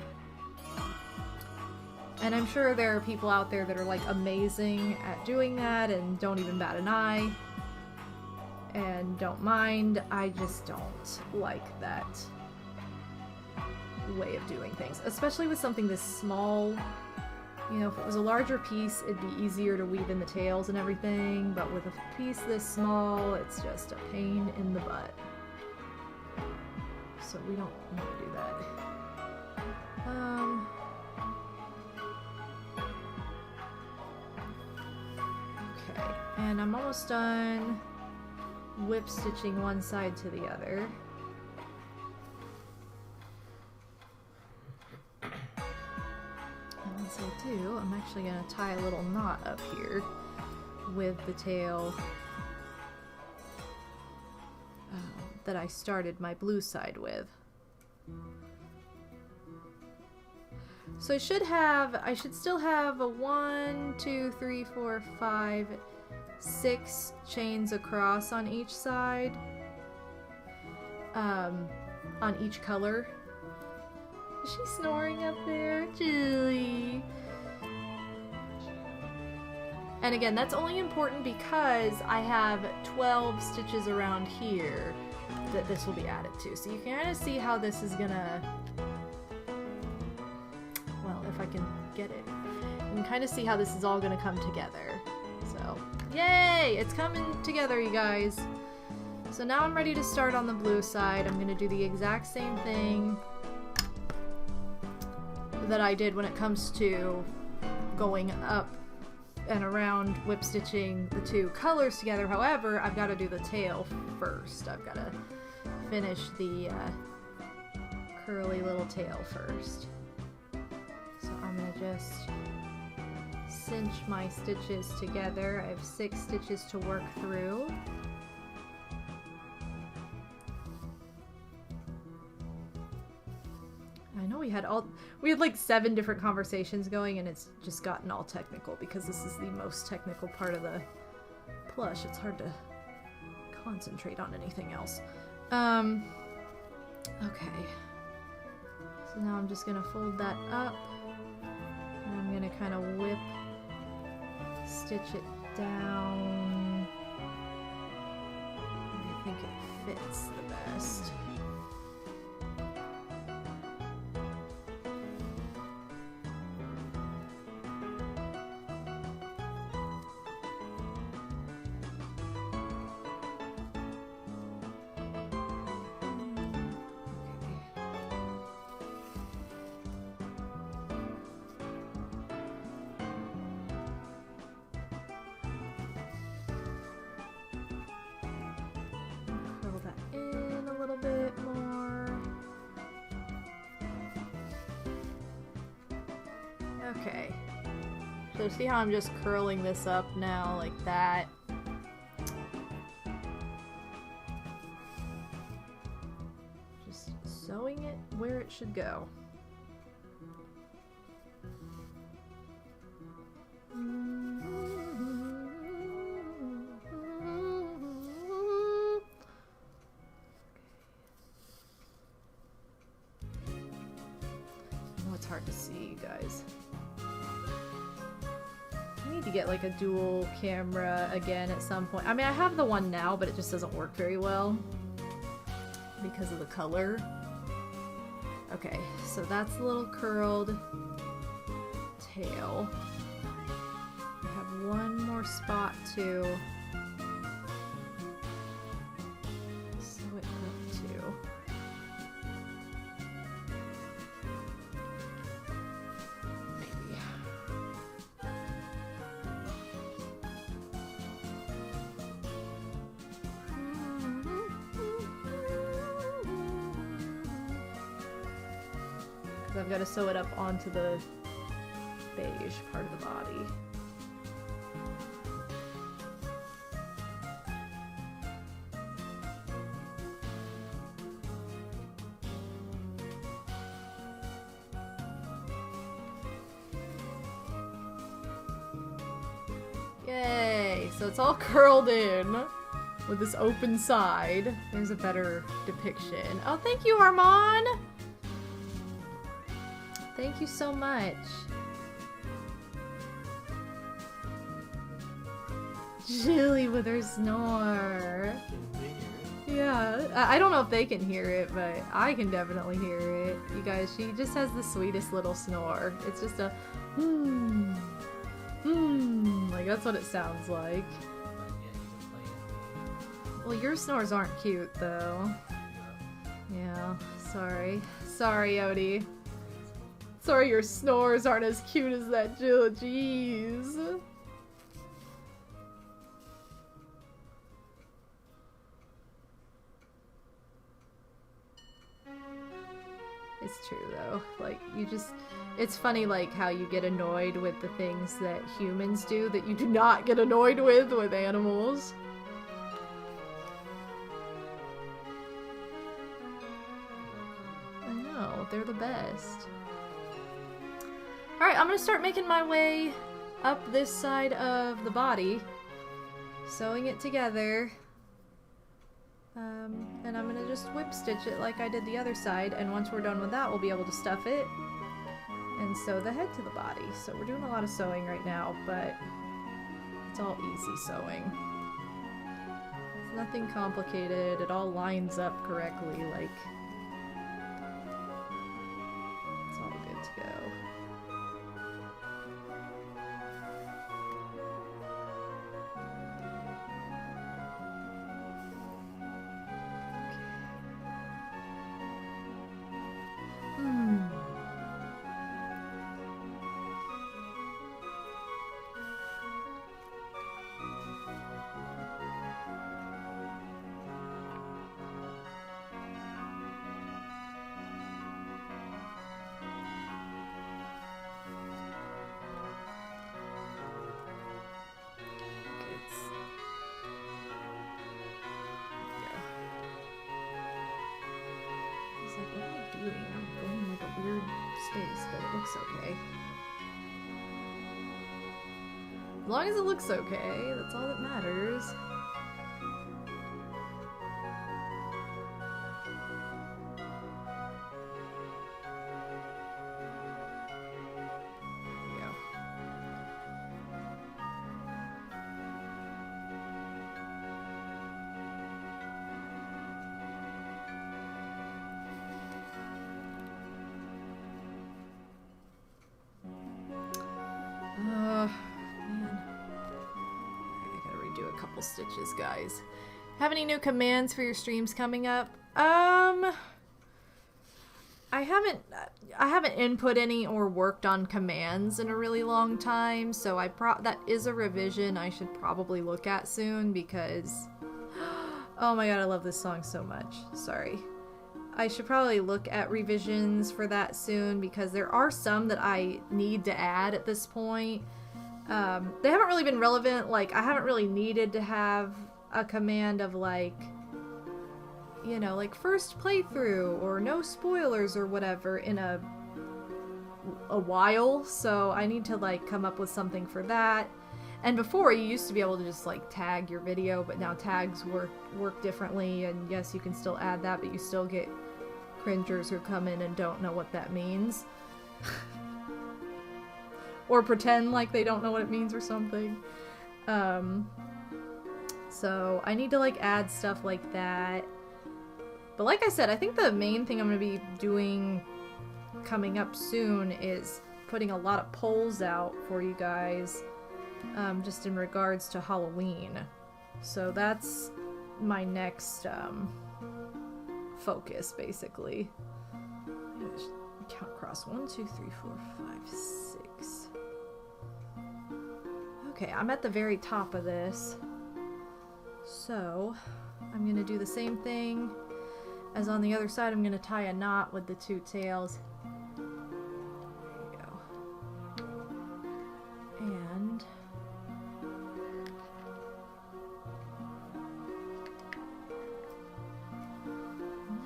And I'm sure there are people out there that are like amazing at doing that and don't even bat an eye and don't mind. I just don't like that way of doing things, especially with something this small. You know, if it was a larger piece, it'd be easier to weave in the tails and everything, but with a piece this small, it's just a pain in the butt. So we don't want to do that. Okay, and I'm almost done whip stitching one side to the other. Once I do, I'm actually going to tie a little knot up here with the tail that I started my blue side with. So I should still have a 1, 2, 3, 4, 5, 6 chains across on each side, on each color. Is she snoring up there? Julie. And again, that's only important because I have 12 stitches around here that this will be added to. So you can kind of see how this is gonna, well, if I can get it, you can kind of see how this is all gonna come together. So, yay! It's coming together, you guys. So now I'm ready to start on the blue side. I'm gonna do the exact same thing that I did when it comes to going up and around whip stitching the two colors together. However, I've got to do the tail first. I've got to finish the curly little tail first. So I'm going to just cinch my stitches together. I have 6 stitches to work through. I know we we had like 7 different conversations going, and it's just gotten all technical because this is the most technical part of the plush. It's hard to concentrate on anything else. Okay. So now I'm just gonna fold that up, and I'm gonna kind of stitch it down. I think it fits the best. Okay, so see how I'm just curling this up now like that? Just sewing it where it should go. Oh, it's hard to see, you guys. I need to get like a dual camera again at some point. I mean, I have the one now, but it just doesn't work very well because of the color. Okay, so that's the little curled tail. I have one more spot to sew it up to. I've got to sew it up onto the beige part of the body. Yay! So it's all curled in with this open side. There's a better depiction. Oh, thank you, Armand! Thank you so much. Julie with her snore. Yeah, I don't know if they can hear it, but I can definitely hear it. You guys, she just has the sweetest little snore. It's just a like that's what it sounds like. Well, your snores aren't cute though. Yeah, sorry. Sorry, Odie. Sorry your snores aren't as cute as that, Jill. Jeez. It's true though. Like, you just... It's funny like how you get annoyed with the things that humans do that you do not get annoyed with animals. I know, they're the best. Alright, I'm gonna start making my way up this side of the body, sewing it together, and I'm gonna just whip stitch it like I did the other side, and once we're done with that we'll be able to stuff it and sew the head to the body. So we're doing a lot of sewing right now, but it's all easy sewing. It's nothing complicated, it all lines up correctly, like it's all good to go. a weird space, but it looks okay. As long as it looks okay, that's all that matters. Stitches, guys. Have any new commands for your streams coming up? I haven't input any or worked on commands in a really long time, so that is a revision I should probably look at soon because oh my god, I love this song so much. Sorry. I should probably look at revisions for that soon because there are some that I need to add at this point. They haven't really been relevant, like, I haven't really needed to have a command of, like, you know, like, first playthrough, or no spoilers, or whatever, in a while, so I need to, like, come up with something for that. And before, you used to be able to just, like, tag your video, but now tags work differently, and yes, you can still add that, but you still get cringers who come in and don't know what that means. Or pretend like they don't know what it means or something. So I need to like add stuff like that. But like I said, I think the main thing I'm going to be doing coming up soon is putting a lot of polls out for you guys, just in regards to Halloween. So that's my next focus, basically. Count across 1, 2, 3, 4, 5, 6. Okay, I'm at the very top of this. So, I'm gonna do the same thing as on the other side. I'm gonna tie a knot with the 2 tails. There you go. And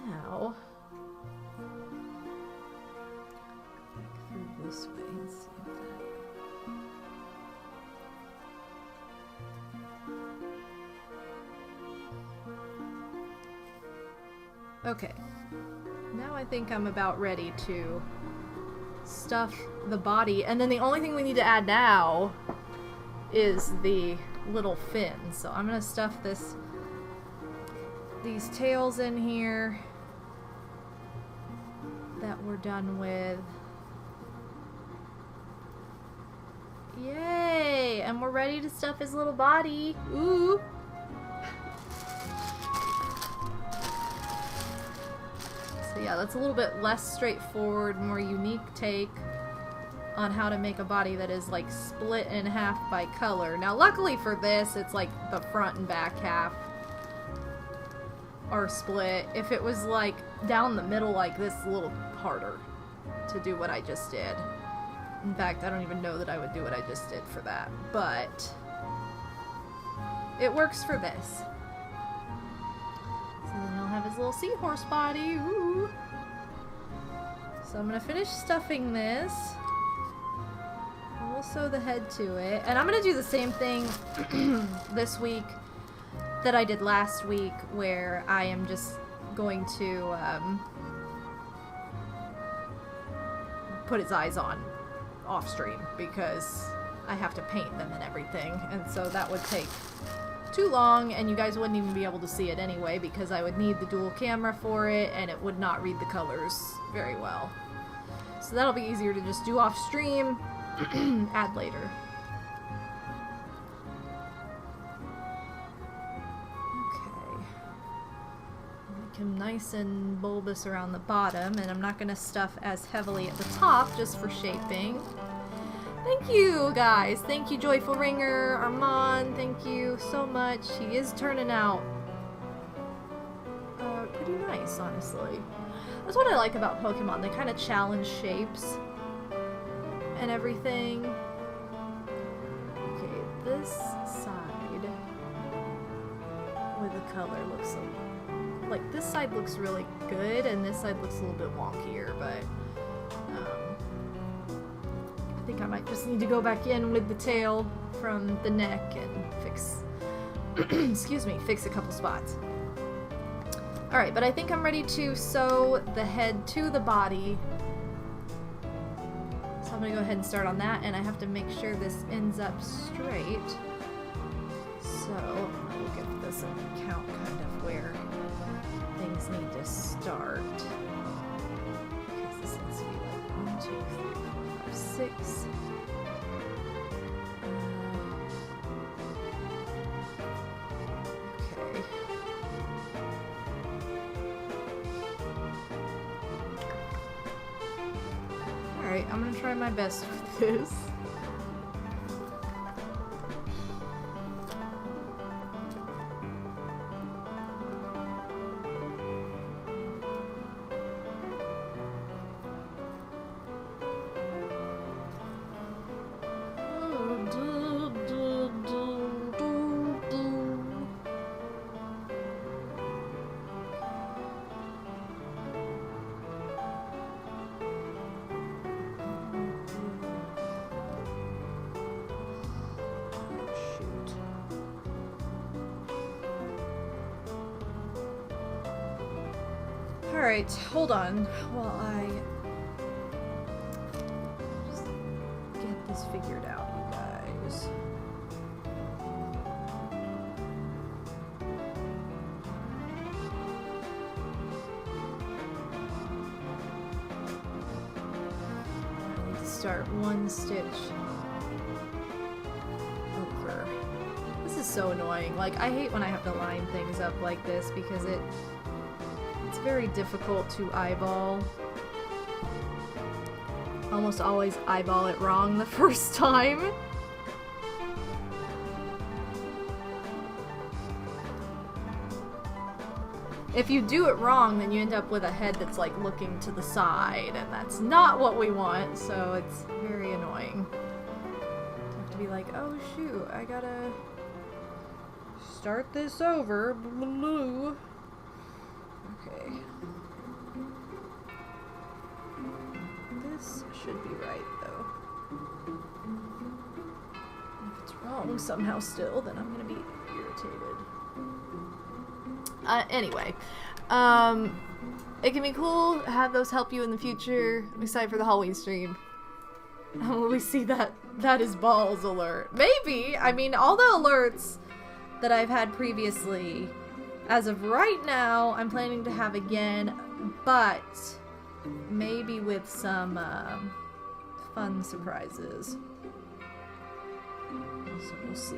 now back through this way and see if that. Okay, now I think I'm about ready to stuff the body, and then the only thing we need to add now is the little fin. So I'm gonna stuff these tails in here that we're done with. Yay! And we're ready to stuff his little body. Ooh! So yeah, that's a little bit less straightforward, more unique take on how to make a body that is like split in half by color. Now luckily for this, it's like the front and back half are split. If it was like down the middle like this, a little harder to do what I just did. In fact, I don't even know that I would do what I just did for that, but it works for this. So then he'll have his little seahorse body. Ooh. So I'm gonna finish stuffing this. And we'll sew the head to it. And I'm gonna do the same thing this week that I did last week, where I am just going to put his eyes on off stream because I have to paint them and everything, and so that would take too long and you guys wouldn't even be able to see it anyway because I would need the dual camera for it and it would not read the colors very well. So that'll be easier to just do off stream, add later. Okay. Make him nice and bulbous around the bottom, and I'm not going to stuff as heavily at the top just for shaping. Thank you, guys. Thank you, Joyful Ringer, Armand. Thank you so much. He is turning out pretty nice, honestly. That's what I like about Pokemon. They kind of challenge shapes and everything. Okay, this side with the color looks like this side looks really good, and this side looks a little bit wonkier, but think I might just need to go back in with the tail from the neck and fix, excuse me, fix a couple spots. Alright, but I think I'm ready to sew the head to the body. So I'm gonna go ahead and start on that, and I have to make sure this ends up straight. So I'll give this a count kind of where things need to start. Because this needs to be like 1, 2, 3, 4, 5, 6. Okay. Alright, I'm gonna try my best with this. Alright, hold on while I just get this figured out, you guys. I need to start one stitch over. This is so annoying. Like, I hate when I have to line things up like this because it's very difficult to eyeball. Almost always eyeball it wrong the first time. If you do it wrong, then you end up with a head that's like looking to the side, and that's not what we want, so it's very annoying. You have to be like, oh shoot, I gotta start this over. Okay. This should be right, though. If it's wrong somehow still, then I'm gonna be irritated. Anyway. It can be cool to have those help you in the future. I'm excited for the Halloween stream. Will we see that is balls alert? Maybe! I mean, all the alerts that I've had previously, as of right now, I'm planning to have again, but maybe with some fun surprises. So we'll see.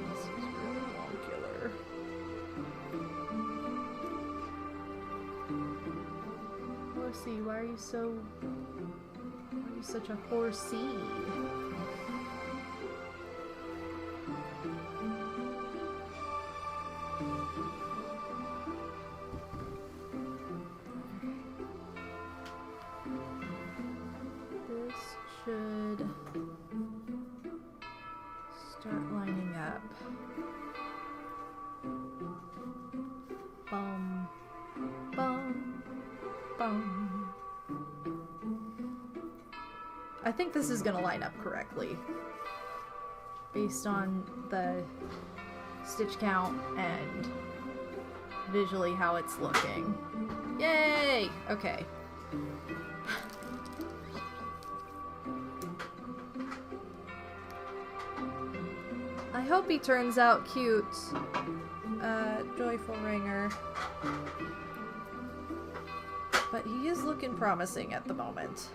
This is really wonkular. Horsea, why are you such a horsea? This should start lining up. Bum, bum, bum. I think this is gonna line up correctly based on the stitch count and visually how it's looking. Yay! Okay. I hope he turns out cute. Joyful Ringer. But he is looking promising at the moment.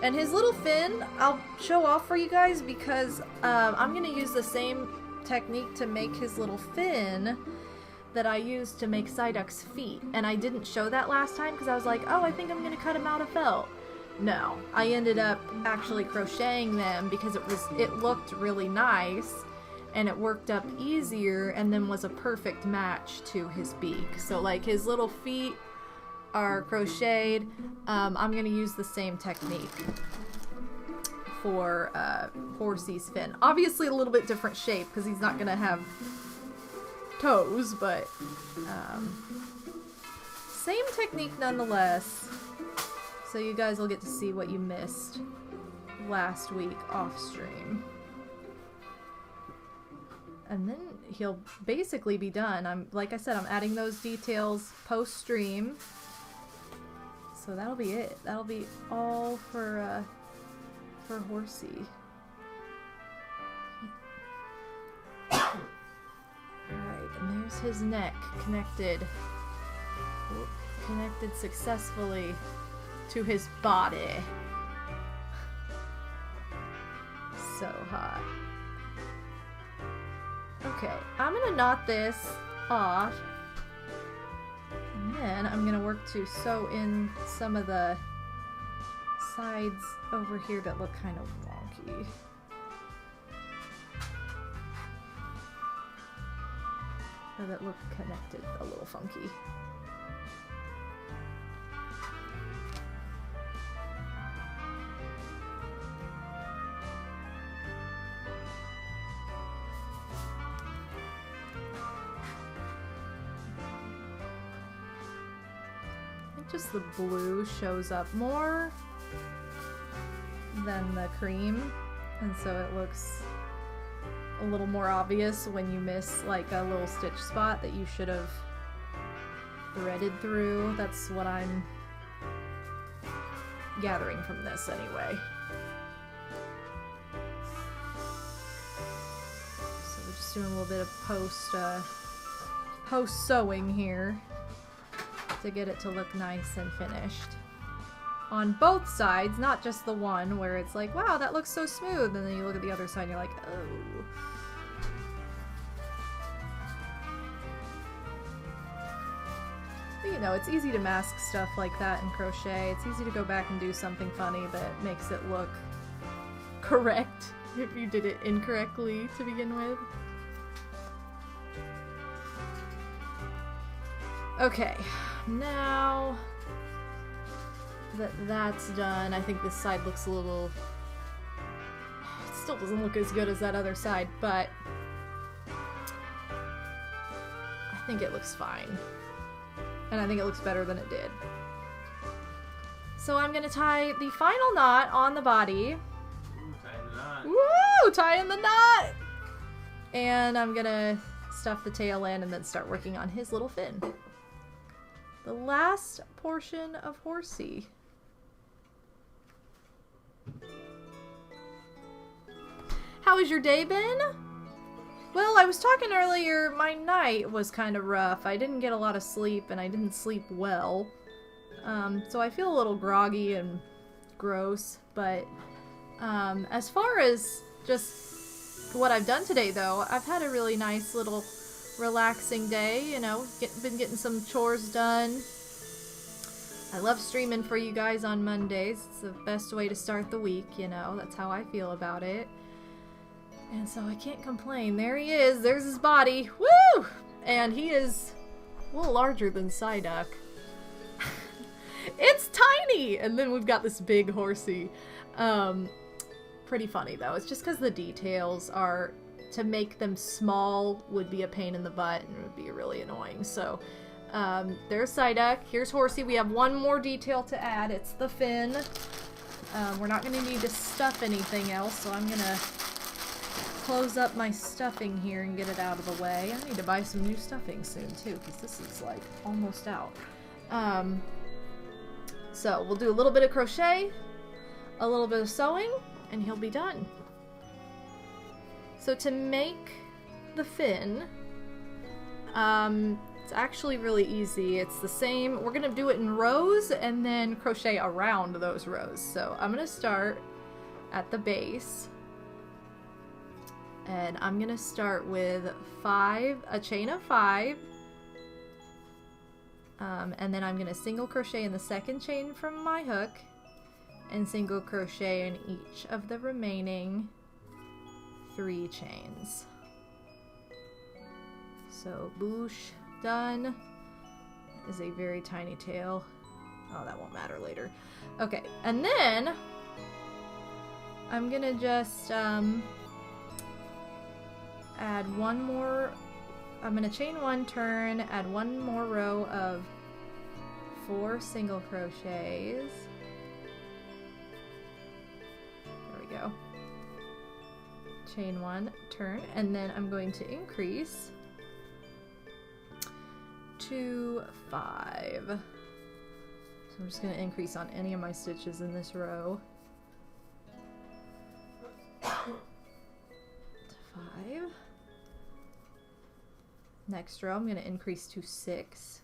And his little fin, I'll show off for you guys because I'm going to use the same technique to make his little fin that I used to make Psyduck's feet. And I didn't show that last time because I was like, oh, I think I'm going to cut him out of felt. No, I ended up actually crocheting them because it looked really nice and it worked up easier and then was a perfect match to his beak. So like his little feet are crocheted. I'm going to use the same technique for Horsea's fin. Obviously a little bit different shape because he's not gonna have toes, but same technique nonetheless. So you guys will get to see what you missed last week off stream. And then he'll basically be done. Like I said, I'm adding those details post stream. So that'll be it. That'll be all for Horsea. Alright, and there's his neck connected. Connected successfully to his body. So hot. Okay, I'm gonna knot this off, and then I'm gonna work to sew in some of the sides over here that look kind of wonky. Or that look connected a little funky. Just the blue shows up more than the cream, and so it looks a little more obvious when you miss like a little stitch spot that you should have threaded through. That's what I'm gathering from this anyway. So we're just doing a little bit of post sewing here to get it to look nice and finished on both sides, not just the one where it's like, wow, that looks so smooth, and then you look at the other side and you're like, oh. But, you know, it's easy to mask stuff like that in crochet. It's easy to go back and do something funny that makes it look correct if you did it incorrectly to begin with. Okay, now that that's done, I think this side looks a little... It still doesn't look as good as that other side, but I think it looks fine. And I think it looks better than it did. So I'm gonna tie the final knot on the body. Ooh, tying the knot. Woo! Tying the knot! And I'm gonna stuff the tail in and then start working on his little fin. The last portion of Horsea. How has your day been? Well, I was talking earlier, my night was kind of rough. I didn't get a lot of sleep, and I didn't sleep well. So I feel a little groggy and gross, but as far as just what I've done today, though, I've had a really nice little relaxing day, you know, been getting some chores done. I love streaming for you guys on Mondays. It's the best way to start the week, you know, that's how I feel about it. And so I can't complain. There he is, there's his body, woo! And he is a little larger than Psyduck. It's tiny! And then we've got this big Horsea. Pretty funny though, it's just because the details are... To make them small would be a pain in the butt and it would be really annoying. So there's Psyduck. Here's Horsea. We have one more detail to add. It's the fin. We're not going to need to stuff anything else, so I'm going to close up my stuffing here and get it out of the way. I need to buy some new stuffing soon too, because this is like almost out. So we'll do a little bit of crochet, a little bit of sewing, and he'll be done. So to make the fin, it's actually really easy. It's the same. We're gonna do it in rows and then crochet around those rows. So I'm gonna start at the base, and I'm gonna start with a chain of 5, and then I'm gonna single crochet in the second chain from my hook, and single crochet in each of the remaining 3 chains. So boosh, done. Is a very tiny tail. Oh, that won't matter later. Okay, and then I'm gonna just add one more. I'm gonna chain 1, turn, add one more row of 4 single crochets. There we go. Chain 1, turn, and then I'm going to increase to 5. So I'm just going to increase on any of my stitches in this row. To 5. Next row I'm going to increase to 6.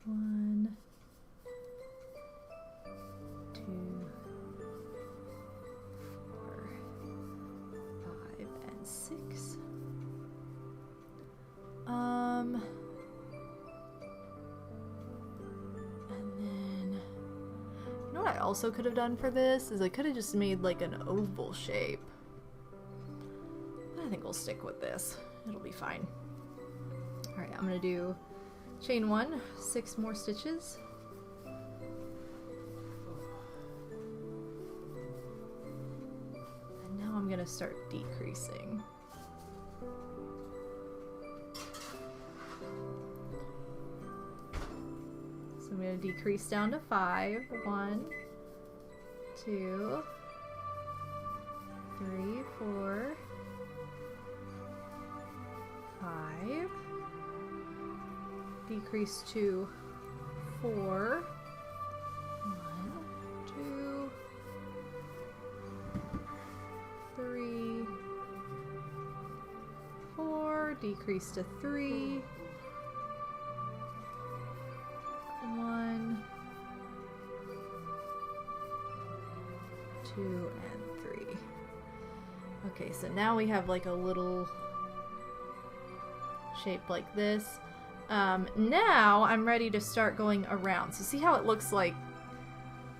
1, 2, 4, 5, and 6. And then, you know what I also could have done for this is I could have just made like an oval shape. I think we'll stick with this. It'll be fine. Alright, I'm gonna do chain 1, 6 more stitches. And now I'm gonna start decreasing. So I'm gonna decrease down to 5. 1, 2, 3, 4, 5. Decrease to 4. 1, 2, 3, 4. Decrease to 3. 1, 2, and 3. Okay, so now we have like a little shape like this. Now I'm ready to start going around. So see how it looks like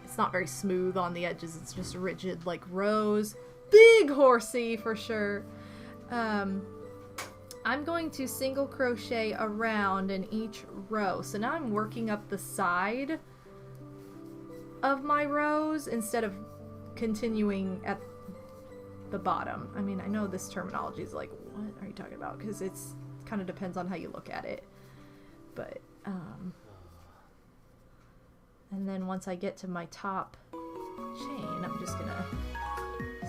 it's not very smooth on the edges, it's just rigid like rows. Big Horsea for sure. I'm going to single crochet around in each row. So now I'm working up the side of my rows instead of continuing at the bottom. I mean, I know this terminology is like, what are you talking about? Because it's kind of depends on how you look at it. But, and then once I get to my top chain, I'm just gonna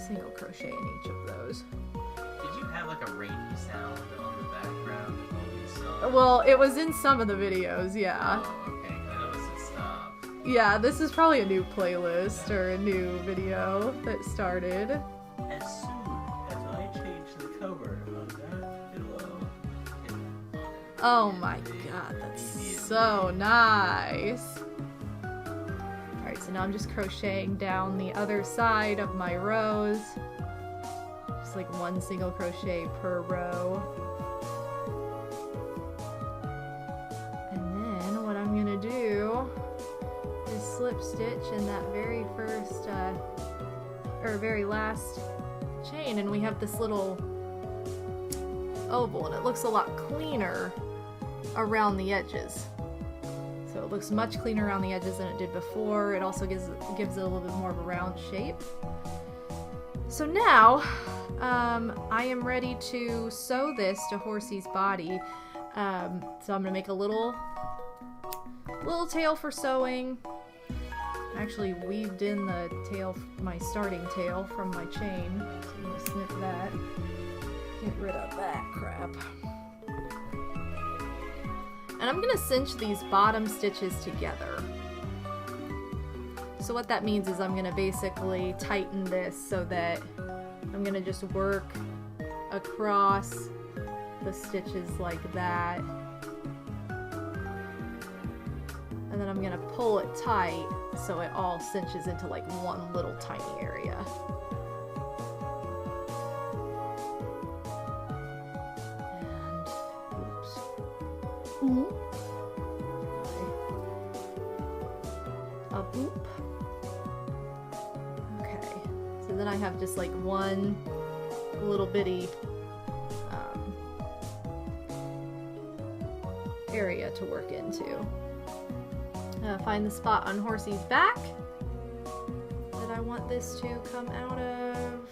single crochet in each of those. Did you have like a rainy sound on the background of all these songs? Well, it was in some of the videos, yeah. Oh, okay. I noticed it stopped. Yeah, this is probably a new playlist or a new video that started. As soon as I change the cover of that pillow, Oh my god, that's so nice. Alright, so now I'm just crocheting down the other side of my rows. Just like one single crochet per row. And then what I'm gonna do is slip stitch in that very first, or very last chain, and we have this little oval, and it looks a lot cleaner around the edges. So it looks much cleaner around the edges than it did before. It also gives it a little bit more of a round shape. So now I am ready to sew this to Horsea's body. So I'm gonna make a little tail for sewing. I actually weaved in the tail, my starting tail from my chain. So I'm gonna snip that. Get rid of that crap. And I'm gonna cinch these bottom stitches together. So what that means is I'm gonna basically tighten this so that I'm gonna just work across the stitches like that. And then I'm gonna pull it tight so it all cinches into like one little tiny area. A boop. Okay, so then I have just like one little bitty area to work into. Find the spot on Horsea's back that I want this to come out of.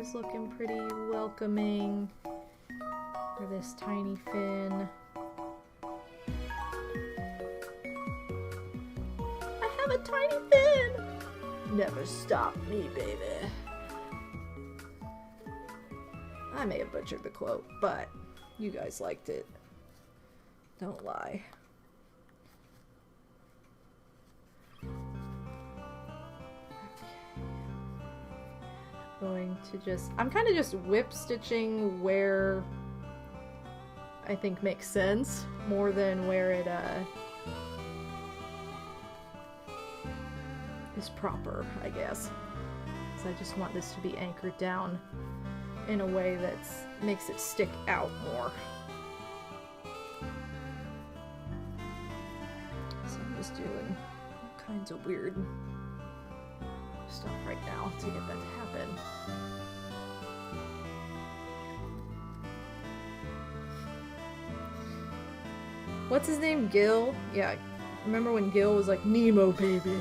is looking pretty welcoming for this tiny fin. I have a tiny fin! Never stop me, baby. I may have butchered the quote, but you guys liked it. Don't lie. Going to just, I'm kind of just whip stitching where I think makes sense more than where it is proper, I guess. So I just want this to be anchored down in a way that makes it stick out more. So I'm just doing all kinds of weird stuff right now to get that to happen. What's his name? Gil? Yeah, remember when Gil was like, Nemo, baby?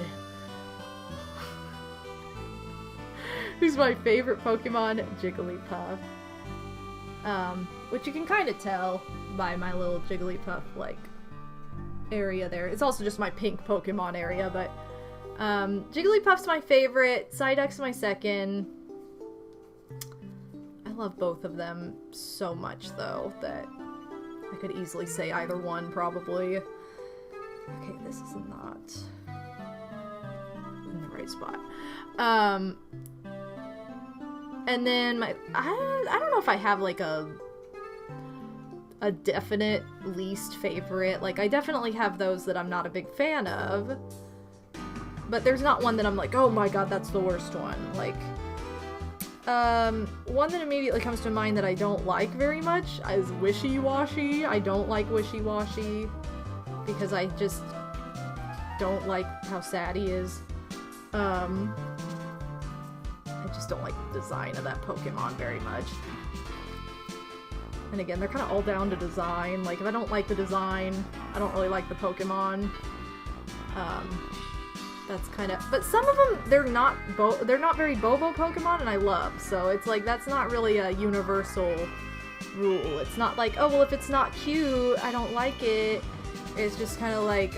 Who's my favorite Pokemon? Jigglypuff. Which you can kind of tell by my little Jigglypuff, like, area there. It's also just my pink Pokemon area, but Jigglypuff's my favorite, Psyduck's my second. I love both of them so much, though, that I could easily say either one, probably. Okay, this is not in the right spot. And then I don't know if I have, like, a definite least favorite. Like, I definitely have those that I'm not a big fan of. But there's not one that I'm like, oh my god, that's the worst one. Like, one that immediately comes to mind that I don't like very much is Wishy-Washy. I don't like Wishy-Washy because I just don't like how sad he is. I just don't like the design of that Pokemon very much. And again, they're kind of all down to design. Like, if I don't like the design, I don't really like the Pokemon. That's kind of, but some of them, they're not very Bobo Pokemon, and I love, so it's like, that's not really a universal rule. It's not like, oh, well, if it's not cute, I don't like it. It's just kind of like,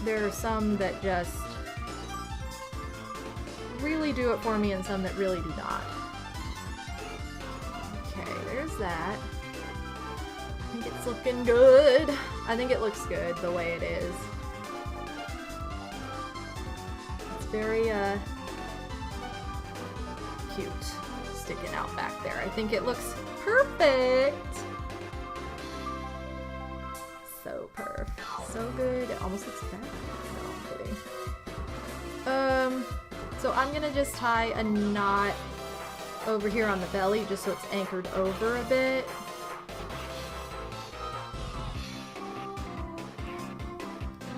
there are some that just really do it for me, and some that really do not. Okay, there's that. I think it's looking good. I think it looks good the way it is. Very, cute sticking out back there. I think it looks perfect. So perf. So good. It almost looks bad. No, I'm kidding. So I'm gonna just tie a knot over here on the belly just so it's anchored over a bit.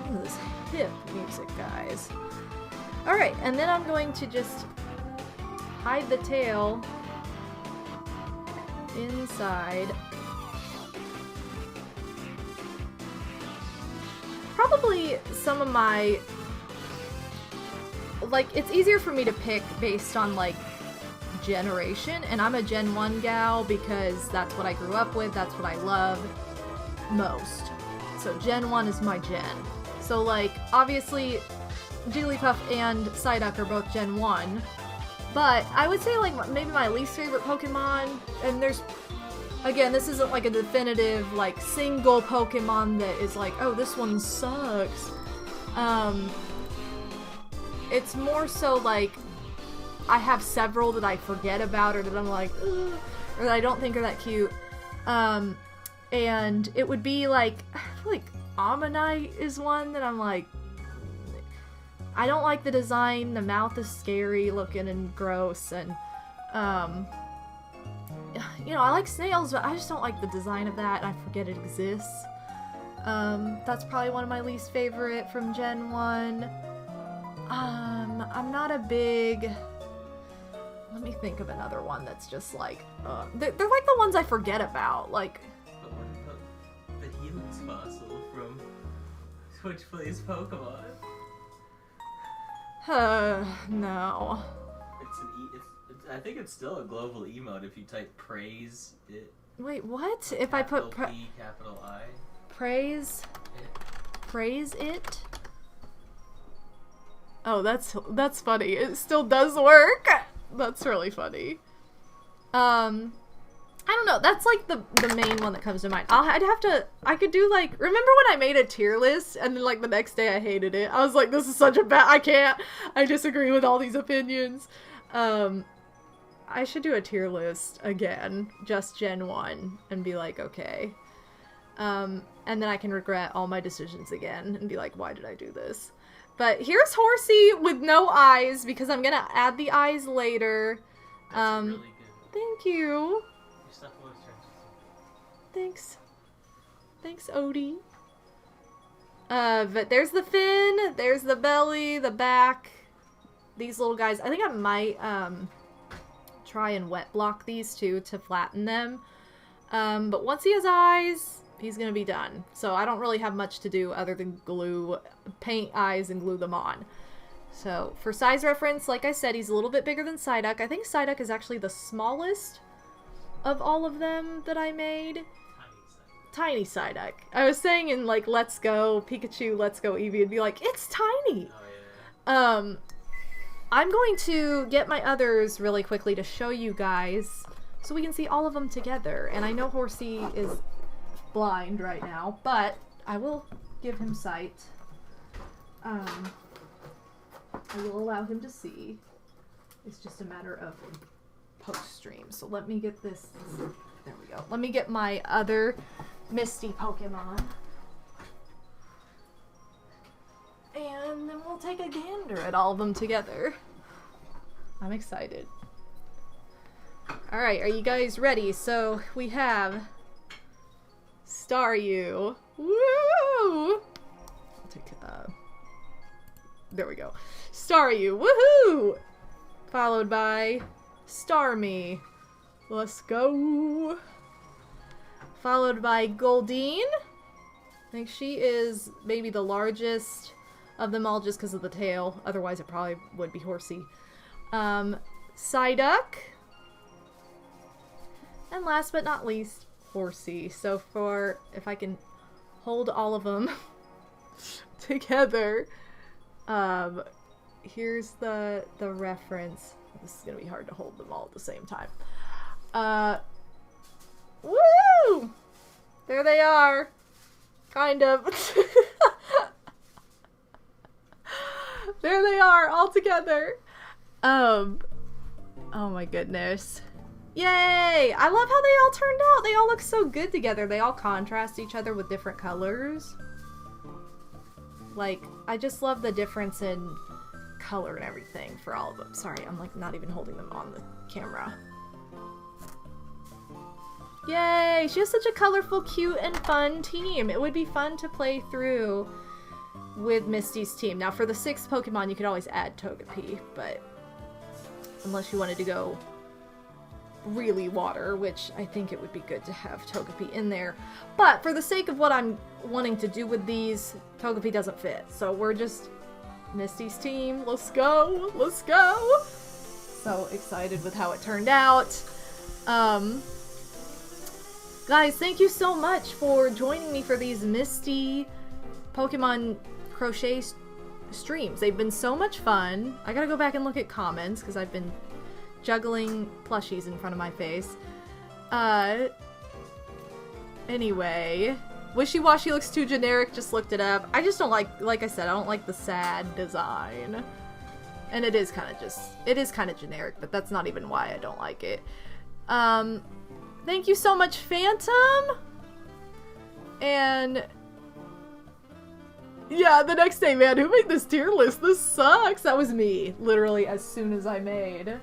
Oh, this hip music, guys. Alright, and then I'm going to just hide the tail inside. Probably some of my, like, it's easier for me to pick based on, like, generation, and I'm a Gen 1 gal because that's what I grew up with, that's what I love most. So Gen 1 is my gen. So, like, obviously Jigglypuff and Psyduck are both Gen 1, but I would say, like, maybe my least favorite Pokemon, and there's, again, this isn't like a definitive, like, single Pokemon that is like, oh, this one sucks. It's more so like, I have several that I forget about, or that I'm like, ugh, or that I don't think are that cute. And it would be like, I feel like Ammonite is one that I'm like, I don't like the design, the mouth is scary looking and gross, and, you know, I like snails, but I just don't like the design of that, and I forget it exists. That's probably one of my least favorite from Gen 1. I'm not a big, let me think of another one that's just like, they're like the ones I forget about, like. But what about the Helix fossil from Switchblade Pokemon? No. It's I think it's still a global emote if you type praise it. Wait, what? If I put P, capital I. praise it? Oh, that's funny. It still does work. That's really funny. I don't know. That's like the main one that comes to mind. I could do like, remember when I made a tier list and then like the next day I hated it? I was like, this is such a I disagree with all these opinions. I should do a tier list again, just Gen 1, and be like, okay. And then I can regret all my decisions again and be like, why did I do this? But here's Horsea with no eyes because I'm gonna add the eyes later. That's really good. Thank you. Your stuff always turns Thanks. Thanks, Odie. But there's the fin, there's the belly, the back. These little guys. I think I might, try and wet block these two to flatten them. But once he has eyes, he's gonna be done. So I don't really have much to do other than paint eyes and glue them on. So for size reference, like I said, he's a little bit bigger than Psyduck. I think Psyduck is actually the smallest of all of them that I made. Tiny Psyduck. I was saying in like Let's Go Pikachu, Let's Go Eevee, it'd be like, it's tiny! Oh, yeah. I'm going to get my others really quickly to show you guys so we can see all of them together. And I know Horsea is blind right now, but I will give him sight. I will allow him to see. It's just a matter of post-stream. So let me get this. There we go. Let me get my other Misty Pokemon. And then we'll take a gander at all of them together. I'm excited. Alright, are you guys ready? So we have Staryu. Woo! I'll take there we go. Staryu, woohoo! Followed by Starmie. Let's go. Followed by Goldeen. I think she is maybe the largest of them all just because of the tail. Otherwise it probably would be Horsea. Psyduck. And last but not least, Horsea. So if I can hold all of them together, here's the reference. This is gonna be hard to hold them all at the same time. Woo! There they are. Kind of. There they are, all together. Oh my goodness. Yay! I love how they all turned out. They all look so good together. They all contrast each other with different colors. Like, I just love the difference in color and everything for all of them. Sorry, I'm like not even holding them on the camera. Yay! She has such a colorful, cute, and fun team. It would be fun to play through with Misty's team. Now, for the 6th Pokemon, you could always add Togepi, but unless you wanted to go really water, which I think it would be good to have Togepi in there. But for the sake of what I'm wanting to do with these, Togepi doesn't fit. So we're just Misty's team. Let's go! Let's go! So excited with how it turned out. Guys, thank you so much for joining me for these Misty Pokemon Crochet streams. They've been so much fun. I gotta go back and look at comments because I've been juggling plushies in front of my face. Anyway, Wishy-Washy looks too generic, just looked it up. I just don't like I said, I don't like the sad design. And it is kind of generic, but that's not even why I don't like it. Thank you so much, Phantom! And yeah, the next day, man, who made this tier list? This sucks! That was me, literally, as soon as I made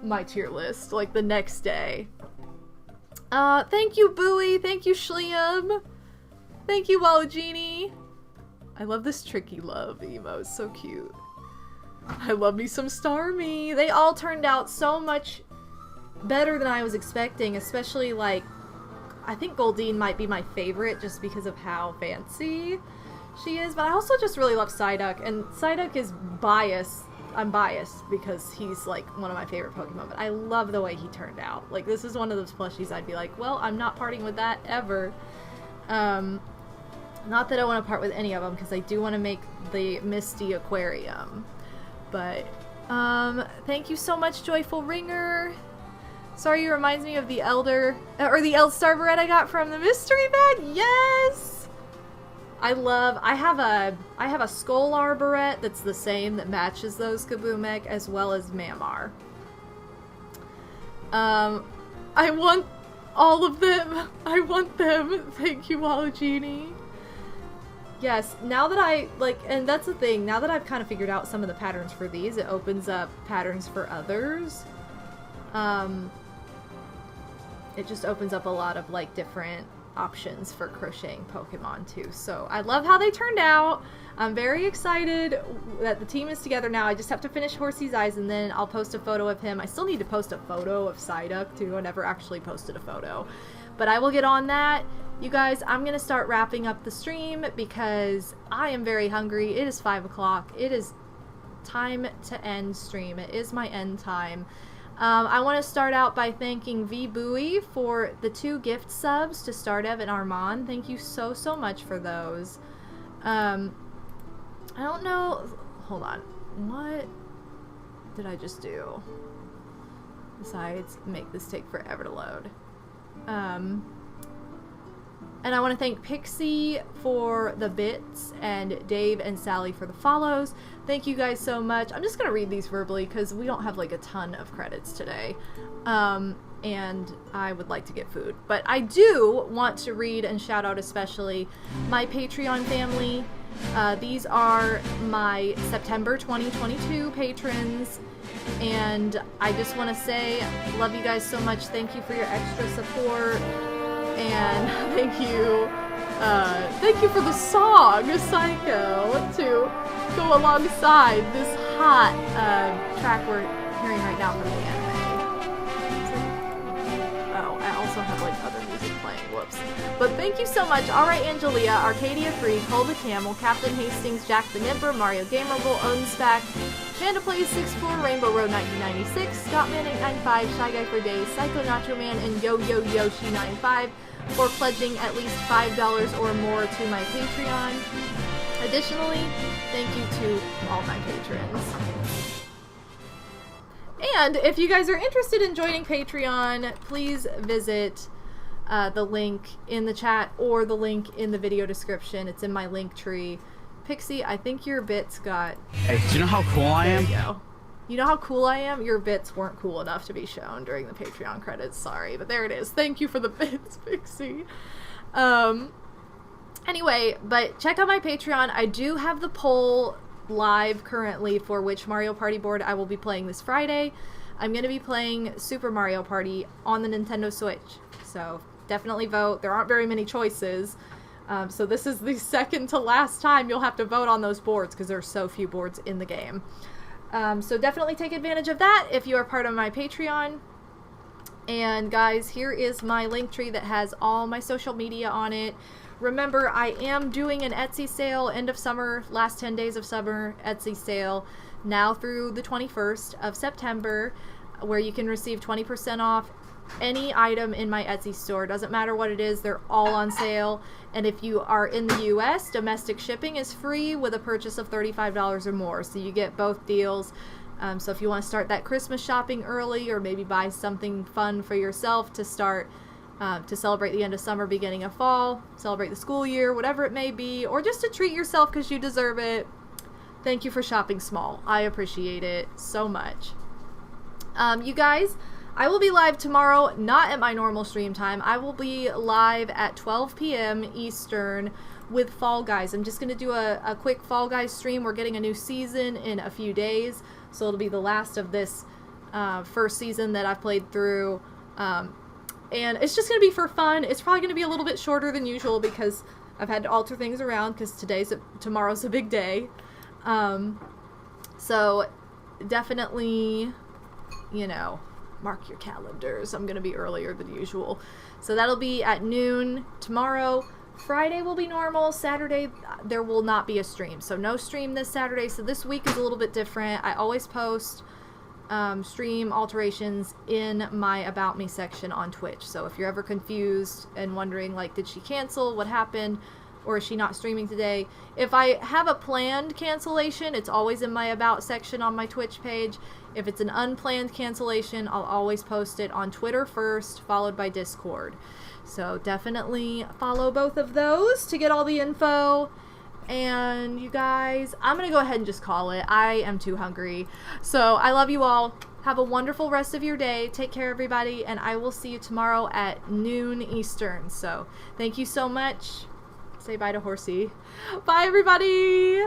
my tier list, like the next day. Thank you, Bowie. Thank you, Shliam. Thank you, Walugini. I love this Tricky Love emo. It's so cute. I love me some Starmie. They all turned out so much better than I was expecting, especially, like, I think Goldeen might be my favorite just because of how fancy she is, but I also just really love Psyduck, and Psyduck is biased I'm biased because he's like one of my favorite Pokemon, but I love the way he turned out. Like, this is one of those plushies I'd be like, well, I'm not parting with that ever. Not that I want to part with any of them, because I do want to make the Misty aquarium. But, thank you so much, Joyful Ringer. Sorry, it reminds me of the Eldstar barrette I got from the mystery bag. Yes! I have a Scholar barrette that's the same, that matches those Kabumek, as well as Mamar. I want all of them. I want them. Thank you, Walogini. Yes, now that and that's the thing, now that I've kind of figured out some of the patterns for these, it opens up patterns for others. It just opens up a lot of, like, different options for crocheting Pokemon, too. So, I love how they turned out. I'm very excited that the team is together now. I just have to finish Horsea's eyes, and then I'll post a photo of him. I still need to post a photo of Psyduck, too. I never actually posted a photo. But I will get on that. You guys, I'm going to start wrapping up the stream because I am very hungry. It is 5 o'clock. It is time to end stream. It is my end time. I want to start out by thanking V Bowie for the 2 gift subs to Stardev and Armand. Thank you so, so much for those. I don't know. Hold on. What did I just do? Besides, make this take forever to load. And I want to thank Pixie for the bits and Dave and Sally for the follows. Thank you guys so much. I'm just going to read these verbally because we don't have like a ton of credits today. And I would like to get food. But I do want to read and shout out especially my Patreon family. These are my September 2022 patrons. And I just want to say, love you guys so much. Thank you for your extra support. And thank you for the song, Psycho, to go alongside this hot track we're hearing right now from the anime. Oh, I also have like other music playing, whoops. But thank you so much. Alright, Angelia, Arcadia 3, Cole the Camel, Captain Hastings, Jack the Nipper, Mario Gamerable, Ownspec, Panda Plays 64, Rainbow Road 1996, Scottman 895, Shy Guy for Days, Psycho Nacho Man, and Yo Yo Yoshi 95 for pledging at least $5 or more to my Patreon. Additionally, thank you to all my patrons. And if you guys are interested in joining Patreon, please visit the link in the chat or the link in the video description. It's in my link tree. Pixie, I think your bits got... Hey, do you know how cool I am? There you go. You know how cool I am? Your bits weren't cool enough to be shown during the Patreon credits. Sorry, but there it is. Thank you for the bits, Pixie. Anyway, but check out my Patreon. I do have the poll live currently for which Mario Party board I will be playing this Friday. I'm going to be playing Super Mario Party on the Nintendo Switch. So definitely vote. There aren't very many choices. So this is the second to last time you'll have to vote on those boards because there are so few boards in the game. So definitely take advantage of that if you are part of my Patreon. And guys, here is my link tree that has all my social media on it. Remember, I am doing an Etsy sale, end of summer, last 10 days of summer Etsy sale, now through the 21st of September, where you can receive 20% off any item in my Etsy store. Doesn't matter what it is, they're all on sale. And if you are in the US, domestic shipping is free with a purchase of $35 or more. So you get both deals. So if you want to start that Christmas shopping early, or maybe buy something fun for yourself to start to celebrate the end of summer, beginning of fall, celebrate the school year, whatever it may be, or just to treat yourself because you deserve it. Thank you for shopping small. I appreciate it so much. You guys, I will be live tomorrow, not at my normal stream time. I will be live at 12 p.m. Eastern with Fall Guys. I'm just going to do a quick Fall Guys stream. We're getting a new season in a few days, so it'll be the last of this first season that I've played through. And it's just going to be for fun. It's probably going to be a little bit shorter than usual because I've had to alter things around because tomorrow's a big day. So definitely, you know, mark your calendars. I'm going to be earlier than usual. So that'll be at noon tomorrow. Friday will be normal. Saturday, there will not be a stream. So no stream this Saturday. So this week is a little bit different. I always post stream alterations in my About Me section on Twitch. So if you're ever confused and wondering, like, did she cancel? What happened? Or is she not streaming today? If I have a planned cancellation, it's always in my About section on my Twitch page. If it's an unplanned cancellation, I'll always post it on Twitter first, followed by Discord. So definitely follow both of those to get all the info. And you guys, I'm going to go ahead and just call it. I am too hungry. So I love you all. Have a wonderful rest of your day. Take care, everybody. And I will see you tomorrow at noon Eastern. So thank you so much. Say bye to Horsea. Bye, everybody.